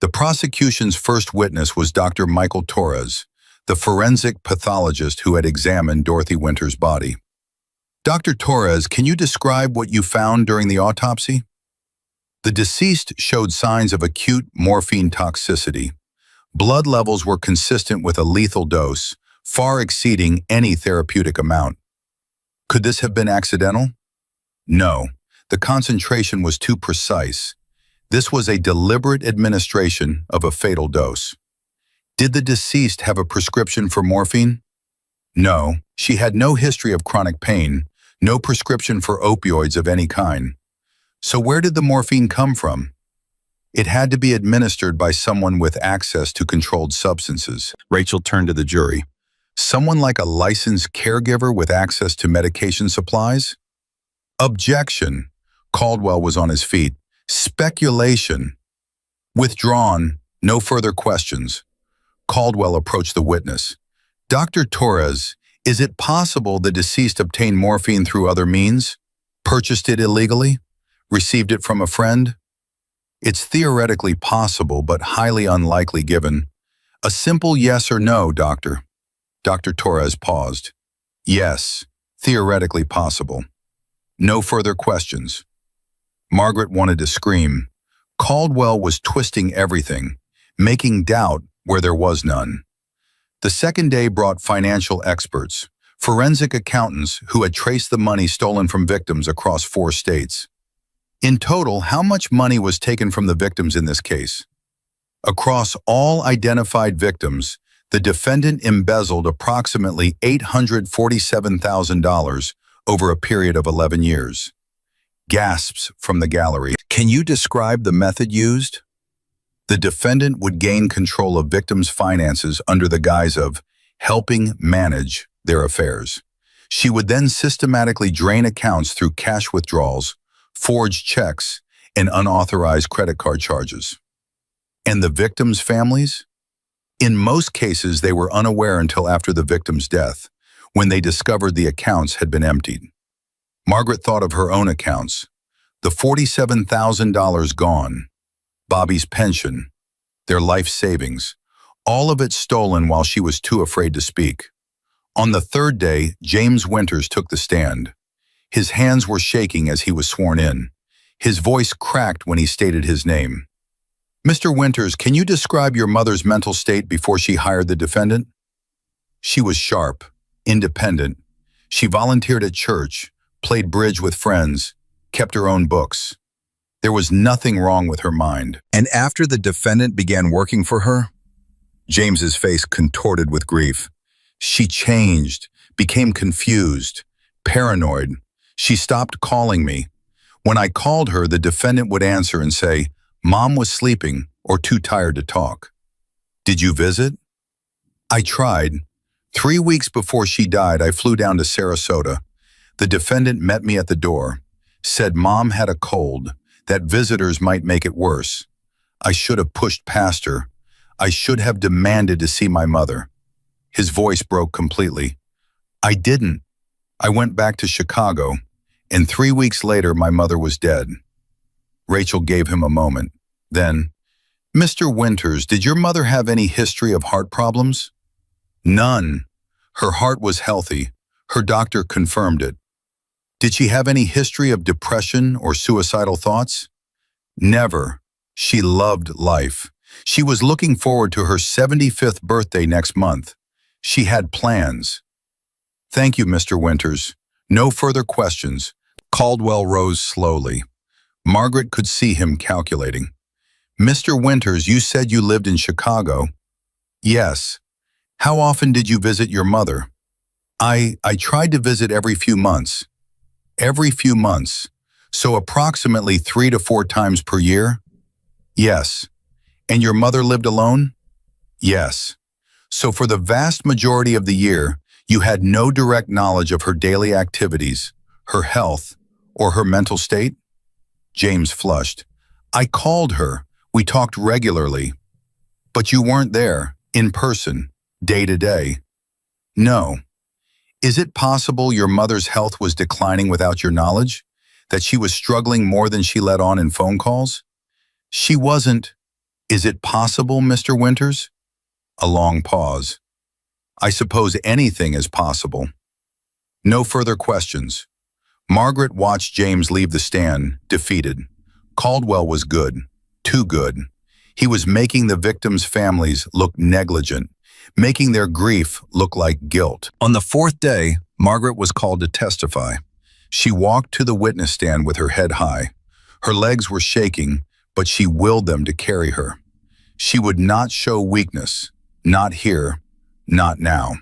The prosecution's first witness was Dr. Michael Torres, the forensic pathologist who had examined Dorothy Winters' body. Dr. Torres, can you describe what you found during the autopsy? The deceased showed signs of acute morphine toxicity. Blood levels were consistent with a lethal dose, far exceeding any therapeutic amount. Could this have been accidental? No. The concentration was too precise. This was a deliberate administration of a fatal dose. Did the deceased have a prescription for morphine? No, she had no history of chronic pain, no prescription for opioids of any kind. So where did the morphine come from? It had to be administered by someone with access to controlled substances. Rachel turned to the jury. Someone like a licensed caregiver with access to medication supplies? Objection. Caldwell was on his feet. Speculation. Withdrawn. No further questions. Caldwell approached the witness. Dr. Torres, is it possible the deceased obtained morphine through other means? Purchased it illegally? Received it from a friend? It's theoretically possible, but highly unlikely given. A simple yes or no, doctor. Dr. Torres paused. Yes, theoretically possible. No further questions. Margaret wanted to scream. Caldwell was twisting everything, making doubt where there was none. The second day brought financial experts, forensic accountants who had traced the money stolen from victims across 4 states. In total, how much money was taken from the victims in this case? Across all identified victims, the defendant embezzled approximately $847,000 over a period of 11 years. Gasps from the gallery. Can you describe the method used? The defendant would gain control of victims' finances under the guise of helping manage their affairs. She would then systematically drain accounts through cash withdrawals, forged checks, and unauthorized credit card charges. And the victims' families? In most cases, they were unaware until after the victim's death, when they discovered the accounts had been emptied. Margaret thought of her own accounts. The $47,000 gone, Bobby's pension, their life savings, all of it stolen while she was too afraid to speak. On the third day, James Winters took the stand. His hands were shaking as he was sworn in. His voice cracked when he stated his name. Mr. Winters, can you describe your mother's mental state before she hired the defendant? She was sharp, independent. She volunteered at church, played bridge with friends, kept her own books. There was nothing wrong with her mind. And after the defendant began working for her? James's face contorted with grief. She changed, became confused, paranoid. She stopped calling me. When I called her, the defendant would answer and say, Mom was sleeping or too tired to talk. Did you visit? I tried. 3 weeks before she died, I flew down to Sarasota. The defendant met me at the door, said Mom had a cold, that visitors might make it worse. I should have pushed past her. I should have demanded to see my mother. His voice broke completely. I didn't. I went back to Chicago, and 3 weeks later my mother was dead. Rachel gave him a moment. Then, Mr. Winters, did your mother have any history of heart problems? None. Her heart was healthy. Her doctor confirmed it. Did she have any history of depression or suicidal thoughts? Never. She loved life. She was looking forward to her 75th birthday next month. She had plans. Thank you, Mr. Winters. No further questions. Caldwell rose slowly. Margaret could see him calculating. Mr. Winters, you said you lived in Chicago. Yes. How often did you visit your mother? I tried to visit every few months. Every few months. So approximately 3 to 4 times per year? Yes. And your mother lived alone? Yes. So for the vast majority of the year, you had no direct knowledge of her daily activities, her health, or her mental state? James flushed. I called her. We talked regularly. But you weren't there, in person, day to day. No. Is it possible your mother's health was declining without your knowledge? That she was struggling more than she let on in phone calls? She wasn't. Is it possible, Mr. Winters? A long pause. I suppose anything is possible. No further questions. Margaret watched James leave the stand, defeated. Caldwell was good, too good. He was making the victims' families look negligent, making their grief look like guilt. On the 4th day, Margaret was called to testify. She walked to the witness stand with her head high. Her legs were shaking, but she willed them to carry her. She would not show weakness, not here, not now.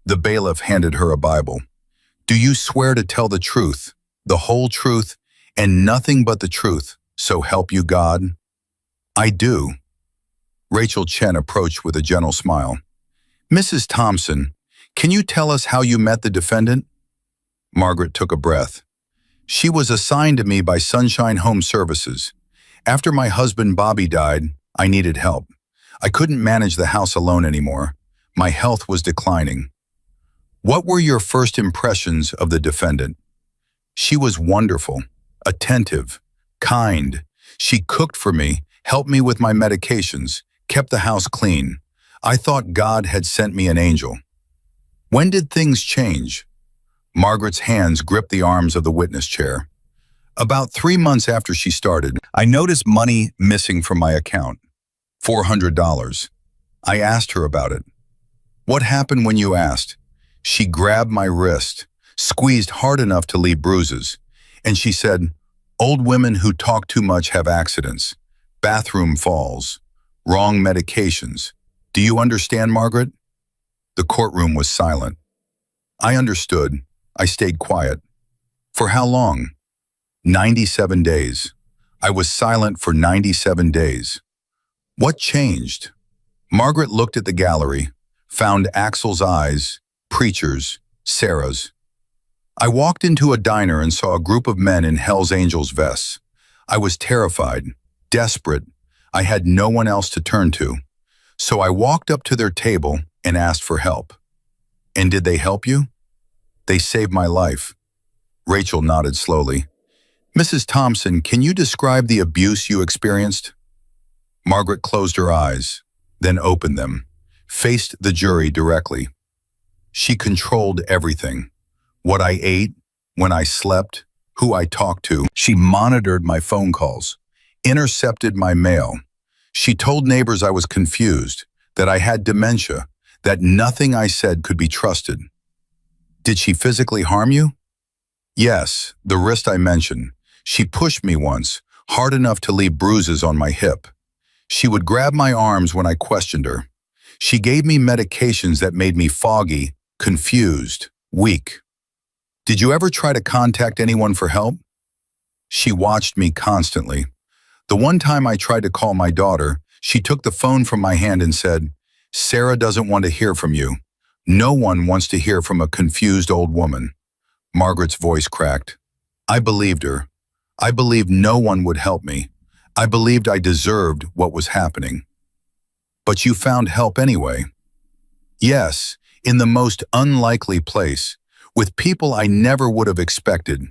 The bailiff handed her a Bible. Do you swear to tell the truth, the whole truth, and nothing but the truth, so help you God? I do. Rachel Chen approached with a gentle smile. Mrs. Thompson, can you tell us how you met the defendant? Margaret took a breath. She was assigned to me by Sunshine Home Services. After my husband Bobby died, I needed help. I couldn't manage the house alone anymore. My health was declining. What were your first impressions of the defendant? She was wonderful, attentive, kind. She cooked for me, helped me with my medications, kept the house clean. I thought God had sent me an angel. When did things change? Margaret's hands gripped the arms of the witness chair. About 3 months after she started, I noticed money missing from my account. $400. I asked her about it. What happened when you asked? She grabbed my wrist, squeezed hard enough to leave bruises, and she said, "Old women who talk too much have accidents, bathroom falls, wrong medications. Do you understand, Margaret?" The courtroom was silent. I understood. I stayed quiet. For how long? 97 days. I was silent for 97 days. What changed? Margaret looked at the gallery, found Axel's eyes, Preacher's, Sarah's. I walked into a diner and saw a group of men in Hell's Angels vests. I was terrified, desperate. I had no one else to turn to. So I walked up to their table and asked for help. And did they help you? They saved my life. Rachel nodded slowly. Mrs. Thompson, can you describe the abuse you experienced? Margaret closed her eyes, then opened them, faced the jury directly. She controlled everything. What I ate, when I slept, who I talked to. She monitored my phone calls, intercepted my mail. She told neighbors I was confused, that I had dementia, that nothing I said could be trusted. Did she physically harm you? Yes, the wrist I mentioned. She pushed me once, hard enough to leave bruises on my hip. She would grab my arms when I questioned her. She gave me medications that made me foggy, confused, weak. Did you ever try to contact anyone for help? She watched me constantly. The one time I tried to call my daughter, she took the phone from my hand and said, "Sarah doesn't want to hear from you. No one wants to hear from a confused old woman." Margaret's voice cracked. I believed her. I believed no one would help me. I believed I deserved what was happening. But you found help anyway. Yes, in the most unlikely place, with people I never would have expected.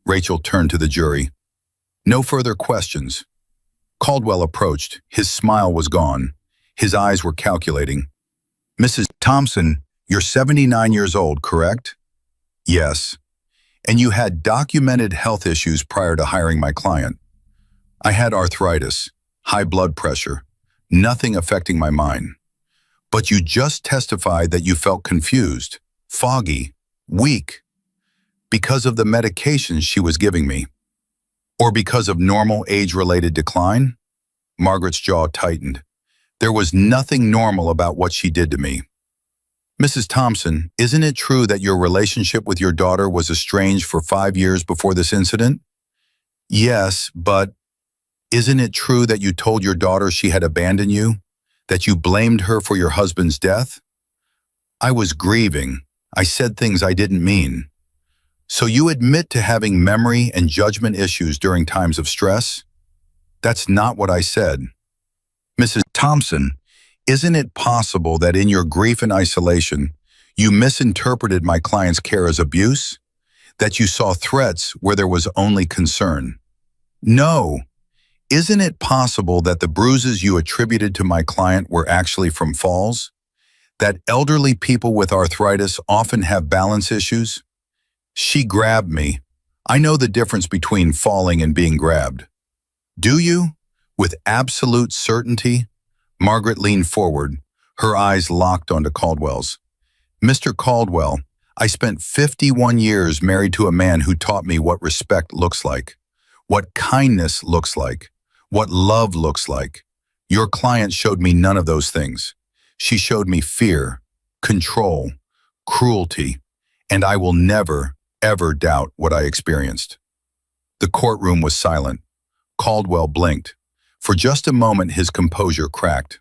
Rachel turned to the jury. No further questions. Caldwell approached. His smile was gone. His eyes were calculating. Mrs. Thompson, you're 79 years old, correct? Yes. And you had documented health issues prior to hiring my client. I had arthritis, high blood pressure, nothing affecting my mind. But you just testified that you felt confused, foggy, weak, because of the medications she was giving me. Or because of normal age-related decline? Margaret's jaw tightened. There was nothing normal about what she did to me. Mrs. Thompson, isn't it true that your relationship with your daughter was estranged for 5 years before this incident? Yes, but isn't it true that you told your daughter she had abandoned you? That you blamed her for your husband's death? I was grieving. I said things I didn't mean. So you admit to having memory and judgment issues during times of stress? That's not what I said. Mrs. Thompson, isn't it possible that in your grief and isolation, you misinterpreted my client's care as abuse? That you saw threats where there was only concern? No. Isn't it possible that the bruises you attributed to my client were actually from falls? That elderly people with arthritis often have balance issues? She grabbed me. I know the difference between falling and being grabbed. Do you? With absolute certainty? Margaret leaned forward, her eyes locked onto Caldwell's. Mr. Caldwell, I spent 51 years married to a man who taught me what respect looks like, what kindness looks like, what love looks like. Your client showed me none of those things. She showed me fear, control, cruelty, and I will never, ever doubt what I experienced. The courtroom was silent. Caldwell blinked. For just a moment, his composure cracked.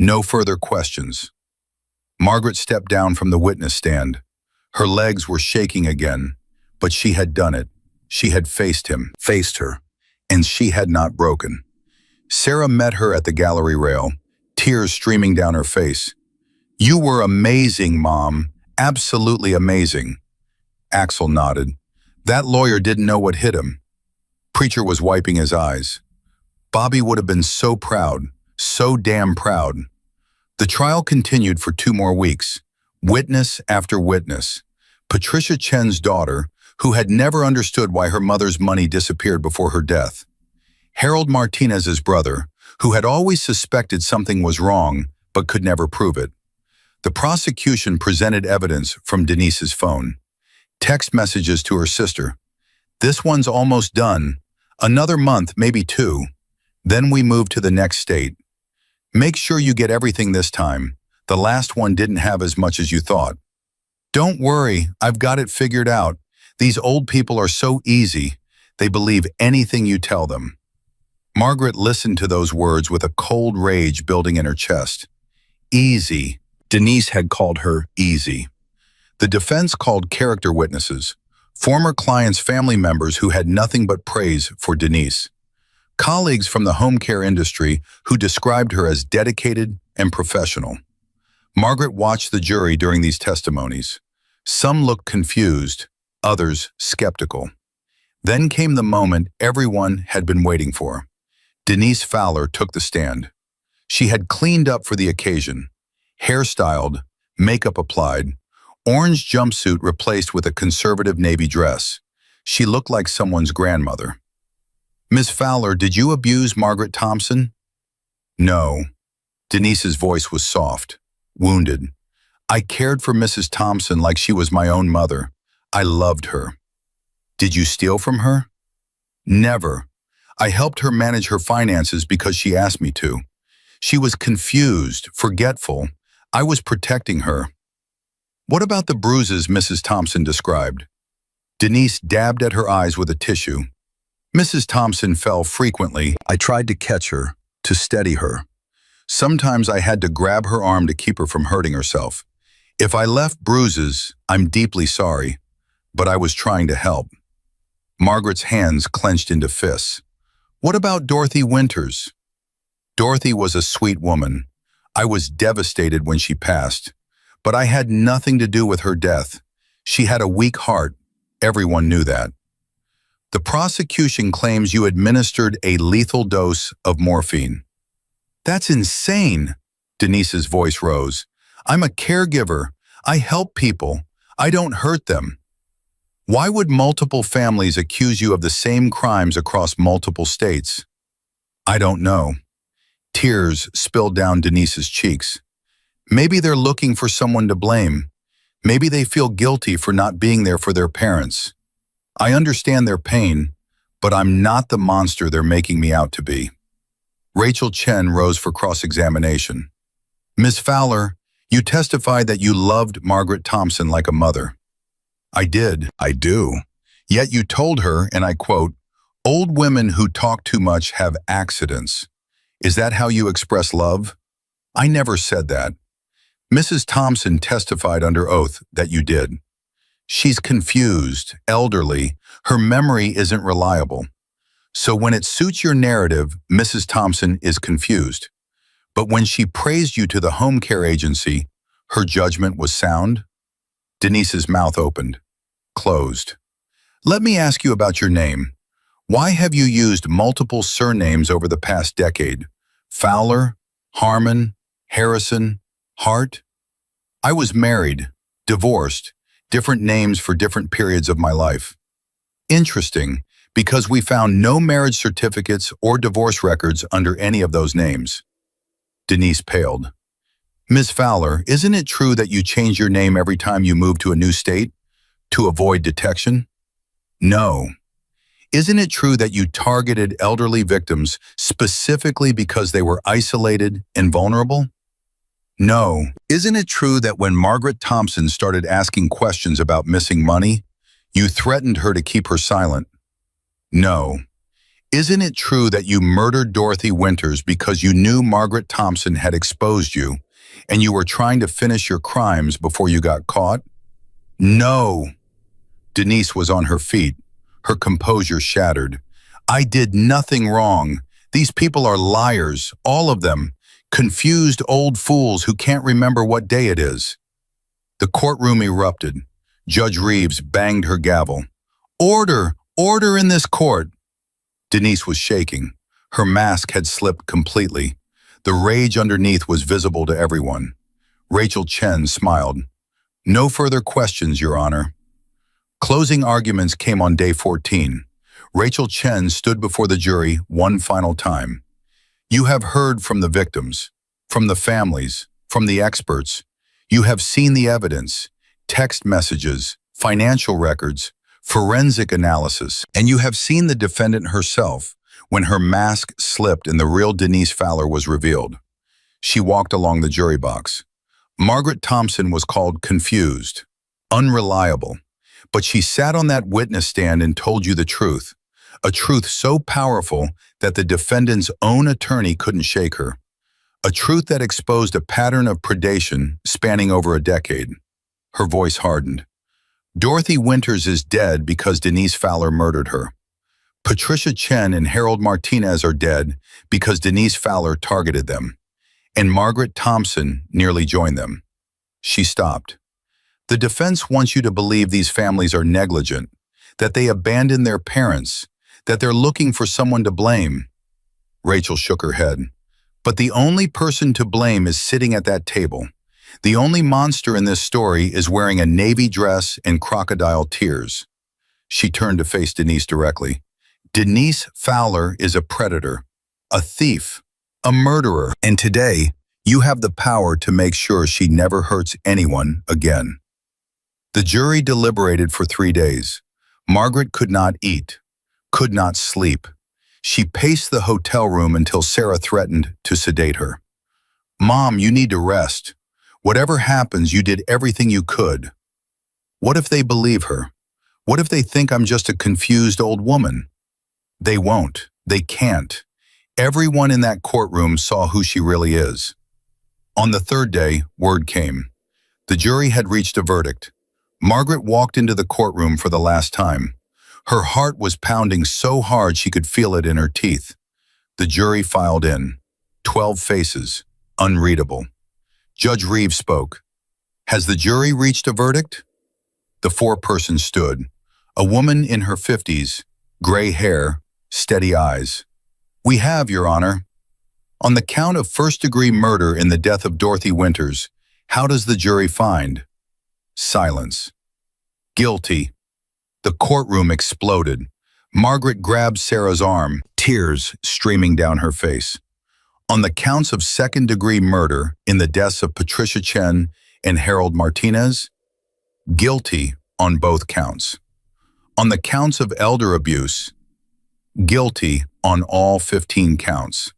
No further questions. Margaret stepped down from the witness stand. Her legs were shaking again, but she had done it. She had faced him, faced her, and she had not broken. Sarah met her at the gallery rail, tears streaming down her face. You were amazing, Mom. Absolutely amazing. Axel nodded. That lawyer didn't know what hit him. Preacher was wiping his eyes. Bobby would have been so proud, so damn proud. The trial continued for 2 more weeks, witness after witness. Patricia Chen's daughter, who had never understood why her mother's money disappeared before her death. Harold Martinez's brother, who had always suspected something was wrong but could never prove it. The prosecution presented evidence from Denise's phone. Text messages to her sister. "This one's almost done. Another month, maybe 2. Then we move to the next state. Make sure you get everything this time. The last one didn't have as much as you thought. Don't worry, I've got it figured out. These old people are so easy. They believe anything you tell them." Margaret listened to those words with a cold rage building in her chest. Easy. Denise had called her easy. The defense called character witnesses, former clients' family members who had nothing but praise for Denise. Colleagues from the home care industry who described her as dedicated and professional. Margaret watched the jury during these testimonies. Some looked confused, others skeptical. Then came the moment everyone had been waiting for. Denise Fowler took the stand. She had cleaned up for the occasion, hairstyled, makeup applied, orange jumpsuit replaced with a conservative navy dress. She looked like someone's grandmother. "Ms. Fowler, did you abuse Margaret Thompson?" "No." Denise's voice was soft, wounded. "I cared for Mrs. Thompson like she was my own mother. I loved her." "Did you steal from her?" "Never. I helped her manage her finances because she asked me to. She was confused, forgetful. I was protecting her." "What about the bruises Mrs. Thompson described?" Denise dabbed at her eyes with a tissue. "Mrs. Thompson fell frequently. I tried to catch her, to steady her. Sometimes I had to grab her arm to keep her from hurting herself. If I left bruises, I'm deeply sorry, but I was trying to help." Margaret's hands clenched into fists. "What about Dorothy Winters?" "Dorothy was a sweet woman. I was devastated when she passed, but I had nothing to do with her death. She had a weak heart. Everyone knew that." The prosecution claims you administered a lethal dose of morphine. "That's insane." Denise's voice rose. "I'm a caregiver. I help people. I don't hurt them." "Why would multiple families accuse you of the same crimes across multiple states?" "I don't know." Tears spilled down Denise's cheeks. "Maybe they're looking for someone to blame. Maybe they feel guilty for not being there for their parents. I understand their pain, but I'm not the monster they're making me out to be." Rachel Chen rose for cross-examination. "Ms. Fowler, you testified that you loved Margaret Thompson like a mother." "I did. I do. Yet you told her, and I quote, 'Old women who talk too much have accidents.' Is that how you express love?" "I never said that." Mrs. Thompson testified under oath that you did. "She's confused, elderly, her memory isn't reliable. So when it suits your narrative, Mrs. Thompson is confused. But when she praised you to the home care agency, her judgment was sound?" Denise's mouth opened, closed. "Let me ask you about your name. Why have you used multiple surnames over the past decade? Fowler, Harmon, Harrison, Hart? I was married, divorced, different names for different periods of my life." "Interesting, because we found no marriage certificates or divorce records under any of those names." Denise paled. "Ms. Fowler, isn't it true that you change your name every time you move to a new state? To avoid detection?" "No." "Isn't it true that you targeted elderly victims specifically because they were isolated and vulnerable?" "No." "Isn't it true that when Margaret Thompson started asking questions about missing money, you threatened her to keep her silent?" "No." "Isn't it true that you murdered Dorothy Winters because you knew Margaret Thompson had exposed you, and you were trying to finish your crimes before you got caught?" "No." Denise was on her feet, her composure shattered. "I did nothing wrong. These people are liars, all of them, confused old fools who can't remember what day it is." The courtroom erupted. Judge Reeves banged her gavel. "Order! Order in this court!" Denise was shaking. Her mask had slipped completely. The rage underneath was visible to everyone. Rachel Chen smiled. "No further questions, Your Honor." Closing arguments came on day 14. Rachel Chen stood before the jury one final time. You have heard from the victims, from the families, from the experts. You have seen the evidence, text messages, financial records, forensic analysis, and you have seen the defendant herself when her mask slipped and the real Denise Fowler was revealed. She walked along the jury box. Margaret Thompson was called confused, unreliable, but she sat on that witness stand and told you the truth, a truth so powerful that the defendant's own attorney couldn't shake her, a truth that exposed a pattern of predation spanning over a decade. Her voice hardened. Dorothy Winters is dead because Denise Fowler murdered her. Patricia Chen and Harold Martinez are dead because Denise Fowler targeted them, and Margaret Thompson nearly joined them. She stopped. The defense wants you to believe these families are negligent, that they abandoned their parents, that they're looking for someone to blame. Rachel shook her head. But the only person to blame is sitting at that table. The only monster in this story is wearing a navy dress and crocodile tears. She turned to face Denise directly. Denise Fowler is a predator, a thief, a murderer, and today you have the power to make sure she never hurts anyone again. The jury deliberated for 3 days. Margaret could not eat, could not sleep. She paced the hotel room until Sarah threatened to sedate her. Mom, you need to rest. Whatever happens, you did everything you could. What if they believe her? What if they think I'm just a confused old woman? They won't. They can't. Everyone in that courtroom saw who she really is. On the third day, word came. The jury had reached a verdict. Margaret walked into the courtroom for the last time. Her heart was pounding so hard she could feel it in her teeth. The jury filed in. 12 faces, unreadable. Judge Reeves spoke. Has the jury reached a verdict? The 4 persons stood. A woman in her 50s, gray hair, steady eyes. We have, Your Honor. On the count of first-degree murder in the death of Dorothy Winters, how does the jury find? Silence. Guilty. The courtroom exploded. Margaret grabbed Sarah's arm, tears streaming down her face. On the counts of second-degree murder in the deaths of Patricia Chen and Harold Martinez, guilty on both counts. On the counts of elder abuse, guilty on all 15 counts.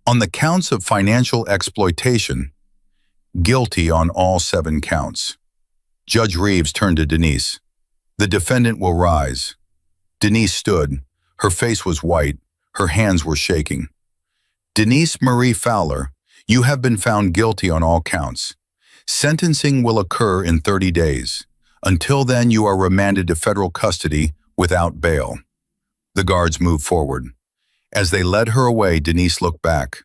On the counts of financial exploitation, guilty on all 7 counts. Judge Reeves turned to Denise. The defendant will rise. Denise stood. Her face was white. Her hands were shaking. Denise Marie Fowler, you have been found guilty on all counts. Sentencing will occur in 30 days. Until then, you are remanded to federal custody without bail. The guards moved forward. As they led her away, Denise looked back.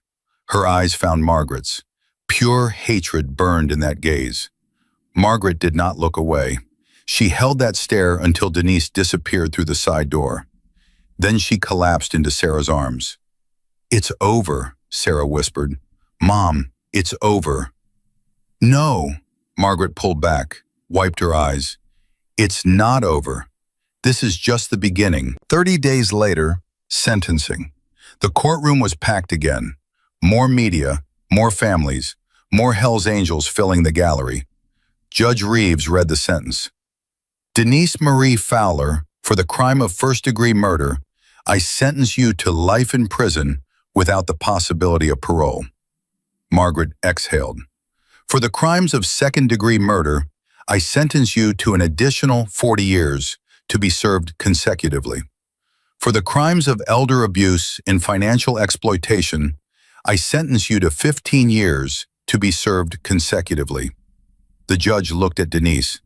Her eyes found Margaret's. Pure hatred burned in that gaze. Margaret did not look away. She held that stare until Denise disappeared through the side door. Then she collapsed into Sarah's arms. It's over, Sarah whispered. Mom, it's over. No, Margaret pulled back, wiped her eyes. It's not over. This is just the beginning. 30 days later, sentencing. The courtroom was packed again. More media, more families, more Hell's Angels filling the gallery. Judge Reeves read the sentence. Denise Marie Fowler, for the crime of first-degree murder, I sentence you to life in prison without the possibility of parole. Margaret exhaled. For the crimes of second-degree murder, I sentence you to an additional 40 years to be served consecutively. For the crimes of elder abuse and financial exploitation, I sentence you to 15 years to be served consecutively. The judge looked at Denise.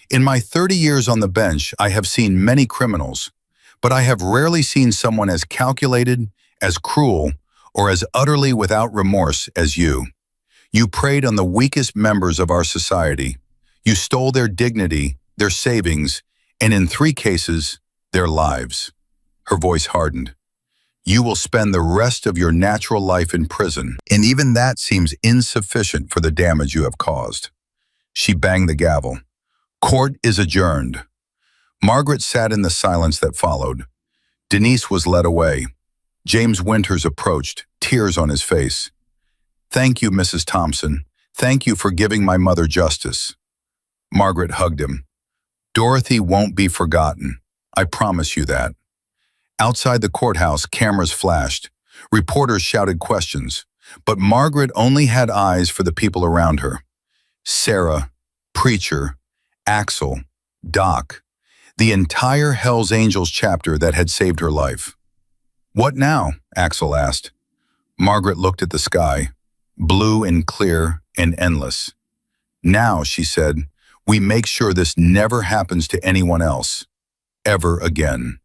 In my 30 years on the bench, I have seen many criminals, but I have rarely seen someone as calculated, as cruel, or as utterly without remorse as you. You preyed on the weakest members of our society. You stole their dignity, their savings, and in 3 cases, their lives. Her voice hardened. You will spend the rest of your natural life in prison, and even that seems insufficient for the damage you have caused. She banged the gavel. Court is adjourned. Margaret sat in the silence that followed. Denise was led away. James Winters approached, tears on his face. "Thank you, Mrs. Thompson. Thank you for giving my mother justice." Margaret hugged him. "Dorothy won't be forgotten. I promise you that." Outside the courthouse, cameras flashed. Reporters shouted questions. But Margaret only had eyes for the people around her. Sarah, Preacher, Axel, Doc. The entire Hell's Angels chapter that had saved her life. "What now?" Axel asked. Margaret looked at the sky, blue and clear and endless. "Now," she said, "we make sure this never happens to anyone else. Ever again."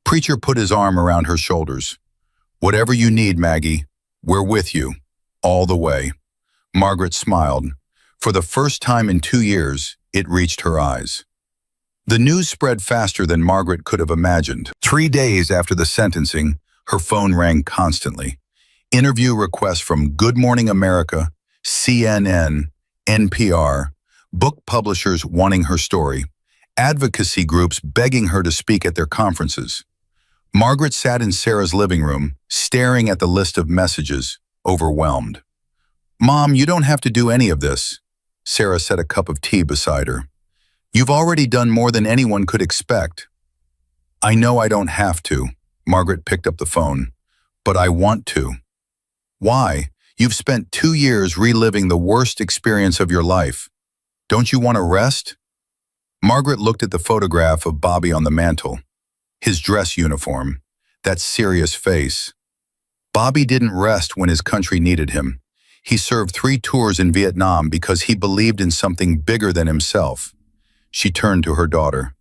Preacher put his arm around her shoulders. "Whatever you need, Maggie, we're with you, all the way." Margaret smiled. For the first time in 2 years, it reached her eyes. The news spread faster than Margaret could have imagined. 3 days after the sentencing, her phone rang constantly. Interview requests from Good Morning America, CNN, NPR, book publishers wanting her story, advocacy groups begging her to speak at their conferences. Margaret sat in Sarah's living room, staring at the list of messages, overwhelmed. "Mom, you don't have to do any of this." Sarah set a cup of tea beside her. "You've already done more than anyone could expect." "I know I don't have to." Margaret picked up the phone. "But I want to." "Why? You've spent 2 years reliving the worst experience of your life. Don't you want to rest?" Margaret looked at the photograph of Bobby on the mantel. His dress uniform, that serious face. Bobby didn't rest when his country needed him. He served 3 tours in Vietnam because he believed in something bigger than himself. She turned to her daughter.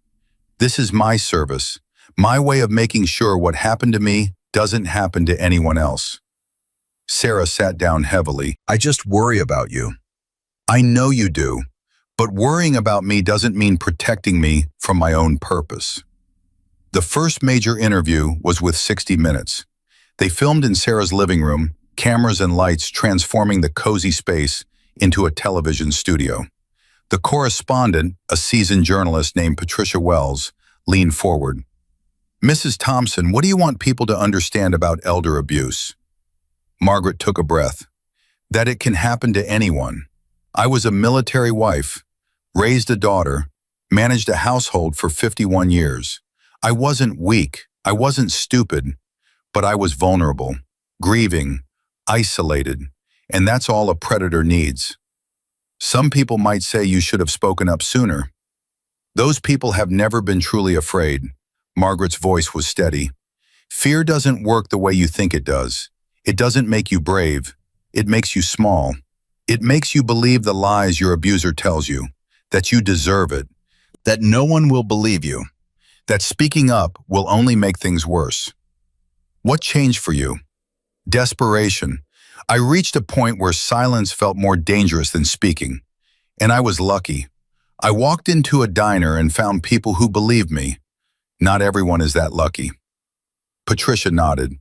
"This is my service, my way of making sure what happened to me doesn't happen to anyone else." Sarah sat down heavily. "I just worry about you." "I know you do, but worrying about me doesn't mean protecting me from my own purpose." The first major interview was with 60 Minutes. They filmed in Sarah's living room, cameras and lights transforming the cozy space into a television studio. The correspondent, a seasoned journalist named Patricia Wells, leaned forward. "Mrs. Thompson, what do you want people to understand about elder abuse?" Margaret took a breath. "That it can happen to anyone. I was a military wife, raised a daughter, managed a household for 51 years. I wasn't weak, I wasn't stupid, but I was vulnerable, grieving, isolated, and that's all a predator needs. Some people might say you should have spoken up sooner. Those people have never been truly afraid." Margaret's voice was steady. "Fear doesn't work the way you think it does. It doesn't make you brave. It makes you small. It makes you believe the lies your abuser tells you, that you deserve it, that no one will believe you, that speaking up will only make things worse." "What changed for you?" "Desperation. I reached a point where silence felt more dangerous than speaking. And I was lucky. I walked into a diner and found people who believed me. Not everyone is that lucky." Patricia nodded.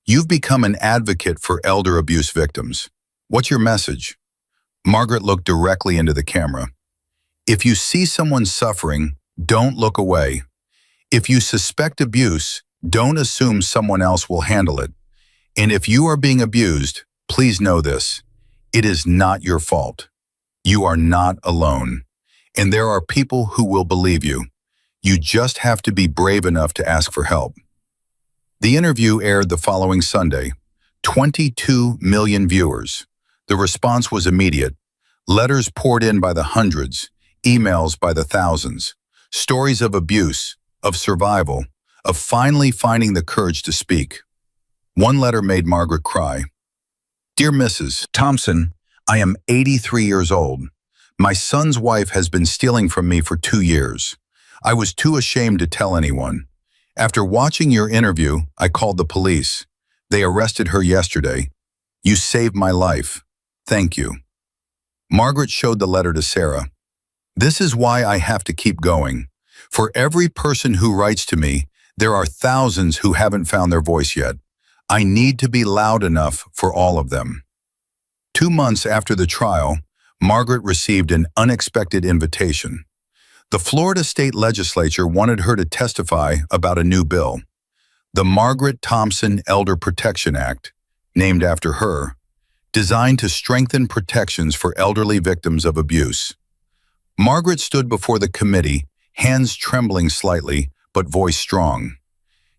"You've become an advocate for elder abuse victims. What's your message?" Margaret looked directly into the camera. "If you see someone suffering, don't look away. If you suspect abuse, don't assume someone else will handle it. And if you are being abused, please know this. It is not your fault. You are not alone. And there are people who will believe you. You just have to be brave enough to ask for help." The interview aired the following Sunday. 22 million viewers. The response was immediate. Letters poured in by the hundreds, emails by the thousands. Stories of abuse, of survival, of finally finding the courage to speak. One letter made Margaret cry. "Dear Mrs. Thompson, I am 83 years old. My son's wife has been stealing from me for 2 years. I was too ashamed to tell anyone. After watching your interview, I called the police. They arrested her yesterday. You saved my life. Thank you." Margaret showed the letter to Sarah. "This is why I have to keep going. For every person who writes to me, there are thousands who haven't found their voice yet. I need to be loud enough for all of them." 2 months after the trial, Margaret received an unexpected invitation. The Florida state legislature wanted her to testify about a new bill, the Margaret Thompson Elder Protection Act, named after her, designed to strengthen protections for elderly victims of abuse. Margaret stood before the committee, hands trembling slightly, but voice strong.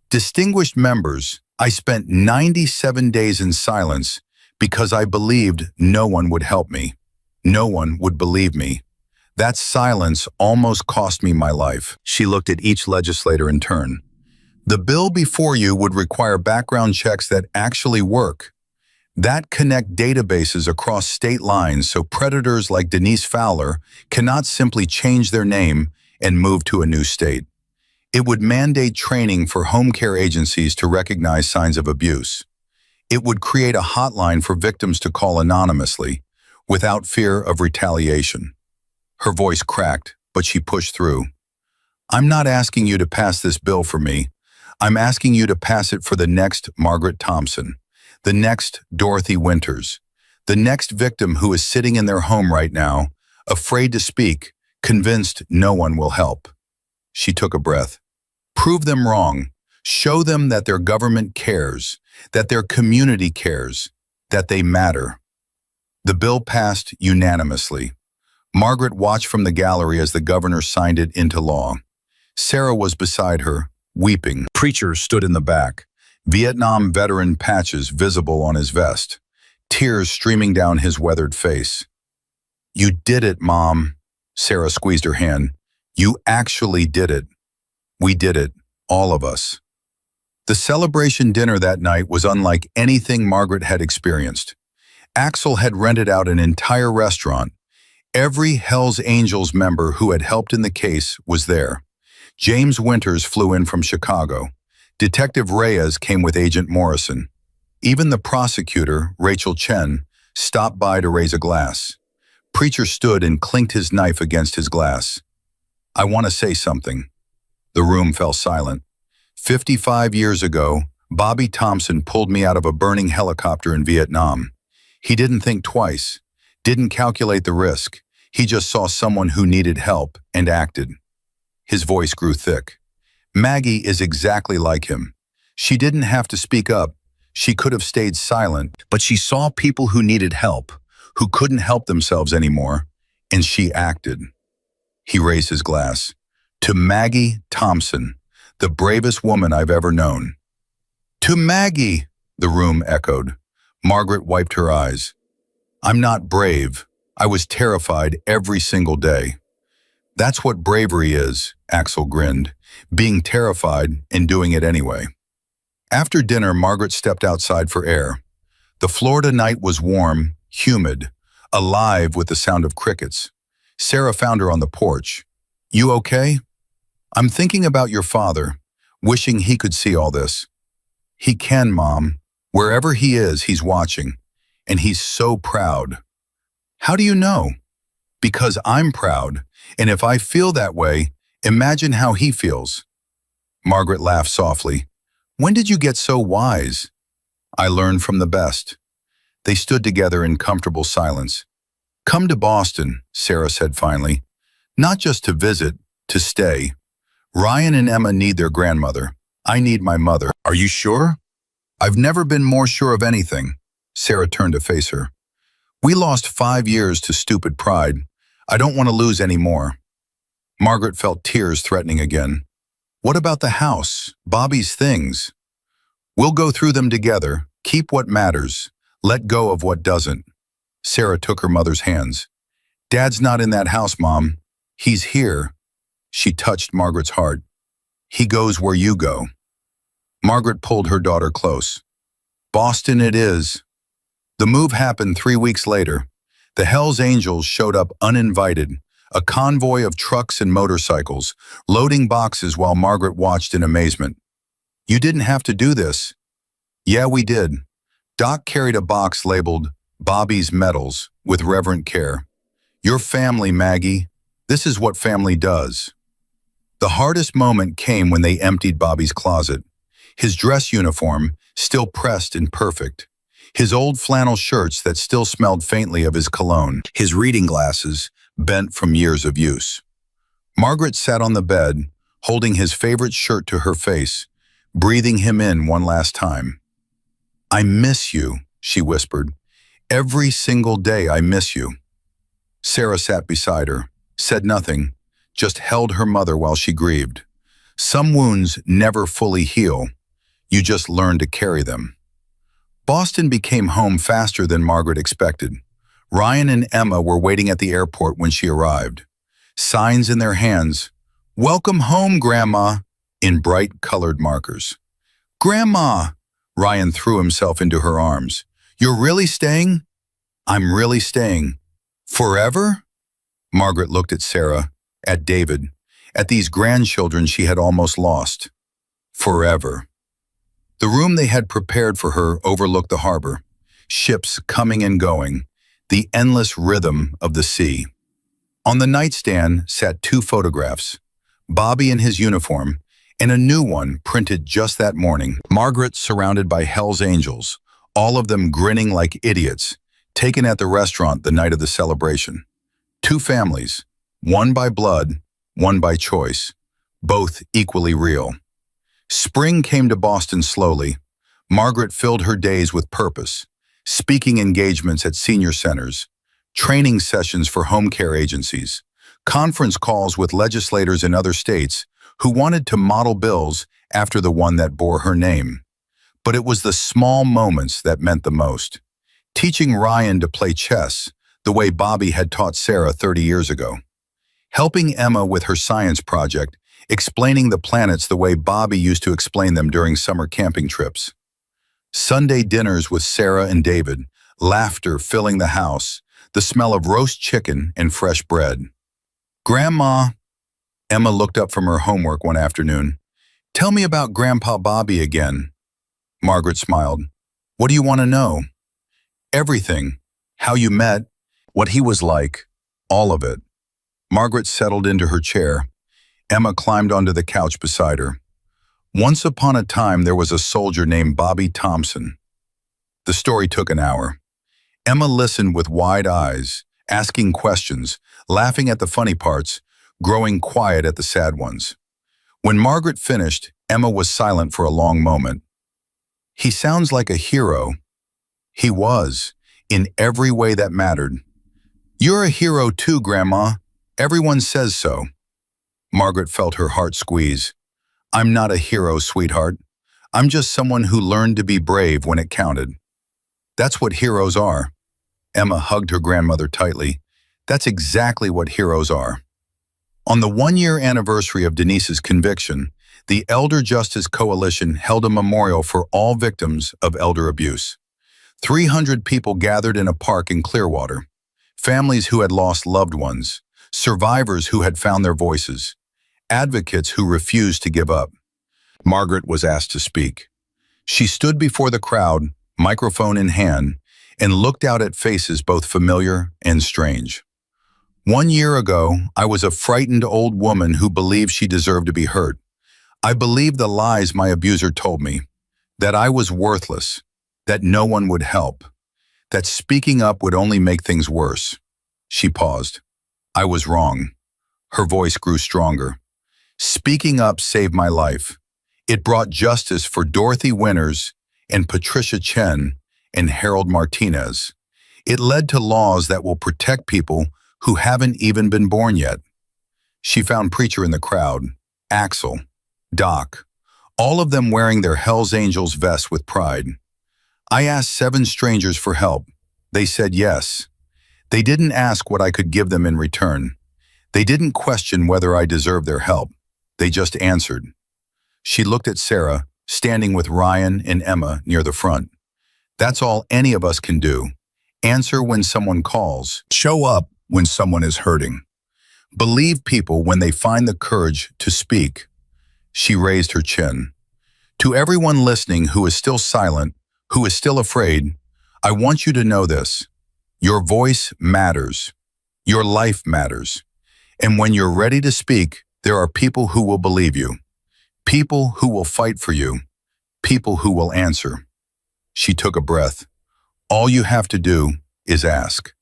Distinguished members, I spent 97 days in silence because I believed no one would help me. No one would believe me. That silence almost cost me my life. She looked at each legislator in turn. The bill before you would require background checks that actually work, that connect databases across state lines so predators like Denise Fowler cannot simply change their name and move to a new state. It would mandate training for home care agencies to recognize signs of abuse. It would create a hotline for victims to call anonymously, without fear of retaliation. Her voice cracked, but she pushed through. I'm not asking you to pass this bill for me. I'm asking you to pass it for the next Margaret Thompson, the next Dorothy Winters, the next victim who is sitting in their home right now, afraid to speak, convinced no one will help. She took a breath. Prove them wrong. Show them that their government cares, that their community cares, that they matter. The bill passed unanimously. Margaret watched from the gallery as the governor signed it into law. Sarah was beside her, weeping. Preacher stood in the back, Vietnam veteran patches visible on his vest, tears streaming down his weathered face. You did it, Mom. Sarah squeezed her hand. You actually did it. We did it, all of us. The celebration dinner that night was unlike anything Margaret had experienced. Axel had rented out an entire restaurant. Every Hells Angels member who had helped in the case was there. James Winters flew in from Chicago. Detective Reyes came with Agent Morrison. Even the prosecutor, Rachel Chen, stopped by to raise a glass. Preacher stood and clinked his knife against his glass. I want to say something. The room fell silent. 55 years ago, Bobby Thompson pulled me out of a burning helicopter in Vietnam. He didn't think twice, didn't calculate the risk. He just saw someone who needed help and acted. His voice grew thick. Maggie is exactly like him. She didn't have to speak up. She could have stayed silent, but she saw people who needed help, who couldn't help themselves anymore, and she acted. He raised his glass. To Maggie Thompson, the bravest woman I've ever known. To Maggie, the room echoed. Margaret wiped her eyes. I'm not brave. I was terrified every single day. That's what bravery is, Axel grinned, being terrified and doing it anyway. After dinner, Margaret stepped outside for air. The Florida night was warm, humid, alive with the sound of crickets. Sarah found her on the porch. You okay? I'm thinking about your father, wishing he could see all this. He can, Mom. Wherever he is, he's watching. And he's so proud. How do you know? Because I'm proud, and if I feel that way, imagine how he feels. Margaret laughed softly. When did you get so wise? I learned from the best. They stood together in comfortable silence. Come to Boston, Sarah said finally. Not just to visit, to stay. Ryan and Emma need their grandmother. I need my mother. Are you sure? I've never been more sure of anything. Sarah turned to face her. We lost 5 years to stupid pride. I don't want to lose any more. Margaret felt tears threatening again. What about the house, Bobby's things? We'll go through them together, keep what matters, let go of what doesn't. Sarah took her mother's hands. Dad's not in that house, Mom. He's here. She touched Margaret's heart. He goes where you go. Margaret pulled her daughter close. Boston it is. The move happened 3 weeks later. The Hells Angels showed up uninvited, a convoy of trucks and motorcycles, loading boxes while Margaret watched in amazement. You didn't have to do this. Yeah, we did. Doc carried a box labeled Bobby's Medals with reverent care. Your family, Maggie. This is what family does. The hardest moment came when they emptied Bobby's closet. His dress uniform, still pressed and perfect. His old flannel shirts that still smelled faintly of his cologne. His reading glasses, bent from years of use. Margaret sat on the bed, holding his favorite shirt to her face, breathing him in one last time. "I miss you," she whispered. "Every single day I miss you." Sarah sat beside her, said nothing, just held her mother while she grieved. Some wounds never fully heal. You just learn to carry them. Boston became home faster than Margaret expected. Ryan and Emma were waiting at the airport when she arrived. Signs in their hands, "Welcome home, Grandma," in bright colored markers. "Grandma!" Ryan threw himself into her arms. "You're really staying?" "I'm really staying." "Forever?" Margaret looked at Sarah, at David, at these grandchildren she had almost lost. "Forever." The room they had prepared for her overlooked the harbor, ships coming and going, the endless rhythm of the sea. On the nightstand sat two photographs, Bobby in his uniform, and a new one printed just that morning. Margaret surrounded by Hell's Angels, all of them grinning like idiots, taken at the restaurant the night of the celebration. Two families, one by blood, one by choice, both equally real. Spring came to Boston slowly. Margaret filled her days with purpose, speaking engagements at senior centers, training sessions for home care agencies, conference calls with legislators in other states who wanted to model bills after the one that bore her name. But it was the small moments that meant the most. Teaching Ryan to play chess the way Bobby had taught Sarah 30 years ago. Helping Emma with her science project, explaining the planets the way Bobby used to explain them during summer camping trips. Sunday dinners with Sarah and David, laughter filling the house, the smell of roast chicken and fresh bread. "Grandma," Emma looked up from her homework one afternoon. "Tell me about Grandpa Bobby again." Margaret smiled. "What do you want to know?" "Everything. How you met, what he was like, all of it." Margaret settled into her chair. Emma climbed onto the couch beside her. "Once upon a time there was a soldier named Bobby Thompson." The story took an hour. Emma listened with wide eyes, asking questions, laughing at the funny parts, growing quiet at the sad ones. When Margaret finished, Emma was silent for a long moment. "He sounds like a hero." He was, in every way that mattered. "You're a hero too, Grandma. Everyone says so." Margaret felt her heart squeeze. "I'm not a hero, sweetheart. I'm just someone who learned to be brave when it counted." "That's what heroes are." Emma hugged her grandmother tightly. "That's exactly what heroes are." On the one-year anniversary of Denise's conviction, the Elder Justice Coalition held a memorial for all victims of elder abuse. 300 people gathered in a park in Clearwater. Families who had lost loved ones, survivors who had found their voices, advocates who refused to give up. Margaret was asked to speak. She stood before the crowd, microphone in hand, and looked out at faces both familiar and strange. "1 year ago, I was a frightened old woman who believed she deserved to be hurt. I believed the lies my abuser told me, that I was worthless, that no one would help, that speaking up would only make things worse." She paused. "I was wrong." Her voice grew stronger. "Speaking up saved my life. It brought justice for Dorothy Winters and Patricia Chen and Harold Martinez. It led to laws that will protect people who haven't even been born yet." She found Preacher in the crowd, Axel, Doc, all of them wearing their Hell's Angels vests with pride. "I asked 7 strangers for help. They said yes. They didn't ask what I could give them in return. They didn't question whether I deserved their help. They just answered." She looked at Sarah, standing with Ryan and Emma near the front. "That's all any of us can do. Answer when someone calls. Show up when someone is hurting. Believe people when they find the courage to speak." She raised her chin. "To everyone listening who is still silent, who is still afraid, I want you to know this. Your voice matters. Your life matters. And when you're ready to speak, there are people who will believe you. People who will fight for you. People who will answer." She took a breath. "All you have to do is ask."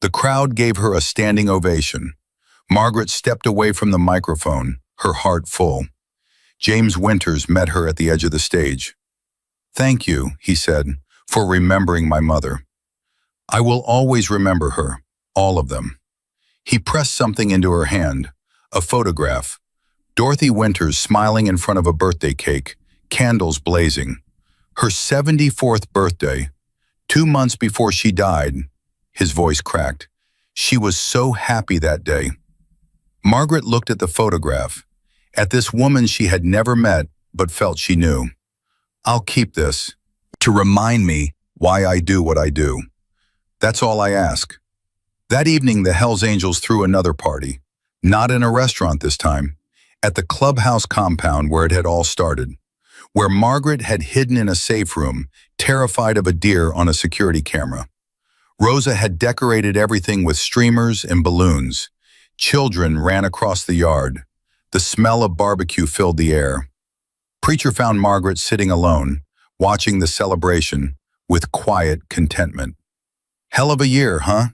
The crowd gave her a standing ovation. Margaret stepped away from the microphone, her heart full. James Winters met her at the edge of the stage. "Thank you," he said, "for remembering my mother. I will always remember her, all of them." He pressed something into her hand, a photograph. Dorothy Winters smiling in front of a birthday cake, candles blazing. Her 74th birthday, 2 months before she died. His voice cracked. She was so happy that day. Margaret looked at the photograph, at this woman she had never met but felt she knew. "I'll keep this, to remind me why I do what I do. That's all I ask." That evening, the Hells Angels threw another party, not in a restaurant this time, at the clubhouse compound where it had all started, where Margaret had hidden in a safe room, terrified of a deer on a security camera. Rosa had decorated everything with streamers and balloons. Children ran across the yard. The smell of barbecue filled the air. Preacher found Margaret sitting alone, watching the celebration with quiet contentment. "Hell of a year, huh?"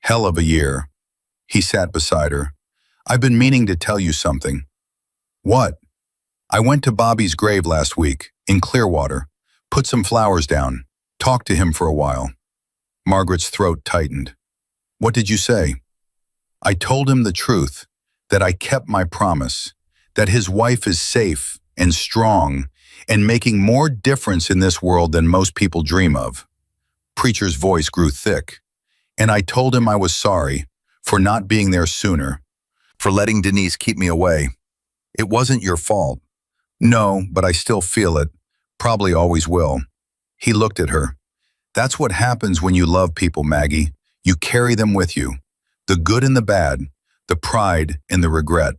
"Hell of a year." He sat beside her. "I've been meaning to tell you something." "What?" "I went to Bobby's grave last week, in Clearwater, put some flowers down, talked to him for a while." Margaret's throat tightened. "What did you say?" "I told him the truth, that I kept my promise, that his wife is safe and strong and making more difference in this world than most people dream of." Preacher's voice grew thick. "And I told him I was sorry for not being there sooner, for letting Denise keep me away. It wasn't your fault." "No, but I still feel it. Probably always will." He looked at her. "That's what happens when you love people, Maggie. You carry them with you. The good and the bad, the pride and the regret.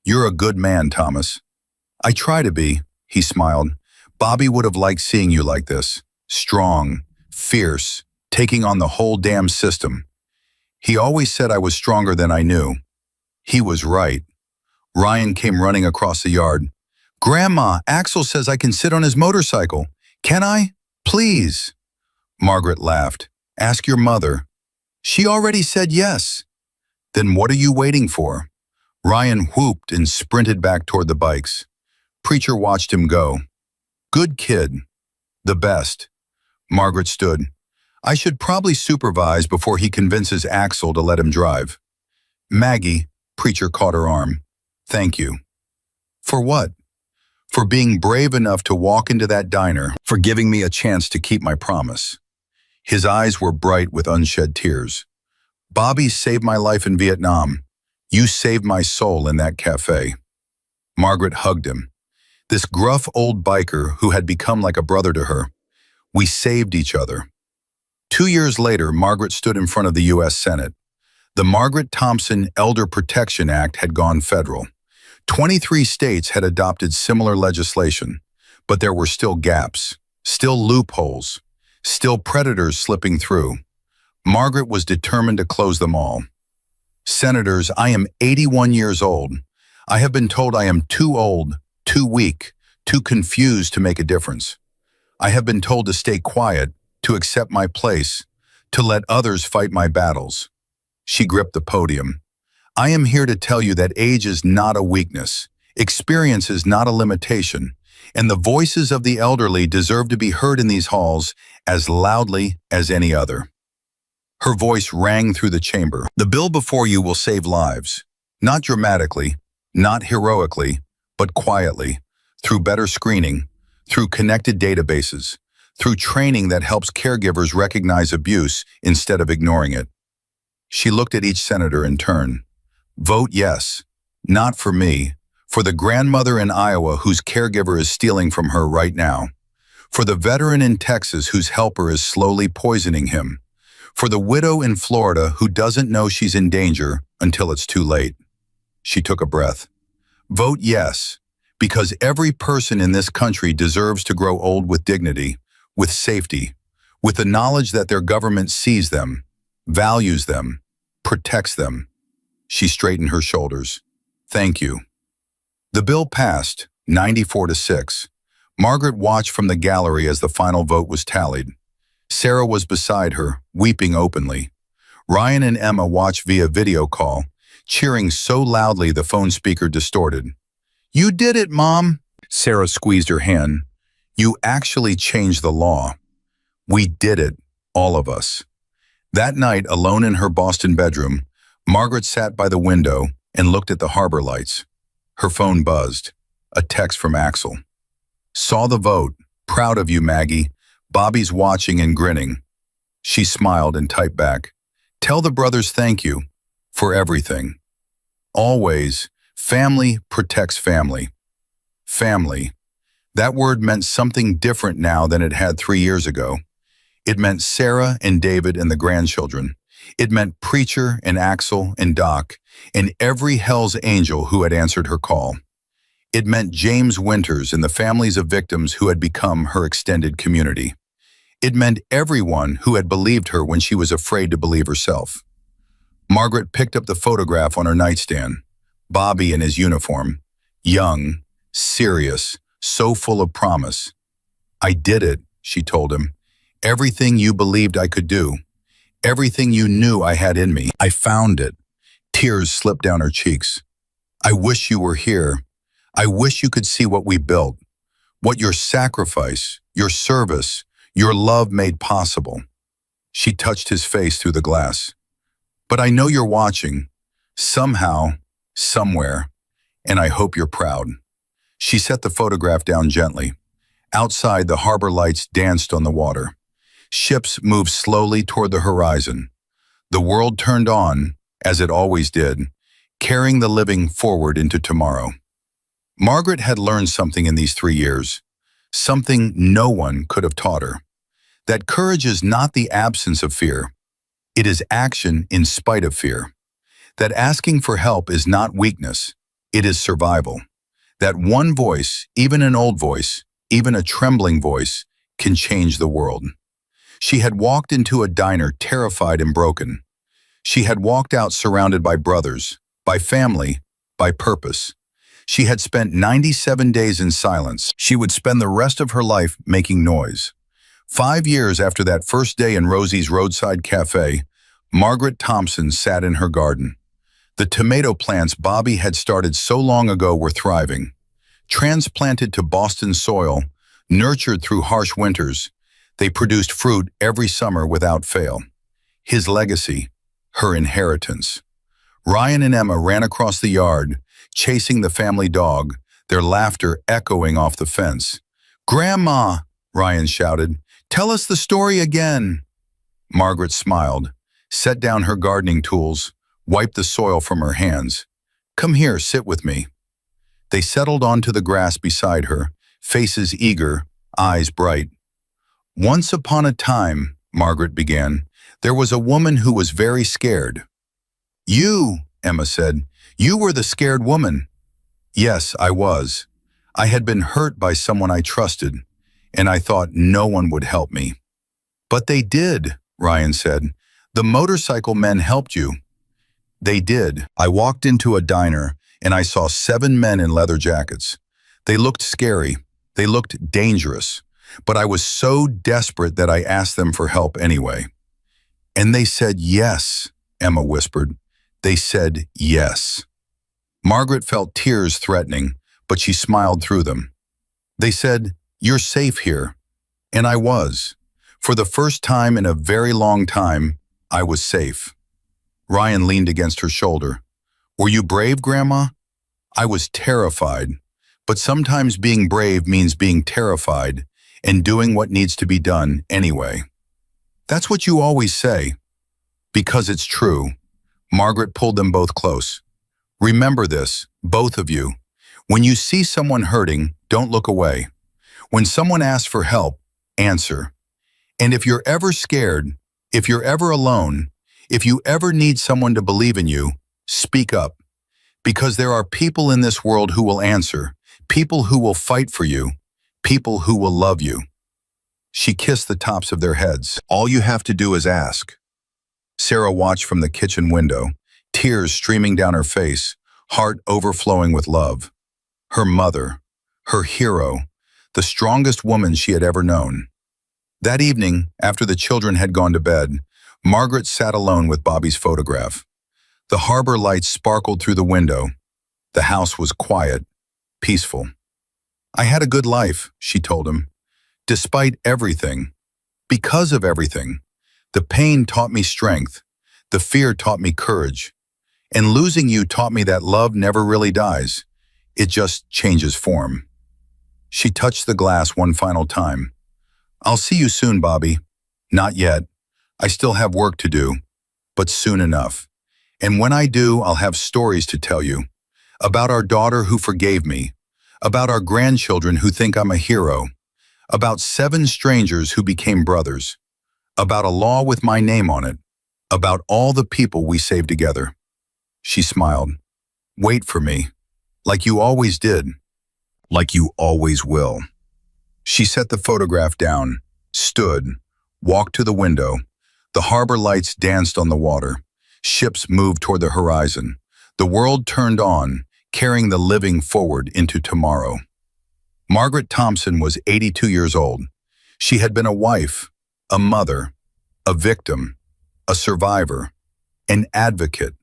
You're a good man, Thomas." "I try to be," he smiled. "Bobby would have liked seeing you like this. Strong, fierce, taking on the whole damn system. He always said I was stronger than I knew." He was right. Ryan came running across the yard. "Grandma, Axel says I can sit on his motorcycle. Can I? Please." Margaret laughed. "Ask your mother." "She already said yes." "Then what are you waiting for?" Ryan whooped and sprinted back toward the bikes. Preacher watched him go. "Good kid. The best." Margaret stood. "I should probably supervise before he convinces Axel to let him drive." "Maggie," Preacher caught her arm. "Thank you." "For what?" "For being brave enough to walk into that diner, for giving me a chance to keep my promise." His eyes were bright with unshed tears. "Bobby saved my life in Vietnam. You saved my soul in that cafe." Margaret hugged him. This gruff old biker who had become like a brother to her. We saved each other. 2 years later, Margaret stood in front of the U.S. Senate. The Margaret Thompson Elder Protection Act had gone federal. 23 states had adopted similar legislation, but there were still gaps, still loopholes, still predators slipping through. Margaret was determined to close them all. "Senators, I am 81 years old. I have been told I am too old, too weak, too confused to make a difference. I have been told to stay quiet, to accept my place, to let others fight my battles." She gripped the podium. "I am here to tell you that age is not a weakness, experience is not a limitation, and the voices of the elderly deserve to be heard in these halls as loudly as any other." Her voice rang through the chamber. "The bill before you will save lives, not dramatically, not heroically, but quietly, through better screening, through connected databases, through training that helps caregivers recognize abuse instead of ignoring it." She looked at each senator in turn. "Vote yes, not for me, for the grandmother in Iowa whose caregiver is stealing from her right now, for the veteran in Texas whose helper is slowly poisoning him, for the widow in Florida who doesn't know she's in danger until it's too late." She took a breath. "Vote yes, because every person in this country deserves to grow old with dignity, with safety, with the knowledge that their government sees them, values them, protects them." She straightened her shoulders. "Thank you." The bill passed, 94-6. Margaret watched from the gallery as the final vote was tallied. Sarah was beside her, weeping openly. Ryan and Emma watched via video call, cheering so loudly the phone speaker distorted. "You did it, Mom!" Sarah squeezed her hand. "You actually changed the law. We did it, all of us." That night, alone in her Boston bedroom, Margaret sat by the window and looked at the harbor lights. Her phone buzzed. A text from Axel. "Saw the vote. Proud of you, Maggie. Bobby's watching and grinning." She smiled and typed back, "Tell the brothers thank you for everything. Always, family protects family." Family. That word meant something different now than it had 3 years ago. It meant Sarah and David and the grandchildren. It meant Preacher and Axel and Doc and every Hell's Angel who had answered her call. It meant James Winters and the families of victims who had become her extended community. It meant everyone who had believed her when she was afraid to believe herself. Margaret picked up the photograph on her nightstand. Bobby in his uniform. Young, serious, so full of promise. "I did it," she told him. "Everything you believed I could do. Everything you knew I had in me. I found it." Tears slipped down her cheeks. "I wish you were here. I wish you could see what we built. What your sacrifice, your service, your love made possible." She touched his face through the glass. "But I know you're watching. Somehow, somewhere. And I hope you're proud." She set the photograph down gently. Outside, the harbor lights danced on the water. Ships moved slowly toward the horizon. The world turned on, as it always did, carrying the living forward into tomorrow. Margaret had learned something in these 3 years, something no one could have taught her. That courage is not the absence of fear. It is action in spite of fear. That asking for help is not weakness, it is survival. That one voice, even an old voice, even a trembling voice, can change the world. She had walked into a diner terrified and broken. She had walked out surrounded by brothers, by family, by purpose. She had spent 97 days in silence. She would spend the rest of her life making noise. 5 years after that first day in Rosie's roadside cafe, Margaret Thompson sat in her garden. The tomato plants Bobby had started so long ago were thriving. Transplanted to Boston soil, nurtured through harsh winters, they produced fruit every summer without fail. His legacy, her inheritance. Ryan and Emma ran across the yard, chasing the family dog, their laughter echoing off the fence. "Grandma," Ryan shouted, "tell us the story again." Margaret smiled, set down her gardening tools, wiped the soil from her hands. "Come here, sit with me." They settled onto the grass beside her, faces eager, eyes bright. "Once upon a time," Margaret began, "there was a woman who was very scared." "You," Emma said, "you were the scared woman." "Yes, I was. I had been hurt by someone I trusted, and I thought no one would help me." "But they did," Ryan said. "The motorcycle men helped you." "They did. I walked into a diner, and I saw 7 men in leather jackets. They looked scary. They looked dangerous. But I was so desperate that I asked them for help anyway." "And they said yes," Emma whispered. "They said yes." Margaret felt tears threatening, but she smiled through them. "They said, 'You're safe here.' And I was. For the first time in a very long time, I was safe." Ryan leaned against her shoulder. "Were you brave, Grandma?" "I was terrified. But sometimes being brave means being terrified and doing what needs to be done anyway." "That's what you always say." "Because it's true." Margaret pulled them both close. "Remember this, both of you. When you see someone hurting, don't look away. When someone asks for help, answer. And if you're ever scared, if you're ever alone, if you ever need someone to believe in you, speak up. Because there are people in this world who will answer, people who will fight for you, people who will love you." She kissed the tops of their heads. "All you have to do is ask." Sarah watched from the kitchen window, tears streaming down her face, heart overflowing with love. Her mother, her hero, the strongest woman she had ever known. That evening, after the children had gone to bed, Margaret sat alone with Bobby's photograph. The harbor lights sparkled through the window. The house was quiet, peaceful. I had a good life, she told him. Despite everything, because of everything, the pain taught me strength, the fear taught me courage, and losing you taught me that love never really dies. It just changes form. She touched the glass one final time. I'll see you soon, Bobby. Not yet. I still have work to do, but soon enough. And when I do, I'll have stories to tell you. About our daughter who forgave me. About our grandchildren who think I'm a hero. About 7 strangers who became brothers. About a law with my name on it. About all the people we saved together. She smiled. Wait for me. Like you always did. Like you always will. She set the photograph down, stood, walked to the window. The harbor lights danced on the water. Ships moved toward the horizon. The world turned on, carrying the living forward into tomorrow. Margaret Thompson was 82 years old. She had been a wife, a mother, a victim, a survivor, an advocate.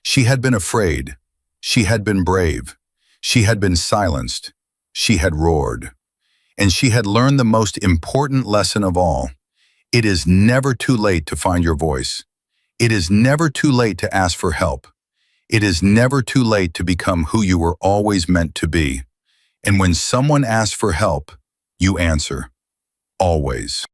She had been afraid. She had been brave. She had been silenced. She had roared. And she had learned the most important lesson of all. It is never too late to find your voice. It is never too late to ask for help. It is never too late to become who you were always meant to be. And when someone asks for help, you answer. Always.